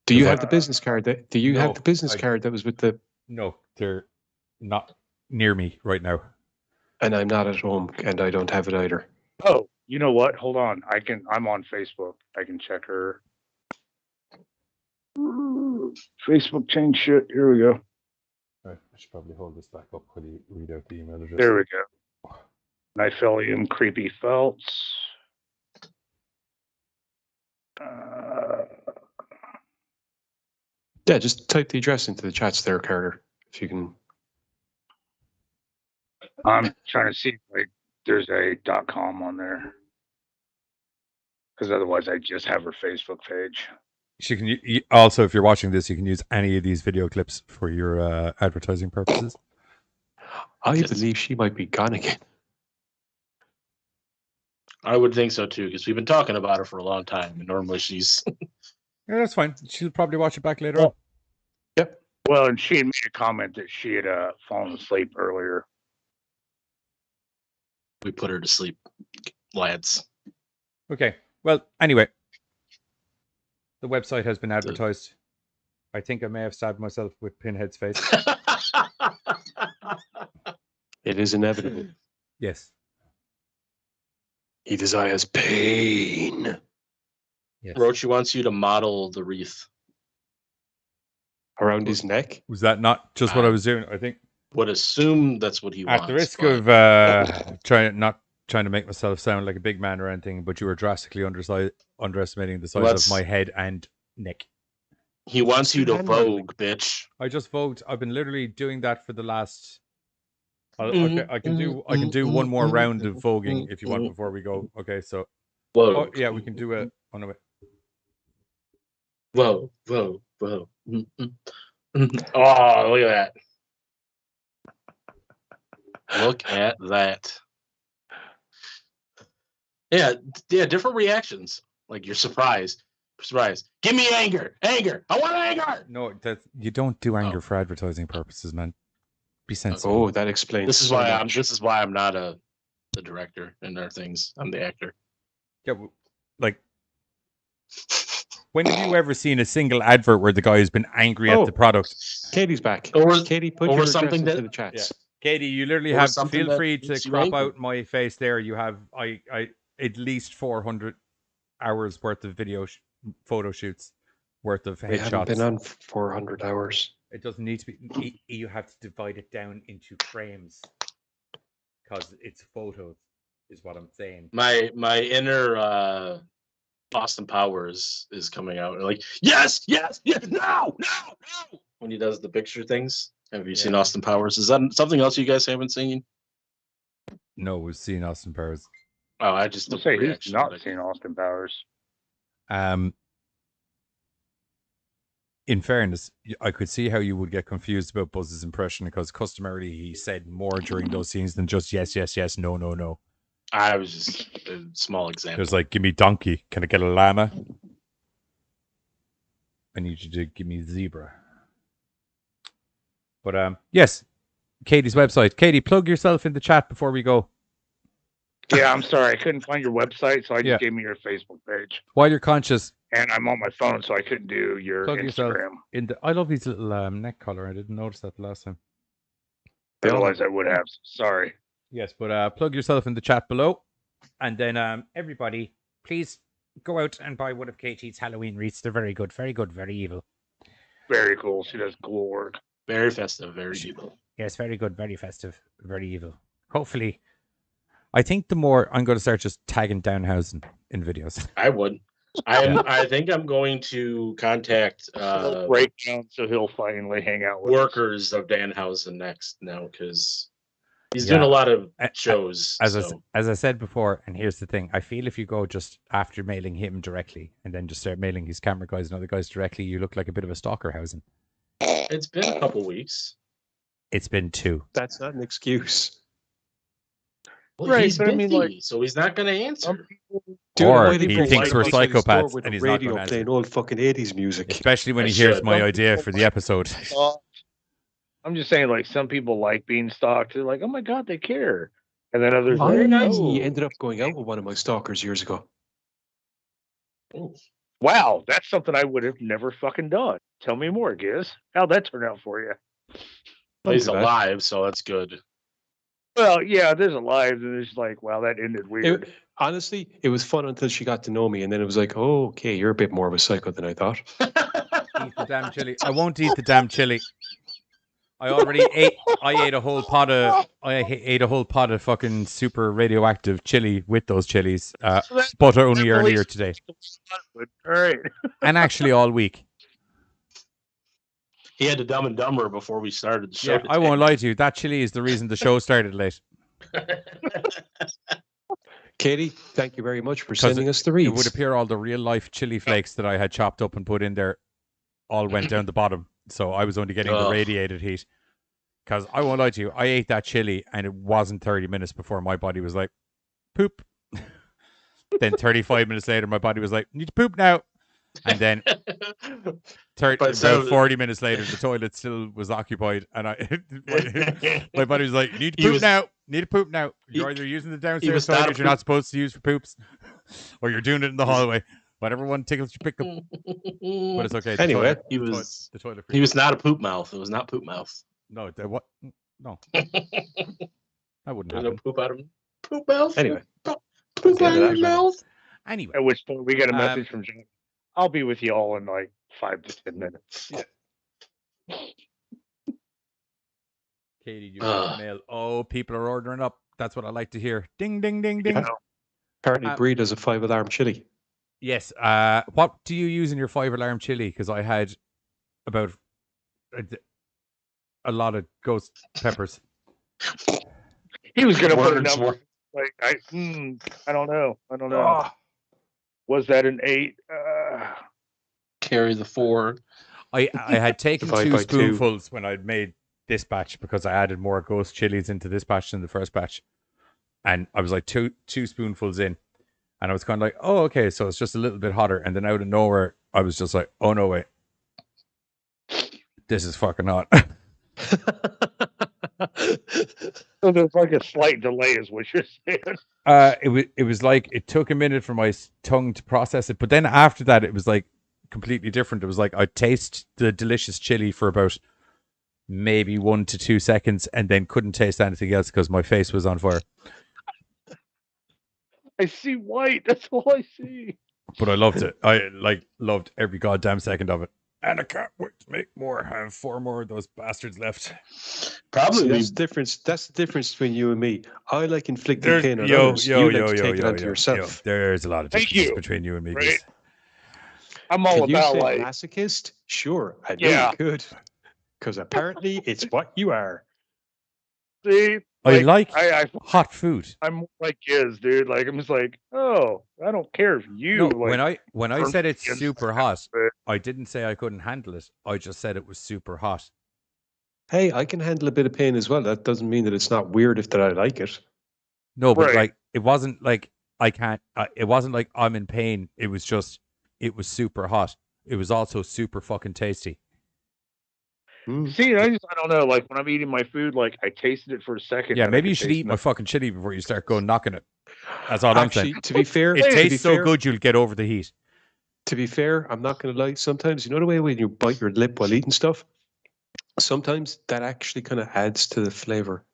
Do you have the business card? Do you No, have the business card that was with the? No, they're not near me right now. And I'm not at home, and I don't have it either. Oh, you know what? Hold on. I'm on Facebook. I can check her. Facebook changed shit. Here we go. Right, I should probably hold this back up while you read out the email address. There we go. Nifelium creepy felts. Yeah, just type the address into the chats there, Carter, if you can. I'm trying to see if like there's a .com on there, because otherwise I just have her Facebook page. She can also, if you're watching this, you can use any of these video clips for your advertising purposes. I believe she might be gone again. I would think so too, because we've been talking about her for a long time, and normally she's. Yeah, that's fine. She'll probably watch it back later on. Yep. Well, and she had made a comment that she had fallen asleep earlier. We put her to sleep, lads. Okay. Well, anyway, the website has been advertised. I think I may have stabbed myself with Pinhead's face. It is inevitable. Yes. He desires pain. Yes. Rochi wants you to model the wreath around his neck. Was that not just what I was doing? I think. Would assume that's what he wants. At the risk of trying to make myself sound like a big man or anything, but you were drastically underestimating the size of my head and neck. He wants you to vogue, bitch. I just vogued. I've been literally doing that for the last. Okay, I can do one more round of voguing if you want before we go. Okay, so. Whoa. Oh, yeah, we can do it on the way. Whoa, whoa, whoa. Oh, look at that. Look at that. Yeah, different reactions. Like you're surprised. Give me anger. Anger. I want anger. No, you don't do anger for advertising purposes, man. Be sensible. Oh, that explains. This is why I'm not the director in our things. I'm the actor. Yeah, like when have you ever seen a single advert where the guy has been angry at the product? Katie's back. Katie, put your something into the chats. Yeah. Katie, you literally Or have. something Feel that free to makes you crop angry. out my face there. You have I at least 400 hours worth of photo shoots worth of We haven't headshots. been on 400 hours. It doesn't need to be. You have to divide it down into frames because it's photos, is what I'm saying. My inner Austin Powers is coming out. Like, yes, no. When he does the picture things. Have you seen Austin Powers? Is that something else you guys haven't seen? No, we've seen Austin Powers. Oh, I just I'll say he's not seen Austin Powers. In fairness, I could see how you would get confused about Buzz's impression because customarily he said more during those scenes than just yes, no. I was just a small example. It was like, give me donkey. Can I get a llama? I need you to give me zebra. But yes, Katie's website. Katie, plug yourself in the chat before we go. Yeah, I'm sorry. I couldn't find your website, so I just gave me your Facebook page. While you're conscious. And I'm on my phone, so I couldn't do your Plug yourself Instagram. in the. I love his little neck collar. I didn't notice that the last time. Otherwise, I would have. Sorry. Yes, but plug yourself in the chat below. And then everybody, please go out and buy one of Katie's Halloween wreaths. They're very good, very evil. Very cool. She does cool work. Very festive, very evil. Yes, very good, very festive, very evil. Hopefully, I think the more I'm going to start just tagging Downhausen in videos. I would. I think I'm going to contact breakdown so he'll finally hang out with workers of Danhausen next now because he's doing a lot of shows. As I said before, and here's the thing: I feel if you go just after mailing him directly and then just start mailing his camera guys and other guys directly, you look like a bit of a stalkerhausen. It's been a couple weeks. It's been 2. That's not an excuse. Well, right, he's but busy, I mean, like, so he's not going to answer. Or he thinks we're psychopaths and he's not radio going to playing old fucking 80s music. Especially when he hears my idea for the episode. I'm just saying, like, some people like being stalked. They're like, oh my God, they care. And then others I like, ended up going out with one of my stalkers years ago. Wow, that's something I would have never fucking done. Tell me more, Giz. How'd that turn out for you? Well, he's alive, so that's good. Well, yeah, there's a live, and it's like, wow, that ended weird. Honestly, it was fun until she got to know me, and then it was like, oh, okay, you're a bit more of a psycho than I thought. Eat the damn chili. I won't eat the damn chili. I already ate. I ate a whole pot of. I ate a whole pot of fucking super radioactive chili with those chilies, but only earlier today. All right. And actually all week. He had to Dumb and Dumber before we started the show. Yeah, I won't lie to you. That chili is the reason the show started late. Katie, thank you very much for sending us the reads. It would appear all the real life chili flakes that I had chopped up and put in there all went down the bottom. So I was only getting the radiated heat. Because I won't lie to you, I ate that chili and it wasn't 30 minutes before my body was like, poop. Then 35 minutes later, my body was like, need to poop now. And then about 40 minutes later, the toilet still was occupied. And my body was like, need to poop now. Need to poop now. You're either using the downstairs toilet you're not supposed to use for poops, or you're doing it in the hallway. Whatever one tickles your pickle. But it's okay. Anyway, he was not a poop mouth. It was not poop mouth. No, what? No. That wouldn't happen. No poop out of poop mouth. Anyway. Poop out of your mouth. Anyway. At which point we got a message from John. I'll be with you all in like 5 to 10 minutes. Yeah. Katie, you got mail. Oh, people are ordering up. That's what I like to hear. Ding, ding, ding, ding. Yeah. Apparently, Brie does a 5-alarm chili. Yes. What do you use in your 5-alarm chili? Because I had about a lot of ghost peppers. He was going to put a number. Like, I don't know. Oh. Was that an 8? Carry the 4. I had taken 2 spoonfuls when I'd made this batch because I added more ghost chilies into this batch than the first batch. And I was like two spoonfuls in. And I was kind of like, oh, okay, so it's just a little bit hotter. And then out of nowhere, I was just like, oh, no, wait. This is fucking hot. So there's like a slight delay is what you're saying. It was like it took a minute for my tongue to process it. But then after that, it was like completely different. It was like I'd taste the delicious chili for about maybe 1 to 2 seconds and then couldn't taste anything else because my face was on fire. I see white. That's all I see. But I loved it. I loved every goddamn second of it. And I can't wait to make more. I have 4 more of those bastards left. Probably. See, that's the difference. That's the difference between you and me. I like inflicting There's pain on others. You like to take it onto yourself. There's a lot of Thank difference you. between you and me. Right? Guys. I'm all Can you about say like masochist? Sure, I know Yeah. you could. Because apparently it's what you are. see. I like I hot food. I'm like his dude. Like I'm just like, oh, I don't care if you. No, like, when I burn said it's against super that, hot, but- I didn't say I couldn't handle it. I just said it was super hot. Hey, I can handle a bit of pain as well. That doesn't mean that it's not weird if that I like it. No, but Right. like it wasn't like I can't. It wasn't like I'm in pain. It was just it was super hot. It was also super fucking tasty. See, I don't know. Like when I'm eating my food, like I tasted it for a second. Yeah, and I maybe could you should taste eat my nothing. fucking chili before you start going knocking it. That's all I'm Actually, saying. to be fair, It to be tastes so fair- good you'll get over the heat. To be fair, I'm not going to lie. Sometimes, you know the way when you bite your lip while eating stuff? Sometimes that actually kind of adds to the flavor.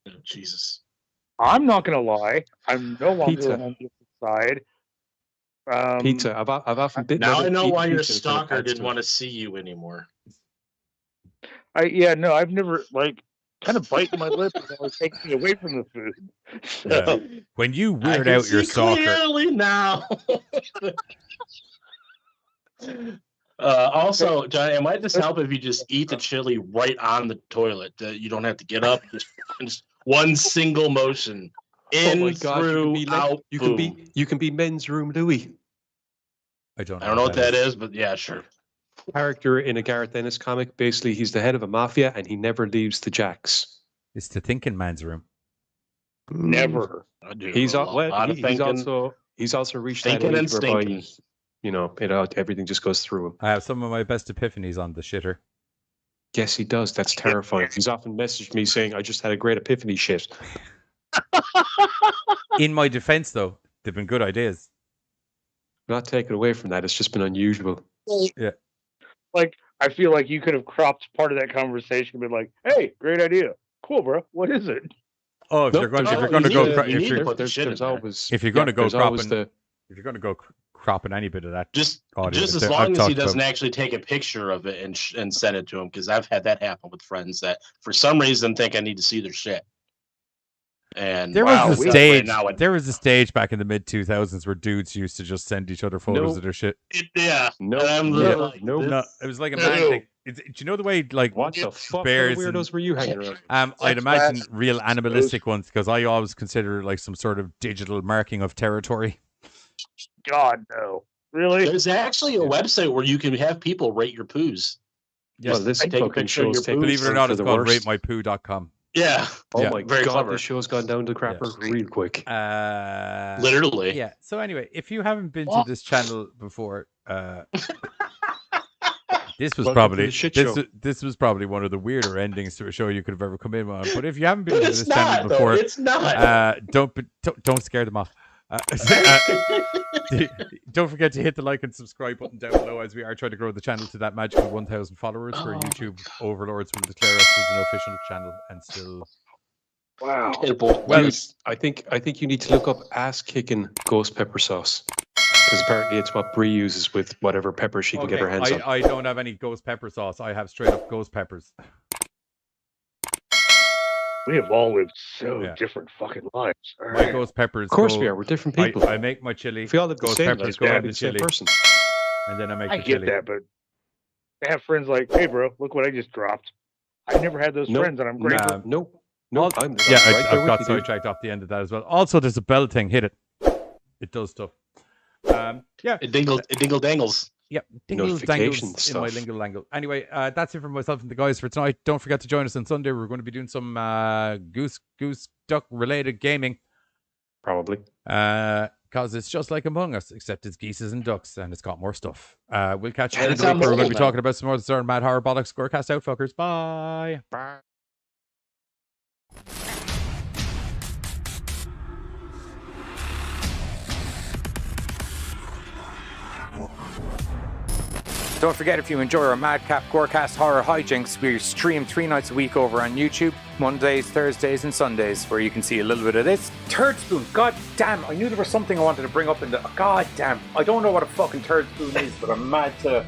Oh, Jesus. I'm not gonna lie. I'm no longer Pizza. on the side. Pizza. I've often bitten. Now my I lip know eating why your pizza, and it kinda stalker adds didn't to want it. to see you anymore. No, I've never like kind of biting my lip and always takes me away from the food. So, Yeah. When you I weird can out your see stalker, clearly now. Also, John, it might just help if you just eat the chili right on the toilet. You don't have to get up. Just one single motion. In, Oh my God, through, out, you boom. can be men's room Louis. I don't know what that is, but yeah, sure. Character in a Gareth Ennis comic. Basically, he's the head of a mafia and he never leaves the jacks. It's the thinking man's room. never. I do He's a al- lot well, of he's thinking. also reached that Thinking and age whereby stinking. everything just goes through him. I have some of my best epiphanies on the shitter. Yes, he does. That's terrifying. He's often messaged me saying, "I just had a great epiphany." Shit. In my defense, though, they've been good ideas. Not taken away from that. It's just been unusual. Yeah. Like I feel like you could have cropped part of that conversation and been like, "Hey, great idea, cool, bro. What is it?" Oh, if Nope, you're going there's to always- go, you cro- need if to you're put the shit in there. if you're going to go there's always cropping, if you're going to go cropping any bit of that, Just audio, as I've long as he talked doesn't about- actually take a picture of it and send it to him, because I've had that happen with friends that for some reason think I need to see their shit. And There wow, was a we- stage. now it- There was a stage back in the mid 2000s where dudes used to just send each other photos No. of their shit. yeah, No, and I'm no, literally like, no. No, it was like a man No. thing. Do you know the way like What the fuck bears kind of weirdos and- were you hanging around? I'd Sex imagine flash, real animalistic ones because I always consider like some sort of digital marking of territory. God no, really? There's actually a website where you can have people rate your poos. Yes. Well, this Take a fucking picture of show's your taken Believe it or for- not, for it's the called worst. ratemypoo.com. Yeah. Oh Yeah. my Very God, clever. the show's gone down to crapper real quick. Literally. Yeah. So anyway, if you haven't been to this channel before, this was Welcome to probably the shit show. this was probably one of the weirder endings to a show you could have ever come in on. But if you haven't been But to it's this not, channel though. before, It's not. don't scare them off. Don't forget to hit the like and subscribe button down below as we are trying to grow the channel to that magical 1,000 followers where YouTube overlords will declare us as an official channel and still. Wow. Well, Dude, I think you need to look up ass kicking ghost pepper sauce because apparently it's what Brie uses with whatever pepper she can get her hands on. I don't have any ghost pepper sauce. I have straight up ghost peppers. We have all lived so Yeah. different fucking lives. All My right. ghost peppers. Of course go- we are. We're different people. I make my chili. If we all live the ghost same peppers lives, go we're in the the same chili, person. and then I make I the get chili. that, but I have friends like, "Hey, bro, look what I just dropped." I never had those Nope. friends, and I'm grateful. Nope. I'm Yeah, right there I've got with you, dude. sidetracked off the end of that as well. Also, there's a bell thing. Hit it. It does stuff. Yeah. It dingle dangles. Yep. Dingles Notification dangles in my stuff. lingle langle. Anyway, that's it for myself and the guys for tonight. Don't forget to join us on Sunday. We're going to be doing some goose duck related gaming. Probably. Because it's just like Among Us, except it's geeses and ducks, and it's got more stuff. We'll catch you And in it's the on week where we're going to mobile be now. talking about some more of the Mad Horror Bollocks Scorecast out, fuckers. Bye. Don't forget, if you enjoy our Madcap Gorecast Horror Hijinks, we stream 3 nights a week over on YouTube, Mondays, Thursdays, and Sundays, where you can see a little bit of this. Turd spoon, god damn, I knew there was something I wanted to bring up in the... God damn, I don't know what a fucking turd spoon is, but I'm mad to...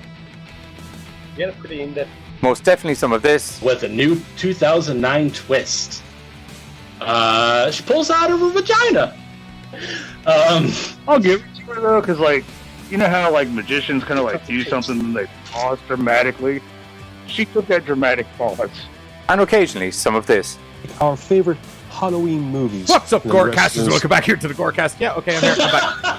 Yeah, pretty in-depth. Most definitely some of this. With a new 2009 twist. She pulls out of her vagina. I'll give it to her though, because like, you know how like magicians kind of like do something and they pause dramatically. She took that dramatic pause. And occasionally some of this. Our favorite Halloween movies. What's up, GoreCasters? Welcome back here to the GoreCast. Yeah, okay, I'm here. I'm back.